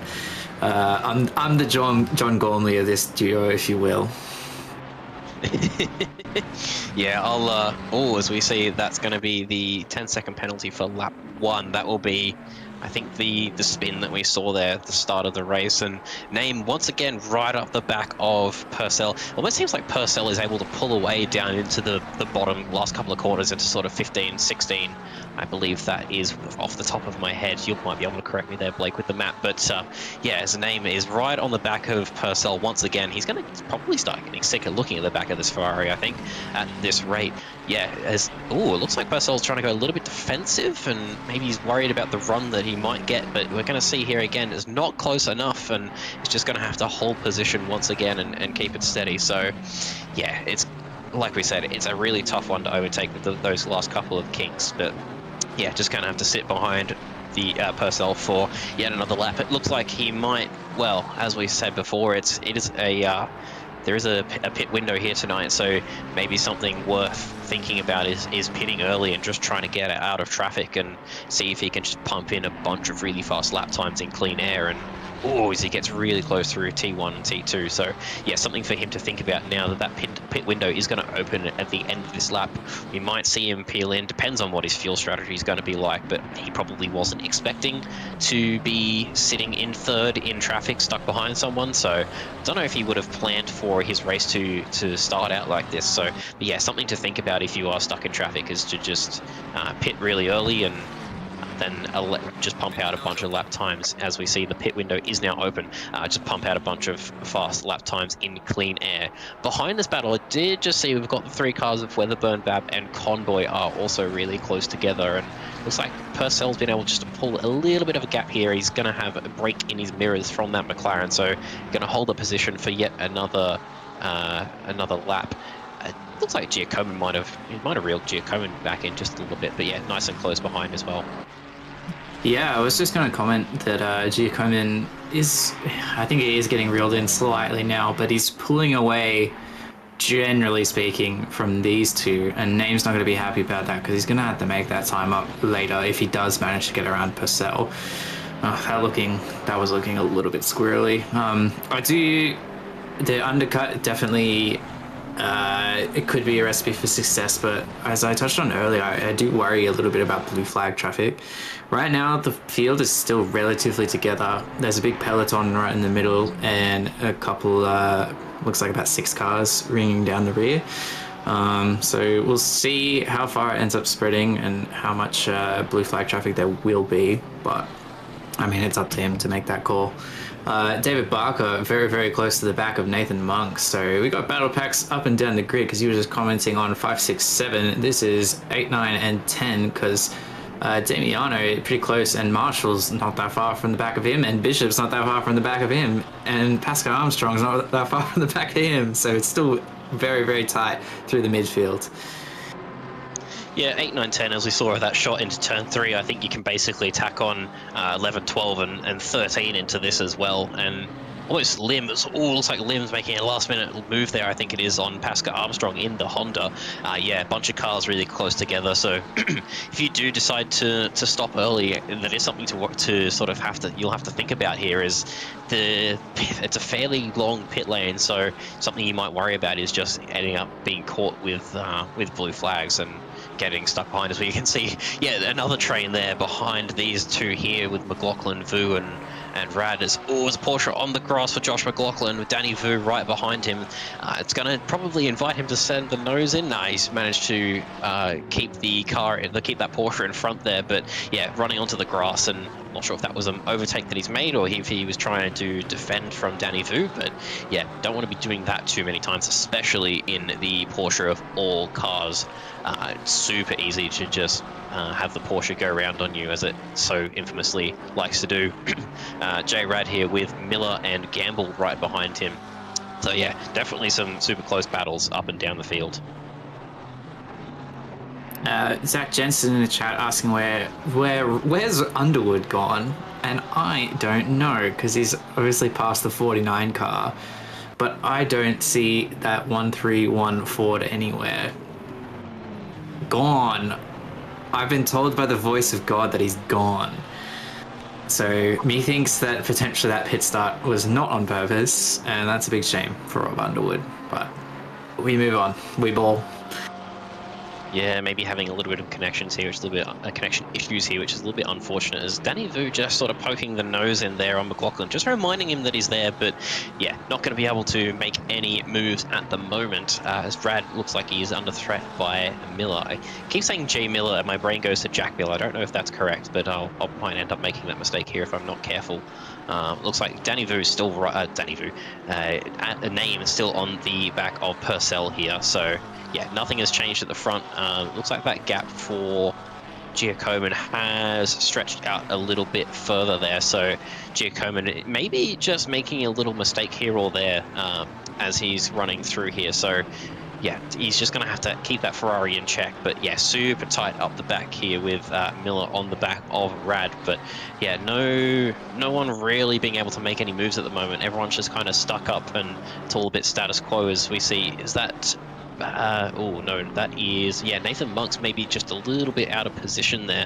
I'm the John Gormley of this duo, if you will. Yeah, I'll as we see, that's going to be the 10-second penalty for lap 1. That will be, I think, the spin that we saw there at the start of the race, and Name once again right up the back of Purcell. Almost seems like Purcell is able to pull away down into the bottom last couple of quarters into sort of 15, 16. I believe that is off the top of my head. You might be able to correct me there, Blake, with the map. But yeah, his name is right on the back of Purcell once again. He's going to probably start getting sick of looking at the back of this Ferrari, I think, at this rate. Yeah, it looks like Purcell's trying to go a little bit defensive, and maybe he's worried about the run that he might get. But we're going to see here again, it's not close enough, and he's just going to have to hold position once again and keep it steady. So yeah, it's like we said, it's a really tough one to overtake with those last couple of kinks. But yeah, just going to have to sit behind the Purcell for yet another lap. It looks like he might, well, as we said before, there is a pit window here tonight, so maybe something worth thinking about is pitting early and just trying to get out of traffic and see if he can just pump in a bunch of really fast lap times in clean air. And as he gets really close through T1 and T2. So yeah, something for him to think about now that pit window is going to open at the end of this lap. We might see him peel in, depends on what his fuel strategy is going to be like, but he probably wasn't expecting to be sitting in third in traffic, stuck behind someone. So I don't know if he would have planned for his race to start out like this. So but yeah, something to think about if you are stuck in traffic is to just pit really early and then just pump out a bunch of lap times. As we see, the pit window is now open. Just pump out a bunch of fast lap times in clean air. Behind this battle, I did just see we've got the 3 cars of Weatherburn, Bab, and Convoy are also really close together. And looks like Purcell's been able just to pull a little bit of a gap here. He's going to have a break in his mirrors from that McLaren, so going to hold a position for yet another lap. It looks like Giacomin might have reeled Giacomin back in just a little bit, but yeah, nice and close behind as well. Yeah, I was just going to comment that Giacomin I think he is getting reeled in slightly now, but he's pulling away, generally speaking, from these two, and Name's not going to be happy about that because he's going to have to make that time up later if he does manage to get around Purcell. That was looking a little bit squirrely. The undercut definitely, it could be a recipe for success, but as I touched on earlier, I do worry a little bit about blue flag traffic. Right now, the field is still relatively together. There's a big peloton right in the middle and a couple, looks like about 6 cars ringing down the rear. So we'll see how far it ends up spreading and how much blue flag traffic there will be, but I mean, it's up to him to make that call. David Barker, very, very close to the back of Nathan Monk. So we got battle packs up and down the grid because he was just commenting on 5, 6, 7. This is 8, 9, and 10 because Damiano pretty close, and Marshall's not that far from the back of him, and Bishop's not that far from the back of him, and Pascal Armstrong's not that far from the back of him. So it's still very, very tight through the midfield. Yeah, 8, 9, 10, as we saw with that shot into turn 3, I think you can basically tack on 11, 12, and 13 into this as well. And almost Limbs, looks like Limbs making a last-minute move there, I think it is, on Pascal Armstrong in the Honda. Yeah, a bunch of cars really close together, so if you do decide to stop early, that is something to sort of you'll have to think about here. Is it's a fairly long pit lane, so something you might worry about is just ending up being caught with blue flags and getting stuck behind us. Where you can see, yeah, another train there behind these two here with McLaughlin, Vu, and Rad. It's always a Porsche on the grass for Josh McLaughlin with Danny Vu right behind him. It's going to probably invite him to send the nose in. He's managed to keep that Porsche in front there, but yeah, running onto the grass, and I'm not sure if that was an overtake that he's made or if he was trying to defend from Danny Vu, but yeah, don't want to be doing that too many times, especially in the Porsche of all cars. It's super easy to just have the Porsche go around on you, as it so infamously likes to do. J Rad here with Miller and Gamble right behind him. So yeah, definitely some super close battles up and down the field. Zach Jensen in the chat asking where's Underwood gone, and I don't know, because he's obviously past the 49 car, but I don't see that 131 Ford anywhere. Gone. I've been told by the voice of God that he's gone. So methinks that potentially that pit start was not on purpose, and that's a big shame for Rob Underwood. But we move on. We ball. Yeah, maybe having a little bit of connections here, which is a little bit connection issues here, which is a little bit unfortunate. As Danny Vu just sort of poking the nose in there on McLaughlin, just reminding him that he's there, but yeah, not going to be able to make any moves at the moment. As Brad looks like he's under threat by Miller. I keep saying J Miller, and my brain goes to Jack Miller. I don't know if that's correct, but I might end up making that mistake here if I'm not careful. Looks like Danny Vu is still Danny Vu. A name is still on the back of Purcell here, so. Yeah, nothing has changed at the front. Looks like that gap for Giacomin has stretched out a little bit further there. So Giacomin maybe just making a little mistake here or there as he's running through here. So yeah, he's just going to have to keep that Ferrari in check. But yeah, super tight up the back here with Miller on the back of Rad. But yeah, no one really being able to make any moves at the moment. Everyone's just kind of stuck up, and it's all a bit status quo as we see. Is that... oh no, that is, yeah, Nathan Monk's maybe just a little bit out of position there,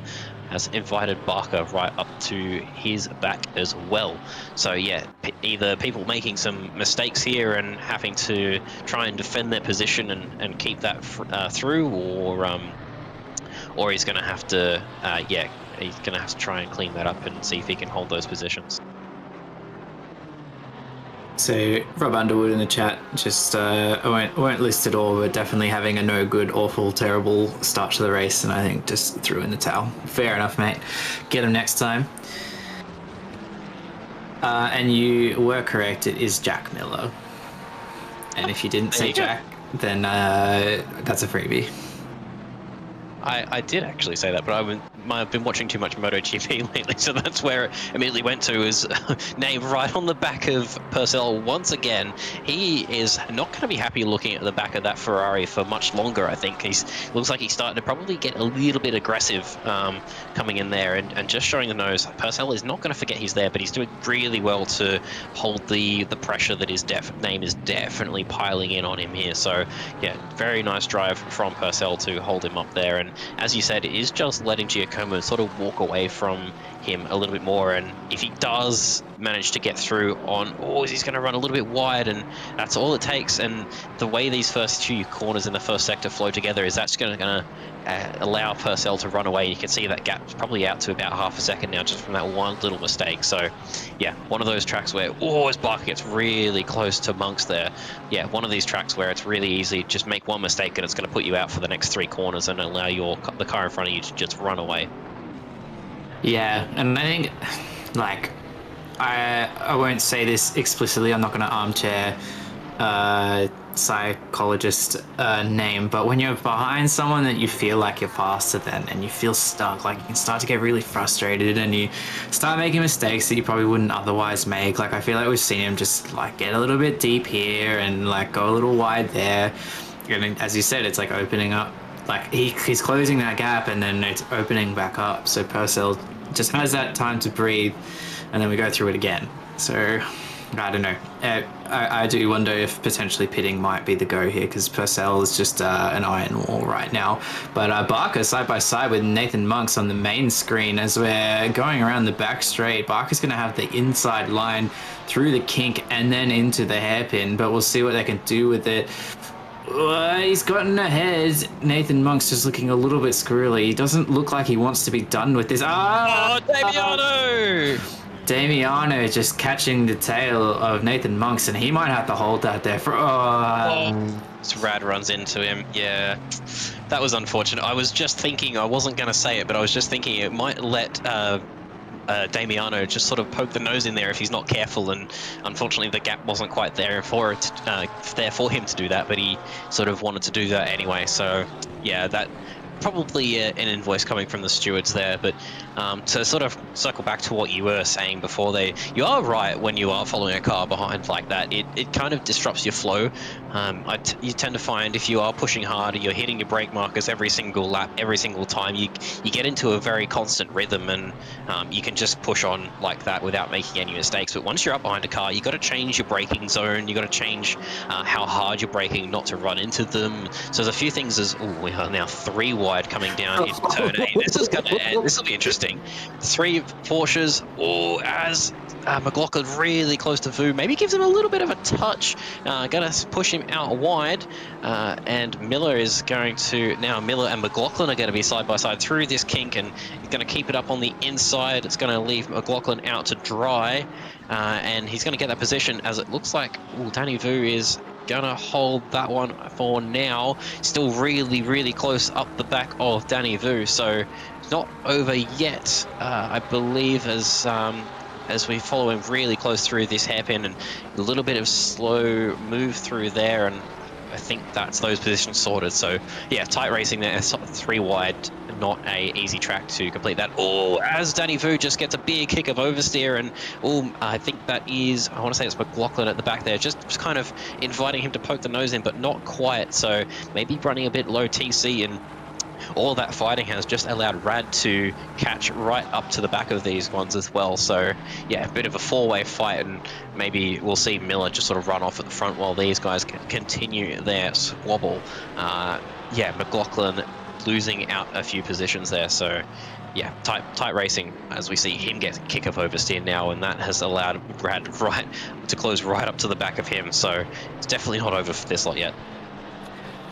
has invited Barker right up to his back as well. So yeah, either people making some mistakes here and having to try and defend their position and keep that through, or he's going to have to, yeah, he's going to have to try and clean that up and see if he can hold those positions. So Rob Underwood in the chat, just I won't list it all, but definitely having a no good, awful, terrible start to the race, and I think just threw in the towel. Fair enough, mate. Get him next time. And you were correct, it is Jack Miller. And if you didn't say Jack, then that's a freebie. I did actually say that, but I've been watching too much MotoGP lately, so that's where it immediately went to, is name right on the back of Purcell once again. He is not going to be happy looking at the back of that Ferrari for much longer, I think. Looks like he's starting to probably get a little bit aggressive coming in there and just showing the nose. Purcell is not going to forget he's there, but he's doing really well to hold the pressure that his name is definitely piling in on him here. So yeah, very nice drive from Purcell to hold him up there. And And as you said, it is just letting Giacomo sort of walk away from him a little bit more. And if he does manage to get through on, he's going to run a little bit wide, and that's all it takes. And the way these first two corners in the first sector flow together is that's going to allow Purcell to run away. You can see that gap's probably out to about half a second now just from that one little mistake. So yeah, one of those tracks where as Barker gets really close to Monks there, yeah, one of these tracks where it's really easy, just make one mistake and it's going to put you out for the next three corners and allow the car in front of you to just run away. Yeah, and I think, like, I won't say this explicitly, I'm not going to armchair psychologist name, but when you're behind someone that you feel like you're faster than and you feel stuck, like you can start to get really frustrated and you start making mistakes that you probably wouldn't otherwise make. Like I feel like we've seen him just like get a little bit deep here and like go a little wide there, and as you said, it's like opening up, like he's closing that gap and then it's opening back up, so Purcell just has that time to breathe and then we go through it again. So I don't know. I do wonder if potentially pitting might be the go here, because Purcell is just an iron wall right now. But Barker side by side with Nathan Monks on the main screen as we're going around the back straight. Barker's going to have the inside line through the kink and then into the hairpin, but we'll see what they can do with it. He's gotten ahead. Nathan Monk's just looking a little bit squirrely. He doesn't look like he wants to be done with this. Damiano! Damiano just catching the tail of Nathan Monks, and he might have to hold that there for. Rad runs into him. Yeah, that was unfortunate. I was just thinking, I wasn't going to say it, but I was just thinking it might let Damiano just sort of poke the nose in there if he's not careful, and unfortunately the gap wasn't quite there for him to do that, but he sort of wanted to do that anyway. So yeah, that probably an invoice coming from the stewards there. But to sort of circle back to what you were saying before, you are right. When you are following a car behind like that, it kind of disrupts your flow. You tend to find if you are pushing hard, you're hitting your brake markers every single lap, every single time, you get into a very constant rhythm, and you can just push on like that without making any mistakes. But once you're up behind a car, you got to change your braking zone, you got to change how hard you're braking not to run into them. So there's a few things. We are now 3 wide coming down into turn 8. This will be interesting. 3 Porsches, as McLaughlin really close to Vu, maybe gives him a little bit of a touch, gonna push him out wide, and Miller is going to, now Miller and McLaughlin are going to be side by side through this kink, and he's going to keep it up on the inside. It's going to leave McLaughlin out to dry, and he's going to get that position as it looks like Danny Vu is gonna hold that one for now. Still really close up the back of Danny Vu, so not over yet, I believe, as we follow him really close through this hairpin, and a little bit of slow move through there, and I think that's those positions sorted. So yeah, tight racing there, 3 wide, not a easy track to complete that. As Danny Vu just gets a big kick of oversteer, and I think that is, I want to say it's McLaughlin at the back there, just kind of inviting him to poke the nose in, but not quite. So maybe running a bit low TC, and all that fighting has just allowed Rad to catch right up to the back of these ones as well. So yeah, a bit of a 4-way fight, and maybe we'll see Miller just sort of run off at the front while these guys continue their squabble. Yeah, McLaughlin losing out a few positions there. So yeah, tight racing as we see him get kick of oversteer now, and that has allowed Rad to close right up to the back of him. So it's definitely not over for this lot yet.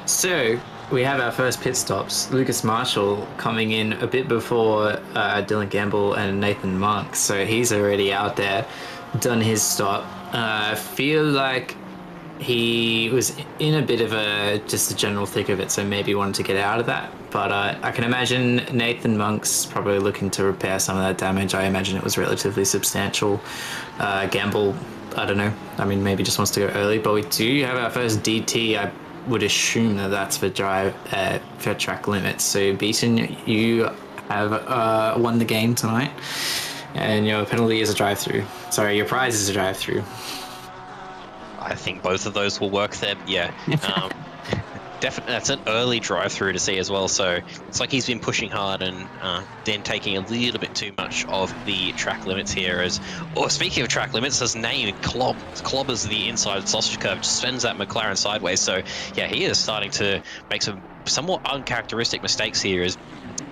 So we have our first pit stops. Lucas Marshall coming in a bit before Dylan Gamble and Nathan Monk. So he's already out there, done his stop. I feel like he was in a bit of just a general thick of it, so maybe wanted to get out of that. But I can imagine Nathan Monk's probably looking to repair some of that damage. I imagine it was relatively substantial. Gamble, I don't know. I mean, maybe just wants to go early. But we do have our first DT. I would assume that that's for track limits. So Beaton, you have won the game tonight, and your penalty is a drive-through. Sorry, your prize is a drive-through. I think both of those will work there. Yeah. definitely, that's an early drive through to see as well. So it's like he's been pushing hard and then taking a little bit too much of the track limits here. Speaking of track limits, his name clobbers the inside sausage curve, just sends that McLaren sideways. So yeah, he is starting to make some somewhat uncharacteristic mistakes here. Is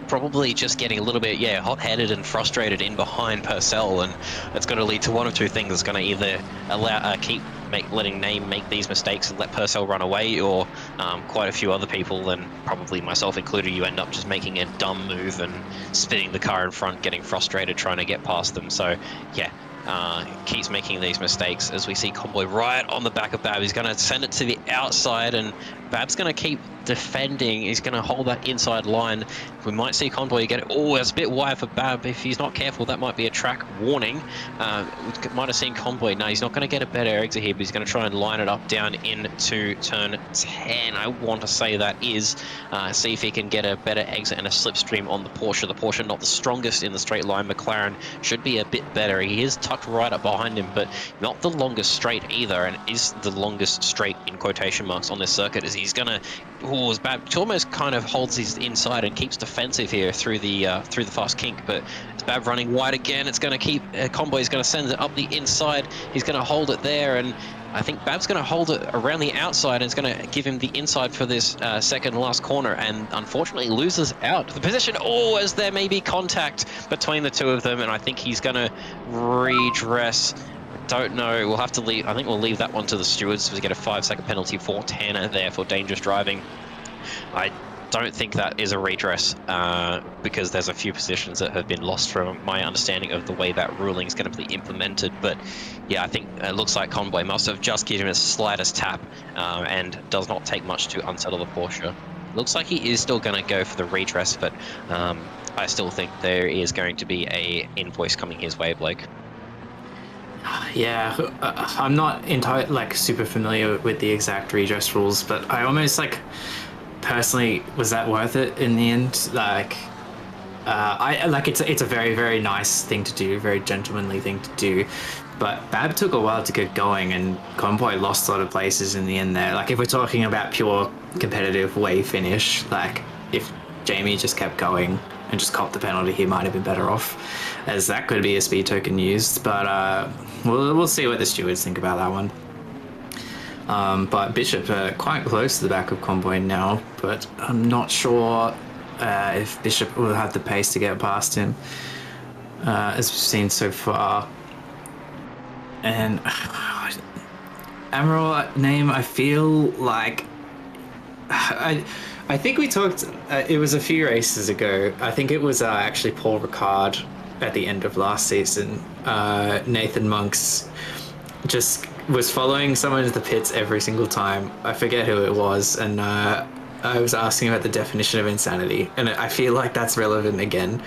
probably just getting a little bit, hot-headed and frustrated in behind Purcell, and it's going to lead to one of two things. It's going to either letting Name make these mistakes and let Purcell run away, or quite a few other people, and probably myself included, you end up just making a dumb move and spinning the car in front, getting frustrated trying to get past them. So yeah, keeps making these mistakes as we see Convoy right on the back of Bab. He's going to send it to the outside, and Bab's going to keep defending. He's going to hold that inside line. We might see Convoy get it. Oh, it's a bit wide for Bab. If he's not careful, that might be a track warning. We might have seen Convoy. No, he's not going to get a better exit here, but he's going to try and line it up down into turn 10. I want to say that is. See if he can get a better exit and a slipstream on the Porsche. The Porsche not the strongest in the straight line. McLaren should be a bit better. He is tucked right up behind him, but not the longest straight either, and is the longest straight in quotation marks on this circuit. As he's going to Bab almost kind of holds his inside and keeps defensive here through the fast kink, but it's Bab running wide again. It's going to keep Convoy's going to send it up the inside. He's going to hold it there, and I think Bab's going to hold it around the outside, and it's going to give him the inside for this second last corner, and unfortunately loses out the position. Oh, as there may be contact between the two of them, and I think he's going to redress. Don't know. We'll have to leave. I think we'll leave that one to the stewards to get a 5-second penalty for Tanner there for dangerous driving. I don't think that is a redress because there's a few positions that have been lost from my understanding of the way that ruling is going to be implemented. But yeah, I think it looks like Convoy must have just given him a slightest tap and does not take much to unsettle the Porsche. Looks like he is still going to go for the redress, but I still think there is going to be a invoice coming his way, Blake. Yeah, I'm not entirely super familiar with the exact redress rules, but I almost personally, was that worth it in the end? It's a very, very nice thing to do, very gentlemanly thing to do, but Bab took a while to get going, and Convoy lost a lot of places in the end there. If we're talking about pure competitive wave finish, if Jamie just kept going and just copped the penalty, he might have been better off, as that could be a speed token used. But we'll see what the stewards think about that one. But Bishop quite close to the back of Convoy now, but I'm not sure if Bishop will have the pace to get past him, as we've seen so far. And Amaral name, I feel like I think we talked, it was a few races ago, I think it was actually Paul Ricard at the end of last season. Nathan Monks just was following someone into the pits every single time. I forget who it was, and I was asking about the definition of insanity, and I feel like that's relevant again.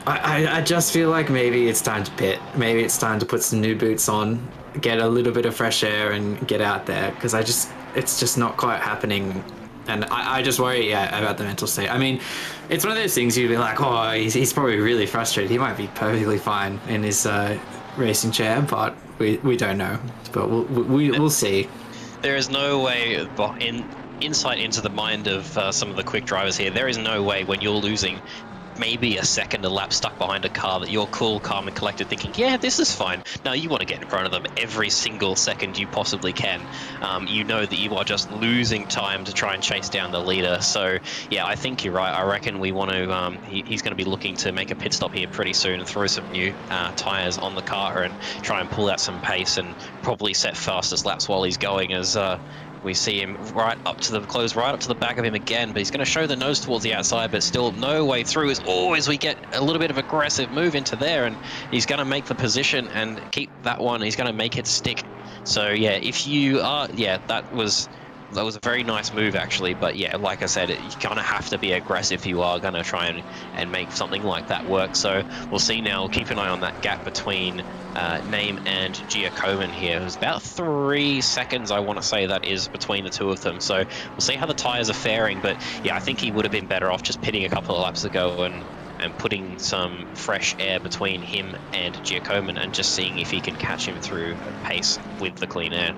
I just feel like maybe it's time to pit. Maybe it's time to put some new boots on, get a little bit of fresh air and get out there, because it's just not quite happening. And I just worry about the mental state. I mean, it's one of those things you'd be like, oh, he's probably really frustrated. He might be perfectly fine in his racing chair, but we don't know. But we'll see. There is no way, insight into the mind of some of the quick drivers here, there is no way when you're losing maybe a second a lap stuck behind a car that you're cool, calm and collected thinking, yeah, this is fine. No, you want to get in front of them every single second you possibly can. You know that you are just losing time to try and chase down the leader. So yeah, I think you're right. I reckon we want to, he's going to be looking to make a pit stop here pretty soon and throw some new tyres on the car and try and pull out some pace and probably set fastest laps while he's going, as we see him right up to the back of him again, but he's going to show the nose towards the outside, but still no way through. As we get a little bit of aggressive move into there, and he's going to make the position and keep that one. He's going to make it stick. So yeah, if you are, that was a very nice move actually, but yeah, like I said, you kind of have to be aggressive if you are going to try and make something like that work. So we'll see now. Keep an eye on that gap between Name and Giacomin here. There's about 3 seconds, I want to say, that is between the two of them. So we'll see how the tyres are faring, but yeah, I think he would have been better off just pitting a couple of laps ago and putting some fresh air between him and Giacomin and just seeing if he can catch him through pace with the clean air.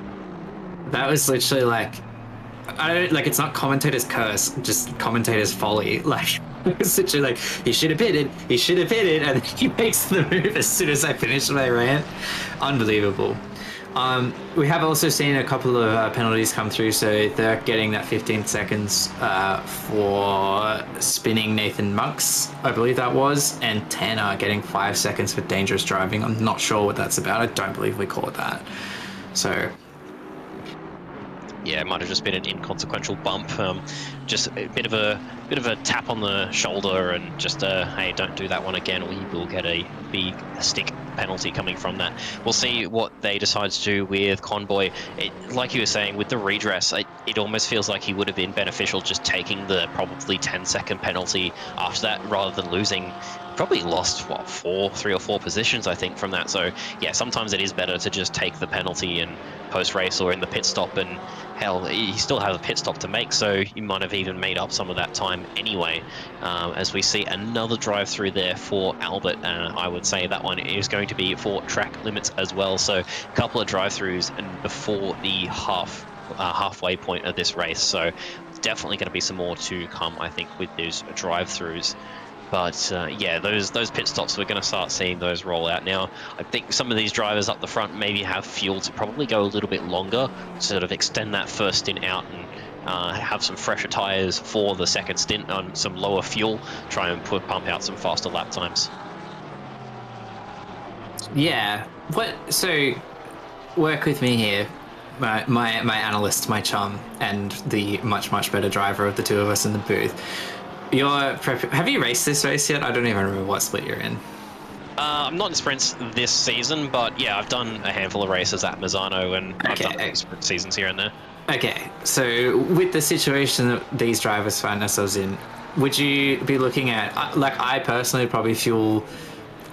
That was literally I don't like. It's not commentator's curse, just commentator's folly. Like, it's literally like he should have pitted, and then he makes the move as soon as I finish my rant. Unbelievable. We have also seen a couple of penalties come through, so they're getting that 15 seconds for spinning Nathan Monks, I believe that was, and Tanner getting 5 seconds for dangerous driving. I'm not sure what that's about. I don't believe we call it that. So yeah, it might have just been an inconsequential bump, just a bit of a tap on the shoulder, and just hey, don't do that one again, or you will get a big stick penalty coming from that. We'll see what they decide to do with Convoy. Like you were saying, with the redress, it almost feels like he would have been beneficial just taking the probably 10-second penalty after that, rather than losing. Probably lost what, 3 or 4 positions, I think, from that. So yeah, sometimes it is better to just take the penalty and post-race or in the pit stop, and hell, you still have a pit stop to make, so you might have even made up some of that time anyway. As we see another drive through there for Albert, and I would say that one is going to be for track limits as well. So a couple of drive-throughs and before the halfway point of this race, so definitely going to be some more to come, I think, with those drive-throughs. But yeah, those pit stops, we're going to start seeing those roll out now. I think some of these drivers up the front maybe have fuel to probably go a little bit longer, sort of extend that first stint out and have some fresher tyres for the second stint on some lower fuel, try and pump out some faster lap times. yeah, so work with me here. My analyst, my chum, and the much better driver of the two of us in the booth. Have you raced this race yet? I don't even remember what split you're in. I'm not in sprints this season, but yeah, I've done a handful of races at Misano, and I've done sprint seasons here and there. Okay, so with the situation that these drivers find themselves in, would you be looking at, like I personally probably fuel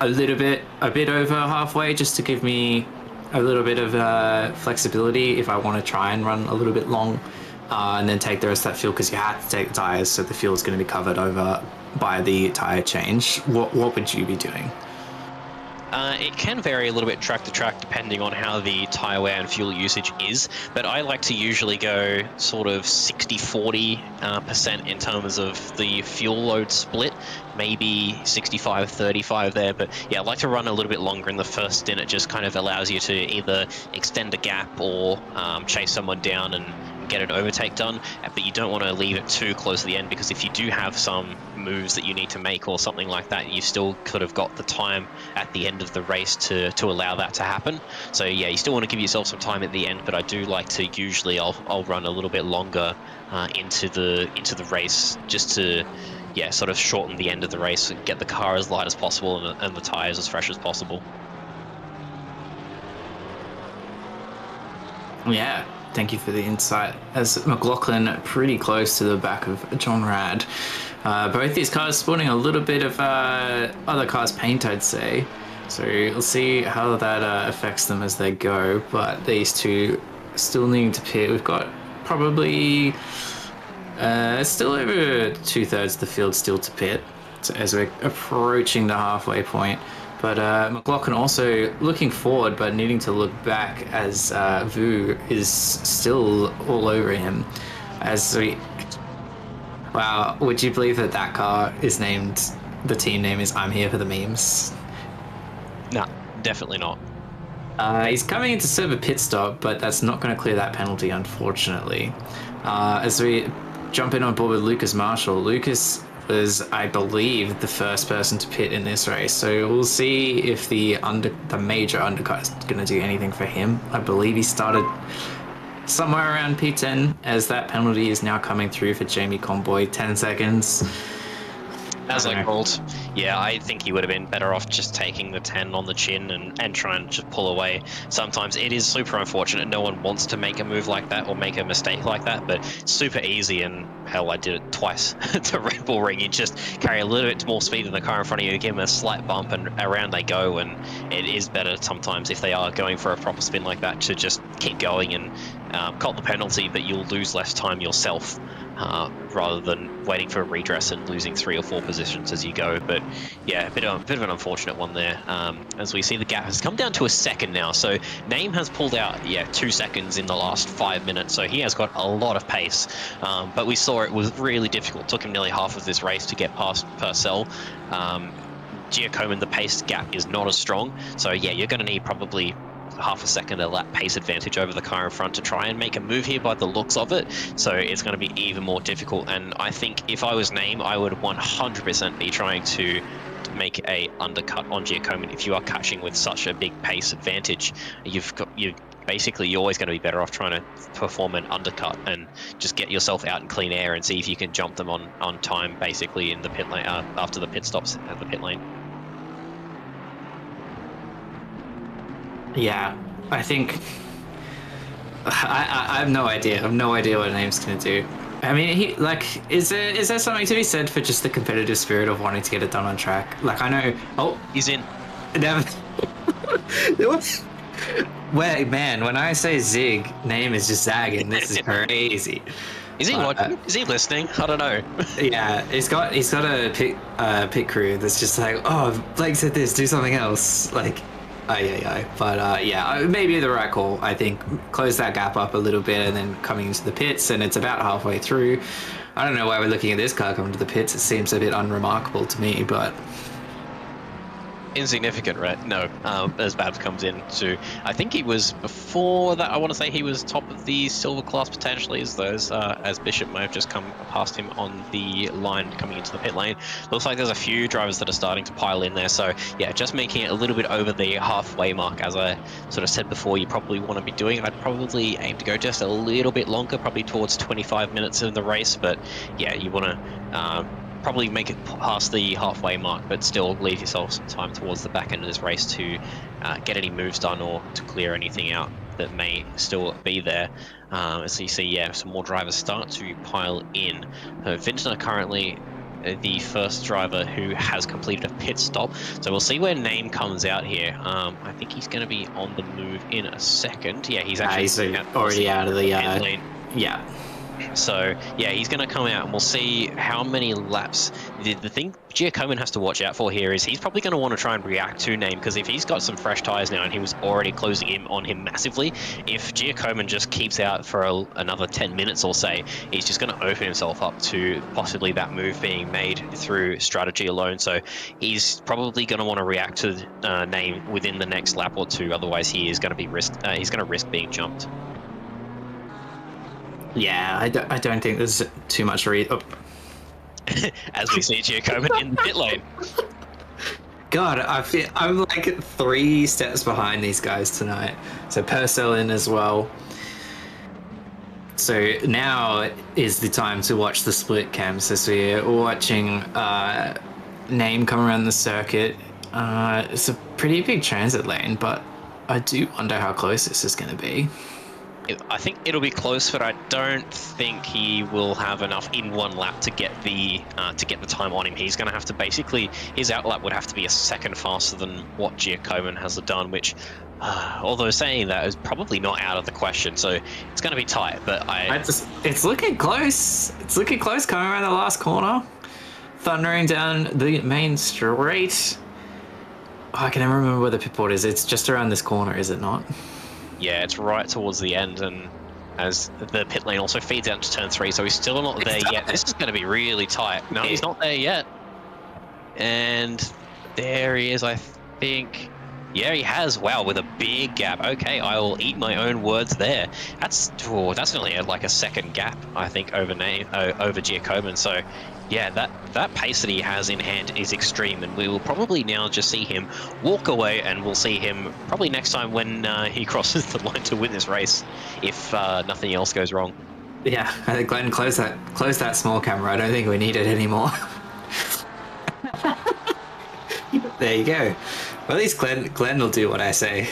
a bit over halfway, just to give me a little bit of flexibility if I want to try and run a little bit long. And then take the rest of that fuel, because you have to take the tyres, so the fuel is going to be covered over by the tyre change. What would you be doing? It can vary a little bit track to track depending on how the tyre wear and fuel usage is, but I like to usually go sort of 60-40% in terms of the fuel load split, maybe 65-35 there. But yeah, I like to run a little bit longer in the first stint. It just kind of allows you to either extend a gap or chase someone down and get an overtake done, but you don't want to leave it too close to the end, because if you do have some moves that you need to make or something like that, you still could have got the time at the end of the race to allow that to happen. So yeah, you still want to give yourself some time at the end, but I do like to usually I'll run a little bit longer into the race, just to sort of shorten the end of the race and get the car as light as possible and the tires as fresh as possible. Yeah, thank you for the insight. As McLaughlin pretty close to the back of John Rad. Both these cars sporting a little bit of other cars' paint, I'd say. So we'll see how that affects them as they go. But these two still needing to pit. We've got probably still over 2/3 of the field still to pit, so as we're approaching the halfway point. But McLaughlin also looking forward, but needing to look back, as Vu is still all over him. Wow, would you believe that car is named, the team name is I'm Here for the Memes? No, definitely not. He's coming in to serve a pit stop, but that's not going to clear that penalty, unfortunately. As we jump in on board with Lucas Marshall, Lucas was, I believe, the first person to pit in this race, so we'll see if the major undercut is going to do anything for him. I believe he started somewhere around P10, as that penalty is now coming through for Jamie Convoy, 10 seconds. As I called, yeah, I think he would have been better off just taking the 10 on the chin and trying to just pull away. Sometimes it is super unfortunate. No one wants to make a move like that or make a mistake like that, but it's super easy, and hell, I did it twice to Red Bull Ring. You just carry a little bit more speed than the car in front of you, give them a slight bump, and around they go. And it is better sometimes, if they are going for a proper spin like that, to just keep going and cop the penalty, but you'll lose less time yourself. rather than waiting for a redress and losing 3 or 4 positions as you go. But yeah, a bit of an unfortunate one there. As we see, the gap has come down to a second now. So Name has pulled out 2 seconds in the last 5 minutes. So he has got a lot of pace. But we saw it was really difficult. It took him nearly half of this race to get past Purcell. Giacomin, the pace gap is not as strong. So yeah, you're going to need probably half a second a lap pace advantage over the car in front to try and make a move here by the looks of it. So it's going to be even more difficult. And I think if I was Name, I would 100% be trying to make a undercut on Giacomin. If you are catching with such a big pace advantage, you're always going to be better off trying to perform an undercut and just get yourself out in clean air and see if you can jump them on time, basically in the pit lane after the pit stops at the pit lane. Yeah, I think I have no idea. I have no idea what Name's gonna do. I mean, is there something to be said for just the competitive spirit of wanting to get it done on track? Like, I know. Oh, He's in. never. Wait, man, when I say zig, Name is just zagging. This is crazy. Is he watching? Is he listening? I don't know. Yeah, he's got a pit crew that's just like, oh, Blake said this, do something else. Like, but yeah, maybe the right call. I think close that gap up a little bit and then coming into the pits, and it's about halfway through. I don't know why we're looking at this car coming to the pits. It seems a bit unremarkable to me, but Insignificant, right? No, as Babs comes in to, I think he was before that. I want to say he was top of the silver class potentially, as Bishop may have just come past him on the line coming into the pit lane. Looks like there's a few drivers that are starting to pile in there. So yeah, just making it a little bit over the halfway mark, as I sort of said before. You probably want to be doing. I'd probably aim to go just a little bit longer, probably towards 25 minutes in the race. But yeah, you want to. Probably make it past the halfway mark, but still leave yourself some time towards the back end of this race to get any moves done or to clear anything out that may still be there. As you see, some more drivers start to pile in. Vintner currently the first driver who has completed a pit stop, so we'll see where Name comes out here. I think he's going to be on the move in a second. Yeah, he's actually already out of the lane. Yeah. So yeah, he's going to come out and we'll see how many laps. The thing Giacomin has to watch out for here is he's probably going to want to try and react to Name, because if he's got some fresh tyres now and he was already closing in on him massively, if Giacomin just keeps out for another 10 minutes or say, he's just going to open himself up to possibly that move being made through strategy alone. So he's probably going to want to react to Name within the next lap or two. Otherwise, he is going to be he's going to risk being jumped. Yeah, I don't think there's too much As we see Giacomin in the pit lane. God, I'm like 3 steps behind these guys tonight. So Purcell in as well. So now is the time to watch the split cams. So we're watching Name come around the circuit. It's a pretty big transit lane, but I do wonder how close this is going to be. I think it'll be close, but I don't think he will have enough in one lap to get the time on him. He's going to have to basically, his outlap would have to be a second faster than what Giacomin has done, which, although saying that, is probably not out of the question. So it's going to be tight. But it's looking close. It's looking close coming around the last corner, thundering down the main straight. Oh, I can never remember where the pit board is. It's just around this corner, is it not? Yeah, it's right towards the end, and as the pit lane also feeds out to turn 3, so he's still not there yet. This is going to be really tight. No, he's not there yet. And there he is, I think. Yeah, he has. Wow, with a big gap. Okay, I will eat my own words there. That's only like a second gap, I think, over Giacomin. So yeah, that pace that he has in hand is extreme, and we will probably now just see him walk away, and we'll see him probably next time when he crosses the line to win this race, if nothing else goes wrong. Yeah, I think Glenn, close that small camera. I don't think we need it anymore. There you go. Well, at least Glenn will do what I say.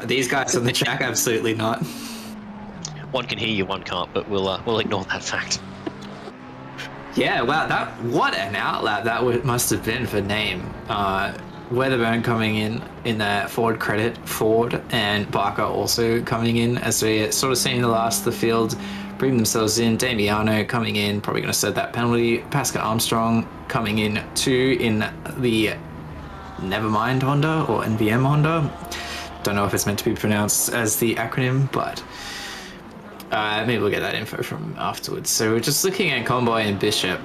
These guys on the track, absolutely not. One can hear you, one can't, but we'll ignore that fact. Yeah, wow, what an outlap that must have been for Name. Weatherburn coming in the forward credit, Ford, and Barker also coming in, as we're sort of seeing the last of the field bring themselves in. Damiano coming in, probably going to set that penalty. Pascal Armstrong coming in too in the Nevermind Honda or NVM Honda. Don't know if it's meant to be pronounced as the acronym, but maybe we'll get that info from afterwards. So we're just looking at Convoy and Bishop.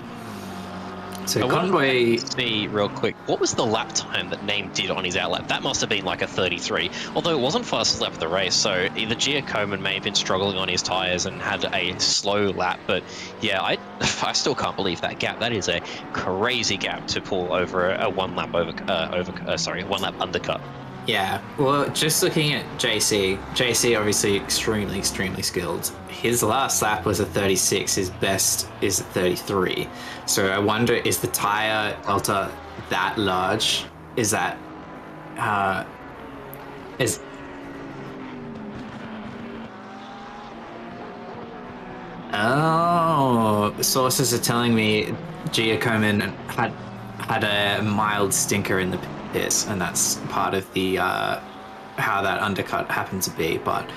So Convoy... See real quick, what was the lap time that Name did on his outlap? That must have been like a 33, although it wasn't fastest lap of the race, so either Giacomin may have been struggling on his tyres and had a slow lap, but yeah, I still can't believe that gap. That is a crazy gap to pull over a one lap one lap undercut. Yeah, well, just looking at JC obviously extremely skilled. His last lap was a 36, his best is a 33. So I wonder, is the tyre delta that large? Is that, Oh, sources are telling me Giacomin had a mild stinker in the piss, and that's part of the how that undercut happened to be. But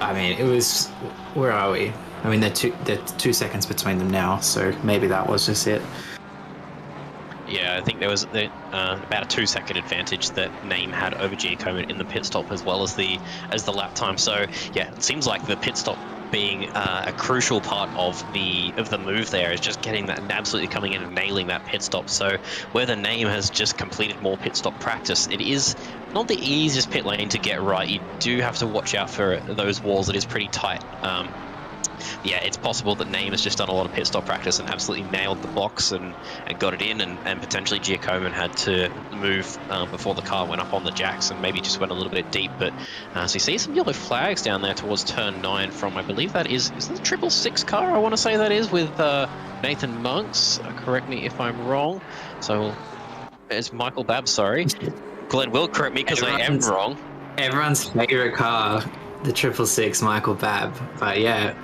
I mean, it was, where are we? I mean, they're 2 seconds between them now, so maybe that was just it. Yeah, I think there was about a 2 second advantage that Name had over Giacomin in the pit stop as well as the lap time. So yeah, it seems like the pit stop being a crucial part of the move there is just getting that and absolutely coming in and nailing that pit stop. So where the Name has just completed more pit stop practice, it is not the easiest pit lane to get right. You do have to watch out for those walls. It is pretty tight. Yeah, it's possible that Name has just done a lot of pit stop practice and absolutely nailed the box and got it in, and potentially Giacomin had to move before the car went up on the jacks and maybe just went a little bit deep. But so you see some yellow flags down there towards turn 9 from, I believe that is the 666 car, I want to say that is, with Nathan Monks. Correct me if I'm wrong. So it's Michael Babb, sorry. Glenn will correct me because I am wrong. Everyone's favourite car, the 666 Michael Babb. But yeah.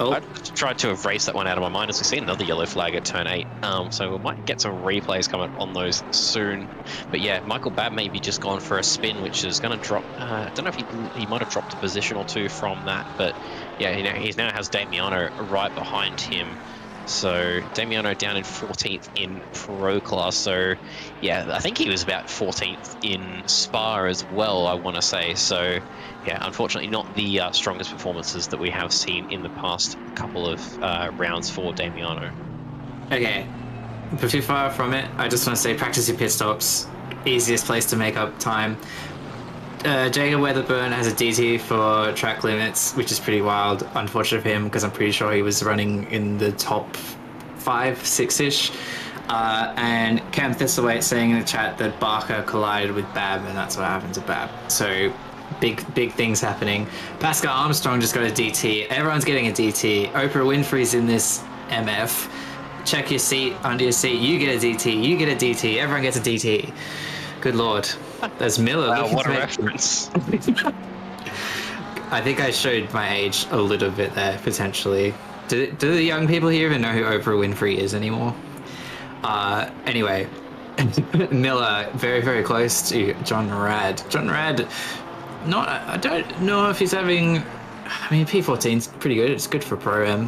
Oh. I tried to erase that one out of my mind as we see another yellow flag at turn 8. So we might get some replays coming on those soon. But yeah, Michael Babb maybe just gone for a spin, which is going to drop. I don't know if he might have dropped a position or two from that. But yeah, he now has Damiano right behind him. So Damiano down in 14th in Pro Class. So yeah, I think he was about 14th in Spa as well, I want to say. So yeah, unfortunately not the strongest performances that we have seen in the past couple of rounds for Damiano. Okay, but too far from it, I just want to say practice your pit stops. Easiest place to make up time. Jacob Weatherburn has a DT for track limits, which is pretty wild. Unfortunate for him, because I'm pretty sure he was running in the top 5, 6-ish. And Cam Thistlewaite saying in the chat that Barker collided with Babb, and that's what happened to Babb. So big things happening. Pascal Armstrong just got a DT. Everyone's getting a DT. Oprah Winfrey's in this MF. Check your seat, under your seat. You get a DT. You get a DT. Everyone gets a DT. Good lord. There's Miller. Wow, what a reference. I think I showed my age a little bit there, potentially. Do the young people here even know who Oprah Winfrey is anymore? Anyway, Miller, very close to John Rad. John Rad, I don't know if he's having... I mean, P14's pretty good. It's good for Pro-Am.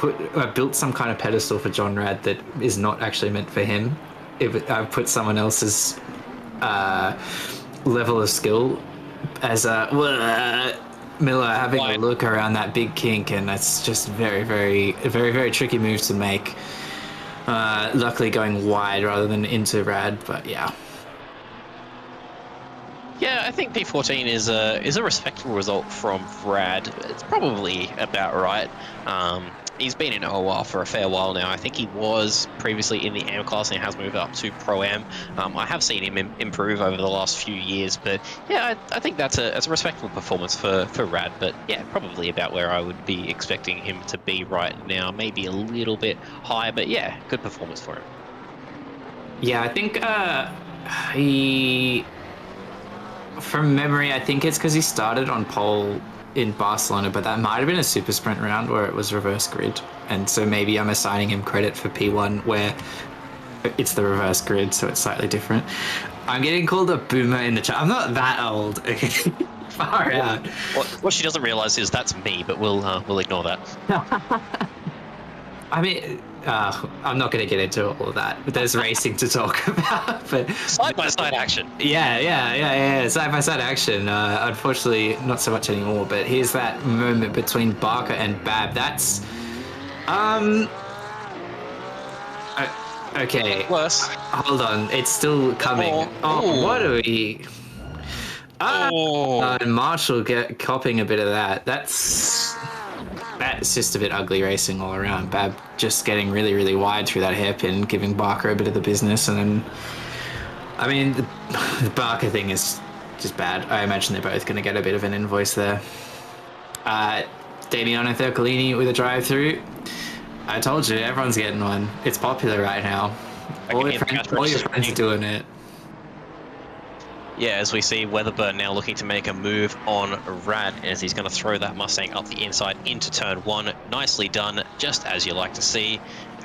I've built some kind of pedestal for John Rad that is not actually meant for him. I've put someone else's level of skill as Miller having a look around that big kink, and that's just very tricky move to make. Luckily going wide rather than into Rad, but yeah. Yeah, I think P14 is a respectable result from Rad. It's probably about right. He's been in OR for a fair while now. I think he was previously in the AM class and has moved up to Pro-Am. I have seen him improve over the last few years, but yeah, I think that's a respectable performance for Rad. But yeah, probably about where I would be expecting him to be right now. Maybe a little bit higher, but yeah, good performance for him. Yeah, I think from memory, I think it's because he started on pole in Barcelona, but that might have been a super sprint round where it was reverse grid, and so maybe I'm assigning him credit for P1 where it's the reverse grid, so it's slightly different. I'm getting called a boomer in the chat. I'm not that old. Okay, far out. What she doesn't realize is that's me, but we'll ignore that. I mean, I'm not going to get into all of that. There's racing to talk about, but Side-by-side action. yeah. Side-by-side action. Unfortunately, not so much anymore. But here's that moment between Barker and Bab. That's, okay. Worse. Hold on, it's still coming. Oh. What are we? And Marshall copping a bit of that. That's just a bit ugly racing all around. Bab just getting really, really wide through that hairpin, giving Barker a bit of the business, and then, I mean, the Barker thing is just bad. I imagine they're both going to get a bit of an invoice there. Damiano Thurcolini with a drive-through. I told you, everyone's getting one. It's popular right now. All your friends are doing it. Yeah, as we see Weatherburn now looking to make a move on Rad as he's going to throw that Mustang up the inside into turn one. Nicely done, just as you like to see.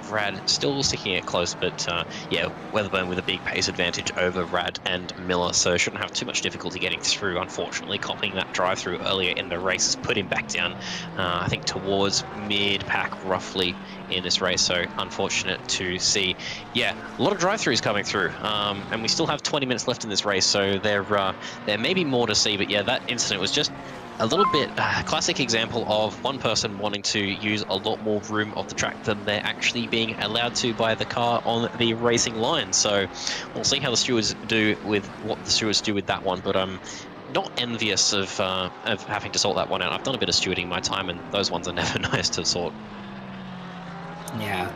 Rad still sticking it close, but yeah, Weatherburn with a big pace advantage over Rad and Miller, so shouldn't have too much difficulty getting through. Unfortunately, copying that drive-through earlier in the race has put him back down, I think towards mid-pack roughly in this race, so unfortunate to see. Yeah, a lot of drive-throughs coming through, and we still have 20 minutes left in this race, so there may be more to see, but yeah, that incident was just a little bit classic example of one person wanting to use a lot more room of the track than they're actually being allowed to by the car on the racing line. So we'll see how the stewards do with that one, but I'm not envious of having to sort that one out. I've done a bit of stewarding in my time, and those ones are never nice to sort. Yeah,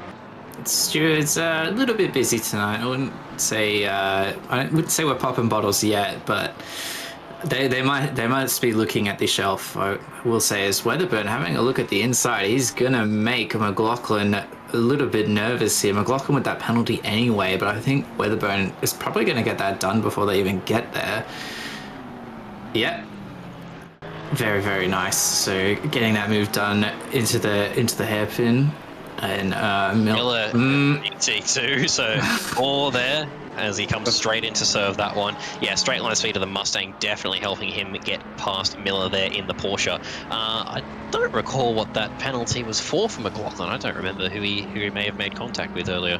stewards are a little bit busy tonight. I wouldn't say we're popping bottles yet, but They might be looking at the shelf. I will say, as Weatherburn having a look at the inside, he's gonna make McLaughlin a little bit nervous here. McLaughlin with that penalty anyway, but I think Weatherburn is probably gonna get that done before they even get there. Yep. Very, very nice. So getting that move done into the hairpin, and Miller T2, so all there as he comes straight in to serve that one. Yeah, straight line of speed of the Mustang definitely helping him get past Miller there in the Porsche. I don't recall what that penalty was for McLaughlin. I don't remember who he may have made contact with earlier.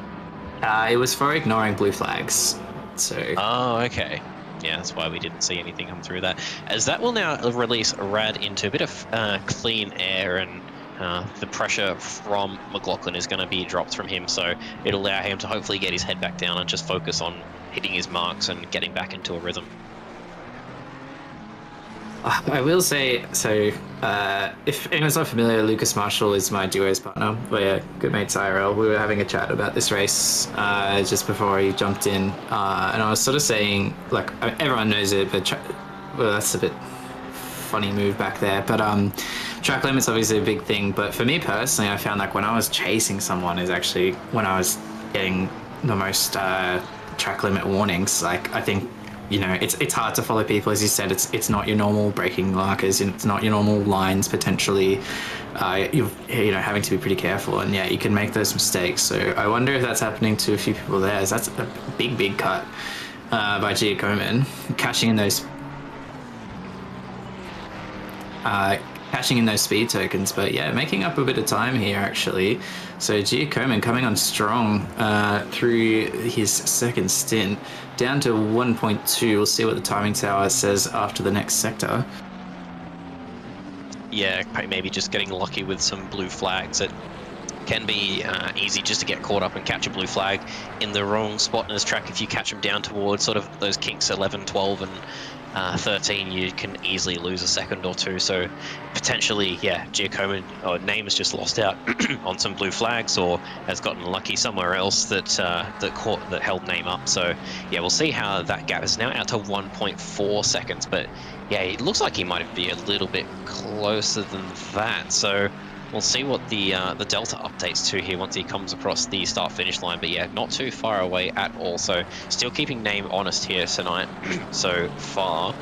It was for ignoring blue flags. So. Oh, okay. Yeah, that's why we didn't see anything come through that. As that will now release Rad into a bit of clean air, and the pressure from McLaughlin is going to be dropped from him, so it'll allow him to hopefully get his head back down and just focus on hitting his marks and getting back into a rhythm. I will say, so if anyone's not familiar, Lucas Marshall is my duos partner. We're good mates IRL. We were having a chat about this race just before he jumped in, and I was sort of saying, like, everyone knows it, but well, that's a bit funny move back there, but track limit's obviously a big thing. But for me personally, I found like when I was chasing someone is actually when I was getting the most track limit warnings. Like, I think, you know, it's hard to follow people, as you said. It's not your normal braking markers, it's not your normal lines potentially. You're having to be pretty careful, and yeah, you can make those mistakes. So I wonder if that's happening to a few people there. As that's a big cut by Giacomin, cashing in those speed tokens, but yeah, making up a bit of time here actually. So Giacomin coming on strong through his second stint, down to 1.2. We'll see what the timing tower says after the next sector. Yeah, maybe just getting lucky with some blue flags. It can be easy just to get caught up and catch a blue flag in the wrong spot in this track. If you catch them down towards sort of those kinks 11, 12 and 13, you can easily lose a second or two. So potentially, yeah, Giacomin or name has just lost out on some blue flags, or has gotten lucky somewhere else that held name up. So yeah, we'll see how that gap is now out to 1.4 seconds. But yeah, it looks like he might be a little bit closer than that. So we'll see what the Delta updates to here once he comes across the start-finish line. But yeah, not too far away at all. So still keeping name honest here tonight so far.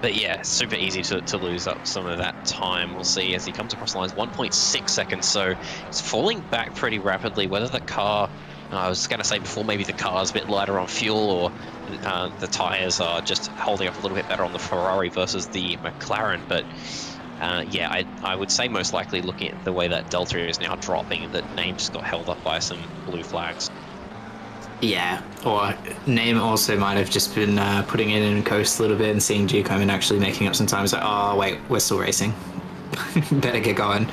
But yeah, super easy to lose up some of that time. We'll see as he comes across the lines. 1.6 seconds, so it's falling back pretty rapidly. Whether the car I was going to say before, maybe the car's a bit lighter on fuel, or the tyres are just holding up a little bit better on the Ferrari versus the McLaren. But yeah, I would say most likely, looking at the way that Delta is now dropping, that Name just got held up by some blue flags. Yeah, or Name also might have just been putting it in coast a little bit and seeing Geocomin actually making up some time. It's like, oh wait, we're still racing. Better get going.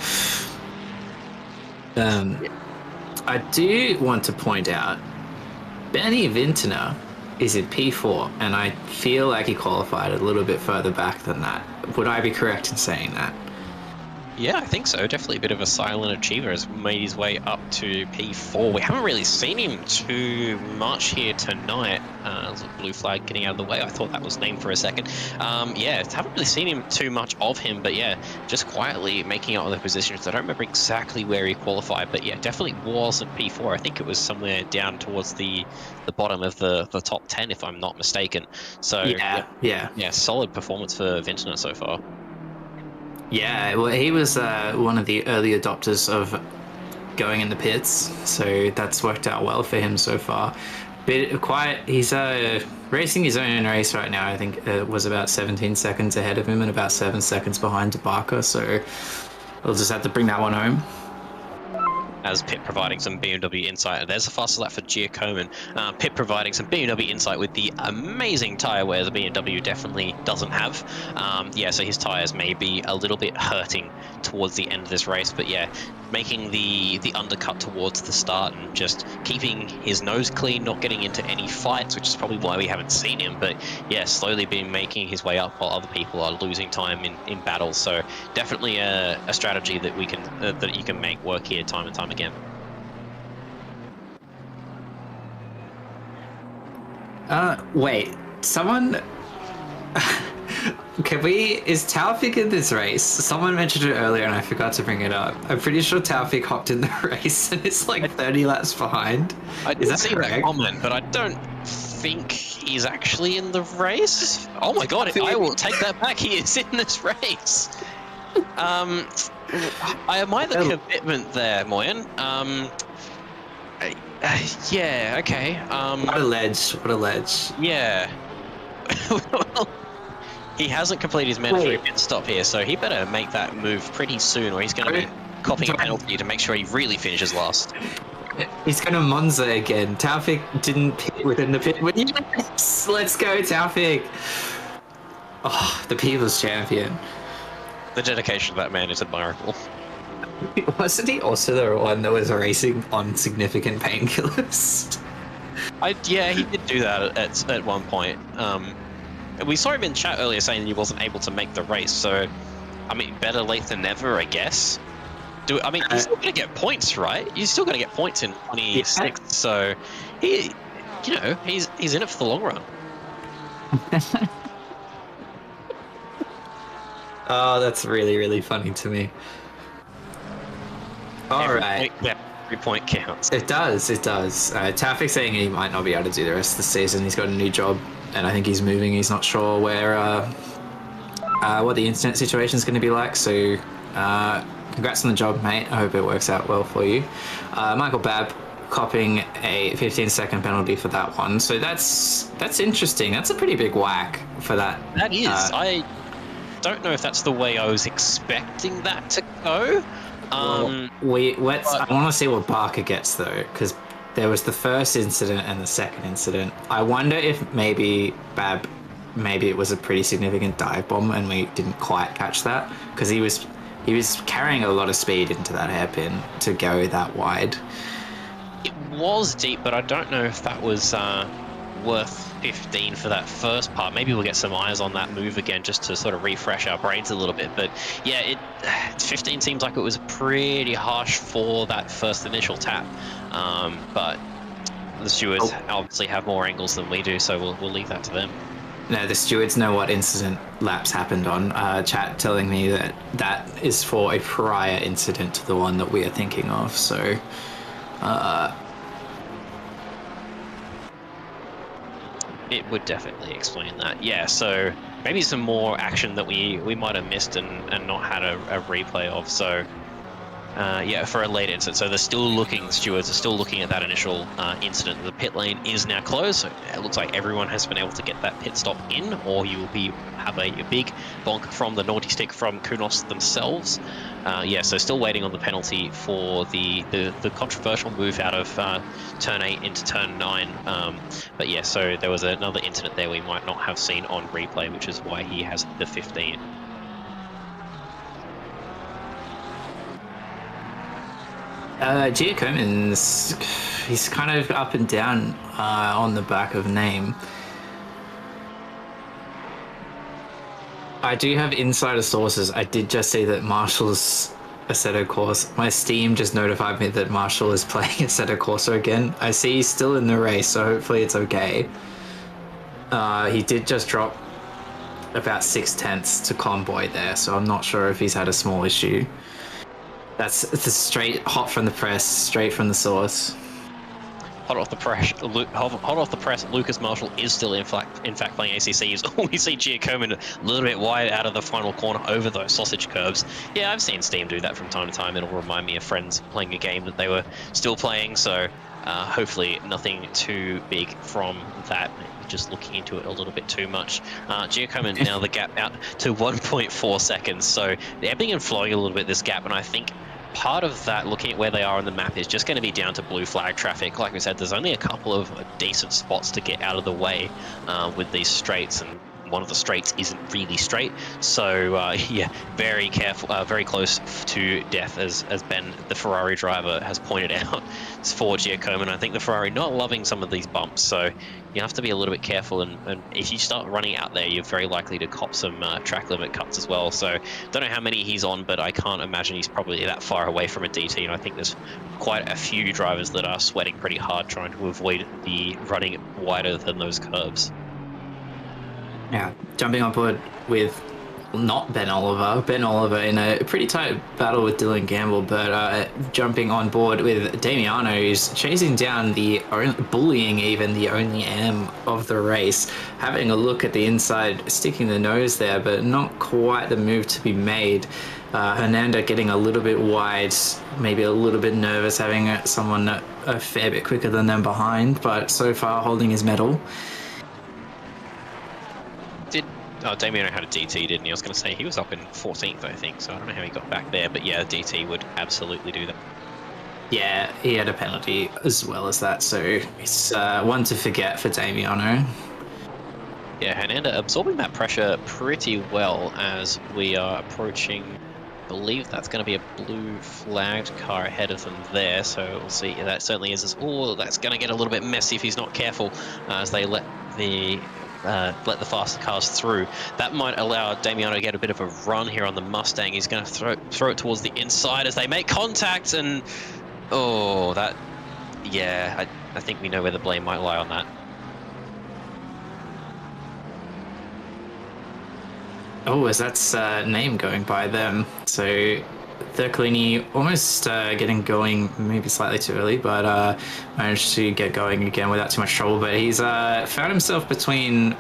I do want to point out, Benny Vintner is in P4, and I feel like he qualified a little bit further back than that. Would I be correct in saying that? Yeah, I think so. Definitely a bit of a silent achiever. Has made his way up to P4. We haven't really seen him too much here tonight. There's a blue flag getting out of the way. I thought that was named for a second. Yeah, haven't really seen him too much of him, but yeah, just quietly making out of the positions. I don't remember exactly where he qualified, but yeah, definitely was in P4. I think it was somewhere down towards the bottom of the top 10, if I'm not mistaken. So yeah, solid performance for Vintner so far. Yeah, well, he was one of the early adopters of going in the pits, so that's worked out well for him so far. But he's racing his own race right now. I think it was about 17 seconds ahead of him and about 7 seconds behind Barker, so we'll just have to bring that one home. As Pit providing some BMW insight. And there's a faster lap for Geocomin. Pit providing some BMW insight with the amazing tyre wear the BMW definitely doesn't have. Yeah, so his tyres may be a little bit hurting towards the end of this race, but yeah, making the undercut towards the start and just keeping his nose clean, not getting into any fights, which is probably why we haven't seen him. But yeah, slowly been making his way up while other people are losing time in battles. So definitely a strategy that we can that you can make work here time and time again. Wait, someone... Is Taufik in this race? Someone mentioned it earlier and I forgot to bring it up. I'm pretty sure Taufik hopped in the race and it's like 30 laps behind. I didn't see that comment, but I don't think he's actually in the race. Oh my god, I will take that back. He is in this race. I admire the commitment there, Moyen. Yeah, okay. What a ledge. What a ledge. Yeah. Well, he hasn't completed his mandatory pit stop here, so he better make that move pretty soon, or he's going to be copying a penalty to make sure he really finishes last. He's going to Monza again. Taufik didn't pit within the pit. Yes! Let's go, Taufik! Oh, the people's champion. The dedication of that man is admirable. Wasn't he also the one that was racing on significant painkillers? Yeah, he did do that at one point. We saw him in chat earlier saying he wasn't able to make the race, so I mean, better late than never, I guess. I mean, he's still going to get points, right? He's still going to get points in 26, yeah. So he's in it for the long run. Oh, that's really, really funny to me. All right. 3 point counts. It does. Taufik's saying he might not be able to do the rest of the season. He's got a new job, and I think he's moving. He's not sure where, what the internet situation is going to be like. So, congrats on the job, mate. I hope it works out well for you. Michael Babb copping a 15-second penalty for that one. So that's interesting. That's a pretty big whack for that. That is. I don't know if that's the way I was expecting that to go. I want to see what Barker gets though, because there was the first incident and the second incident. I wonder if maybe it was a pretty significant dive bomb and we didn't quite catch that, because he was carrying a lot of speed into that hairpin to go that wide. It was deep, but I don't know if that was worth 15 for that first part. Maybe we'll get some eyes on that move again just to sort of refresh our brains a little bit. But yeah, 15 seems like it was pretty harsh for that first initial tap. But the stewards obviously have more angles than we do, so we'll leave that to them. No, the stewards know what incident laps happened on. Chat telling me that is for a prior incident to the one that we are thinking of. So it would definitely explain that. Yeah, so maybe some more action that we might have missed and not had a replay of. So for a late incident. So they're still looking, stewards are still looking at that initial incident. The pit lane is now closed, so it looks like everyone has been able to get that pit stop in, or you will have a big bonk from the naughty stick from Kunos themselves. So still waiting on the penalty for the controversial move out of turn 8 into turn 9. But yeah, so there was another incident there we might not have seen on replay, which is why he has the 15. Giacomin's, he's kind of up and down on the back of name. I do have insider sources. I did just see that Marshall's Assetto Corsa. My Steam just notified me that Marshall is playing Assetto Corsa again. I see he's still in the race, so hopefully it's okay. He did just drop about 6/10 to Convoy there, so I'm not sure if he's had a small issue. That's straight hot from the press, straight from the source. Hot off the press, Lucas Marshall is still in fact playing ACC. We see Giacomin a little bit wide out of the final corner over those sausage curbs. Yeah, I've seen Steam do that from time to time. It'll remind me of friends playing a game that they were still playing, so hopefully nothing too big from that. Just looking into it a little bit too much. Giacomin now the gap out to 1.4 seconds, so they're ebbing and flowing a little bit this gap, and I think part of that, looking at where they are on the map, is just going to be down to blue flag traffic. Like we said, there's only a couple of decent spots to get out of the way with these straights, and one of the straights isn't really straight. So yeah, very careful, very close to death, as Ben, the Ferrari driver, has pointed out for Giacomin. I think the Ferrari not loving some of these bumps, so you have to be a little bit careful, and if you start running out there, you're very likely to cop some track limit cuts as well. So don't know how many he's on, but I can't imagine he's probably that far away from a DT, and I think there's quite a few drivers that are sweating pretty hard trying to avoid the running wider than those curves. Yeah, jumping on board with not Ben Oliver. Ben Oliver in a pretty tight battle with Dylan Gamble, but jumping on board with Damiano, who's chasing down bullying even the only AM of the race, having a look at the inside, sticking the nose there, but not quite the move to be made. Hernando getting a little bit wide, maybe a little bit nervous, having someone a fair bit quicker than them behind, but so far holding his medal. Damiano had a DT, didn't he? I was going to say he was up in 14th, I think, so I don't know how he got back there, but yeah, DT would absolutely do that. Yeah, he had a penalty as well as that, so it's one to forget for Damiano. Yeah, Hernando absorbing that pressure pretty well as we are approaching. I believe that's going to be a blue flagged car ahead of them there, so we'll see. That certainly is. Oh, that's going to get a little bit messy if he's not careful as they let the faster cars through. That might allow Damiano to get a bit of a run here on the Mustang. He's going to throw it towards the inside as they make contact, and I think we know where the blame might lie on that. Oh, as that's name going by them. So Thurklini almost getting going, maybe slightly too early, but managed to get going again without too much trouble. But he's found himself between,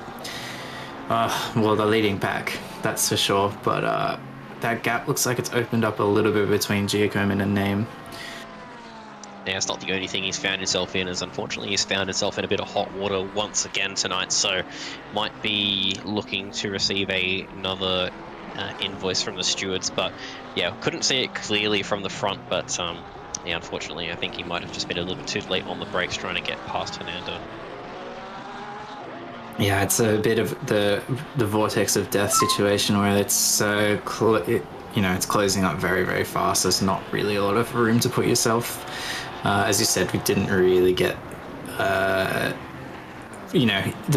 the leading pack, that's for sure. But that gap looks like it's opened up a little bit between Giacomin and Name. Yeah, it's not the only thing he's found himself in, as unfortunately he's found himself in a bit of hot water once again tonight, so might be looking to receive another invoice from the stewards. But yeah, couldn't see it clearly from the front, but unfortunately I think he might have just been a little bit too late on the brakes trying to get past Hernando. Yeah, it's a bit of the vortex of death situation where it's it's closing up very, very fast. There's not really a lot of room to put yourself. As you said, we didn't really get, the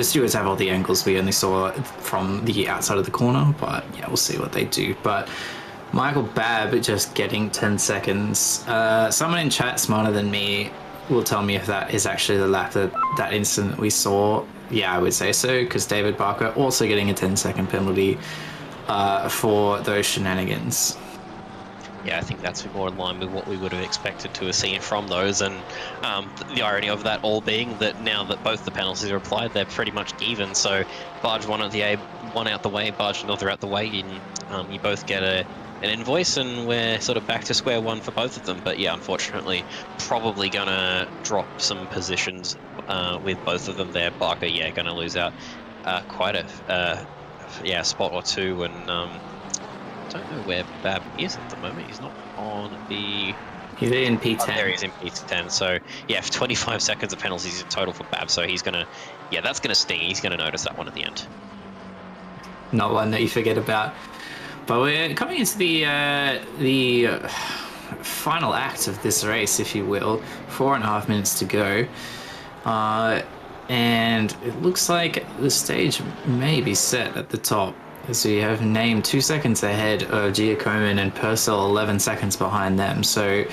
stewards have all the angles. We only saw it from the outside of the corner, but yeah, we'll see what they do. But Michael Babb just getting 10 seconds. Someone in chat smarter than me will tell me if that is actually the lap that instant we saw. Yeah, I would say so, because David Barker also getting a 10-second penalty for those shenanigans. Yeah, I think that's more in line with what we would have expected to have seen from those, and the irony of that all being that now that both the penalties are applied, they're pretty much even. So barge one out the way, barge another out the way, and you both get an invoice, and we're sort of back to square one for both of them. But yeah, unfortunately, probably gonna drop some positions with both of them there. Barker, yeah, gonna lose out quite a spot or two, and don't know where Bab is at the moment. He's not on the. He's in P10. Oh, there he is in P10. So yeah, 25 seconds of penalties in total for Bab. So he's gonna, yeah, that's gonna sting. He's gonna notice that one at the end. Not one that you forget about. But we're coming into the final act of this race, if you will. 4.5 minutes to go. And it looks like the stage may be set at the top. So you have Name 2 seconds ahead of Giacomin and Purcell 11 seconds behind them. So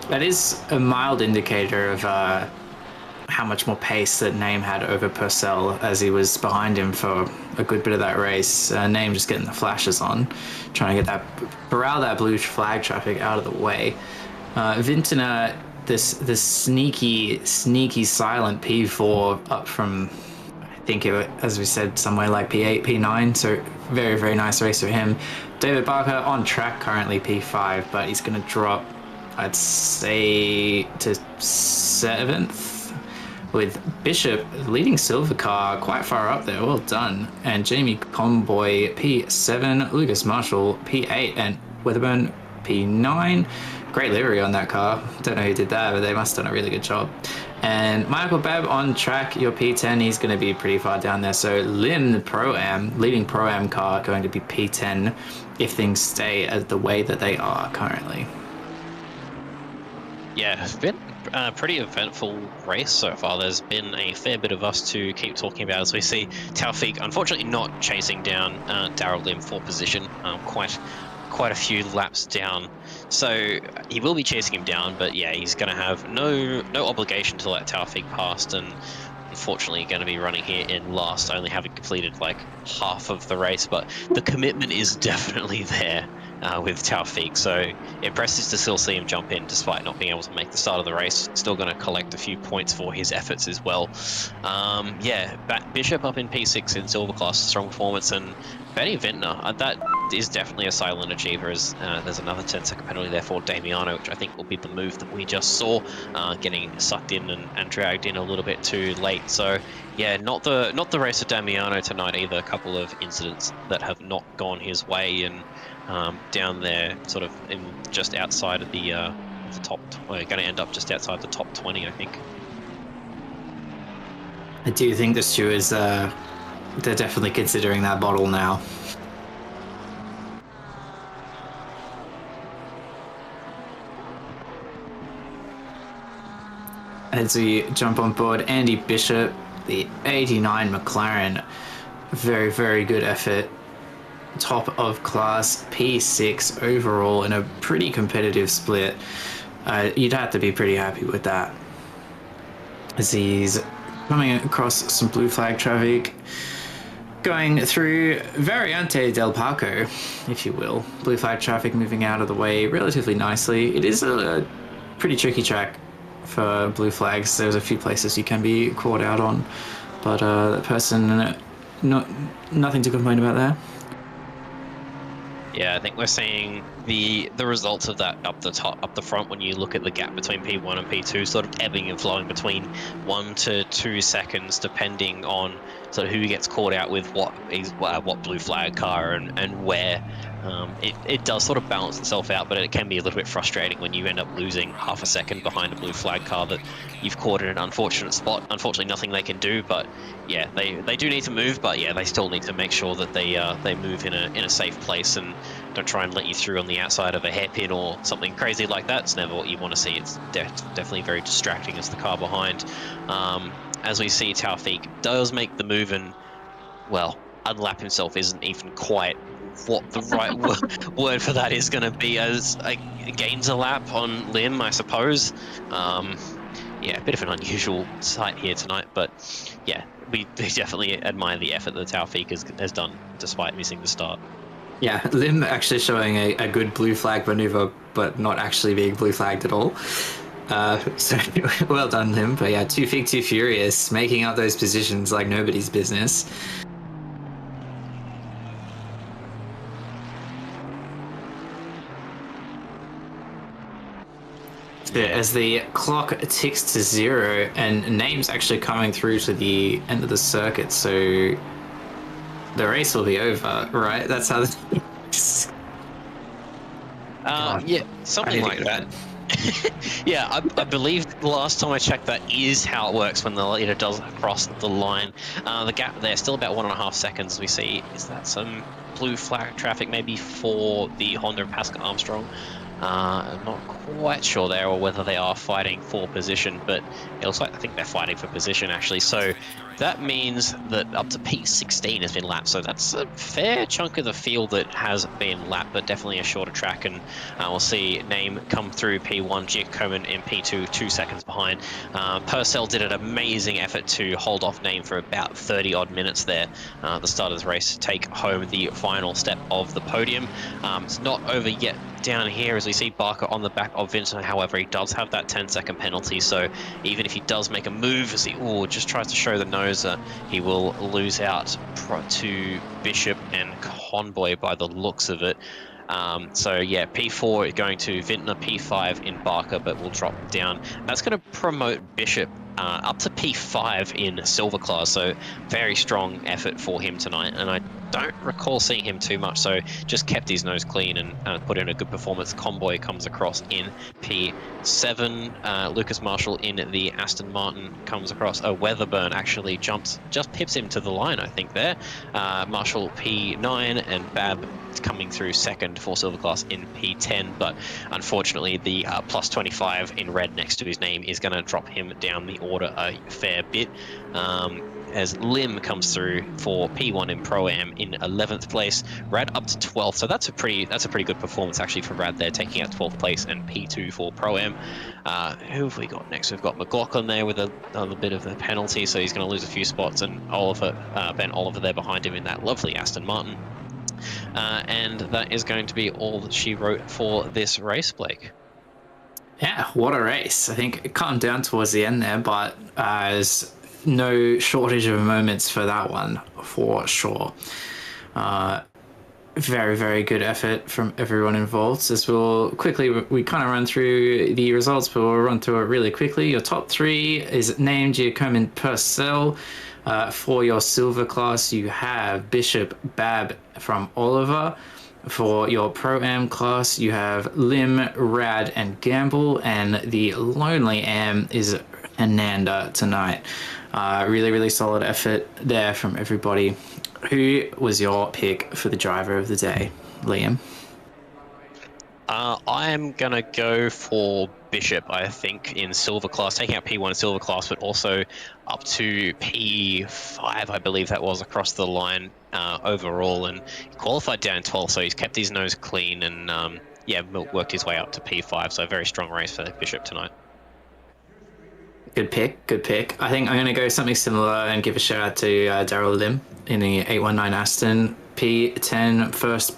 that is a mild indicator of how much more pace that Name had over Purcell as he was behind him for a good bit of that race. Name just getting the flashes on, trying to get that, corral that blue flag traffic out of the way. Vintner, this sneaky silent P4 up from, I think it, as we said, somewhere like P8, P9, so very, very nice race for him. David Barker on track currently P5, but he's going to drop, I'd say, to 7th, with Bishop leading silver car quite far up there. Well done. And Jamie Comboy P7, Lucas Marshall P8, and Weatherburn P9. Great livery on that car. Don't know who did that, but they must have done a really good job. And Michael Babb on track, your P10, he's going to be pretty far down there. So Lim, the Pro-Am, leading Pro-Am car, going to be P10 if things stay as the way that they are currently. Yeah, it's been a pretty eventful race so far. There's been a fair bit of us to keep talking about as we see Taufik unfortunately not chasing down Daryl Lim for position, quite a few laps down. So he will be chasing him down, but yeah, he's going to have no obligation to let Taufik past, and unfortunately going to be running here in last, only having completed like half of the race. But the commitment is definitely there with Taufik, so impressive to still see him jump in despite not being able to make the start of the race. Still going to collect a few points for his efforts as well. Yeah, Bishop up in P6 in silver class, strong performance, and Benny Vintner, that is definitely a silent achiever, as there's another 10-second penalty there for Damiano, which I think will be the move that we just saw, getting sucked in and dragged in a little bit too late. So yeah, not the race of Damiano tonight either. A couple of incidents that have not gone his way, and down there sort of in just outside of the top, we're going to end up just outside the top 20, I think. I do think the stewards, they're definitely considering that bottle now. As we jump on board, Andy Bishop, the 89 McLaren, very, very good effort. Top of class, P6 overall in a pretty competitive split. You'd have to be pretty happy with that. As he's coming across some blue flag traffic, going through Variante del Parco, if you will. Blue flag traffic moving out of the way relatively nicely. It is a pretty tricky track for blue flags. There's a few places you can be caught out on, but that person, nothing to complain about there. Yeah, I think we're seeing the results of that up the front when you look at the gap between P1 and P2, sort of ebbing and flowing between 1 to 2 seconds, depending on sort of who gets caught out with what blue flag car and where. It does sort of balance itself out, but it can be a little bit frustrating when you end up losing half a second behind a blue flag car that you've caught in an unfortunate spot. Unfortunately, nothing they can do, but yeah, they do need to move, but yeah, they still need to make sure that they move in a safe place and don't try and let you through on the outside of a hairpin or something crazy like that. It's never what you want to see. It's definitely very distracting as the car behind. As we see, Taufik does make the move, and well, unlap himself isn't even quite what the right word for that is going to be, as gains a lap on Lim, I suppose. Yeah, a bit of an unusual sight here tonight, but yeah, we definitely admire the effort that Taufik has done despite missing the start. Yeah, Lim actually showing a good blue flag maneuver, but not actually being blue flagged at all. So well done, Lim. But yeah, Too Fig, Too Furious, making out those positions like nobody's business. As the clock ticks to 0 and names actually coming through to the end of the circuit, so the race will be over, right? That's how this works. Yeah, something like that. Yeah, I believe the last time I checked that is how it works when the leader does cross the line. The gap there still about 1.5 seconds. We see, is that some blue flag traffic maybe for the Honda of Pascal Armstrong? I'm not quite sure there, or whether they are fighting for position, but it looks like I think they're fighting for position actually. So that means that up to P16 has been lapped. So that's a fair chunk of the field that has been lapped, but definitely a shorter track. And we'll see name come through P1, Giacomin in P2, 2 seconds behind. Purcell did an amazing effort to hold off name for about 30 odd minutes there at the start of the race to take home the final step of the podium. It's not over yet down here as we see Barker on the back of Vincent. However, he does have that 10-second penalty, so even if he does make a move as he just tries to show the nose, he will lose out to Bishop and Conboy by the looks of it. So yeah, P4 going to Vintner, P5 in Barker, but will drop down. That's going to promote Bishop up to P5 in Silver Class, so very strong effort for him tonight, and I don't recall seeing him too much, so just kept his nose clean and put in a good performance. Conboy comes across in P7. Lucas Marshall in the Aston Martin comes across. Weatherburn actually just pips him to the line, I think there. Marshall P9 and Bab coming through second for Silver Class in P10, but unfortunately the plus 25 in red next to his name is going to drop him down the order a fair bit. As Lim comes through for P1 in Pro-Am in 11th place, Rad up to 12th, so that's a pretty good performance actually for Rad there, taking out 12th place and P2 for Pro-Am. Who have we got next? We've got McLaughlin there with a little bit of a penalty, so he's going to lose a few spots, and Ben Oliver there behind him in that lovely Aston Martin. And that is going to be all that she wrote for this race, Blake. Yeah, what a race. I think it calmed down towards the end there, but there's no shortage of moments for that one, for sure. Very, very good effort from everyone involved. As we'll quickly, we kind of run through the results, but we'll run through it really quickly. Your top 3 is named Giacomin Purcell. For your Silver Class, you have Bishop, Bab from Oliver. For your Pro-Am class, you have Lim, Rad, and Gamble, and the Lonely Am is Ananda tonight. Really, really solid effort there from everybody. Who was your pick for the driver of the day, Liam? I'm going to go for Bishop, I think, in Silver Class, taking out P1 in Silver Class, but also up to P5, I believe that was, across the line overall, and he qualified down in 12th, so he's kept his nose clean and, worked his way up to P5, so a very strong race for Bishop tonight. Good pick, good pick. I think I'm going to go something similar and give a shout out to Daryl Lim in the 819 Aston. P10, first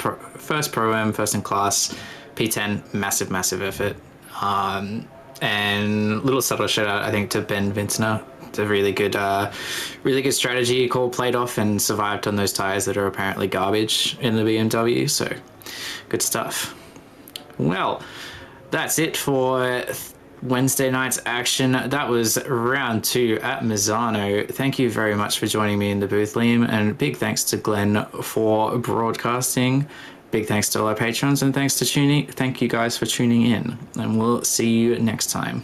Pro-Am, first in class. P10, massive effort. And little subtle shout out, I think, to Ben Vintner. It's a really good strategy call, played off and survived on those tires that are apparently garbage in the BMW. So good stuff. Well, that's it for Wednesday night's action. That was round 2 at Misano. Thank you very much for joining me in the booth, Liam, and big thanks to Glenn for broadcasting. Big thanks to all our patrons, and thank you guys for tuning in, and we'll see you next time.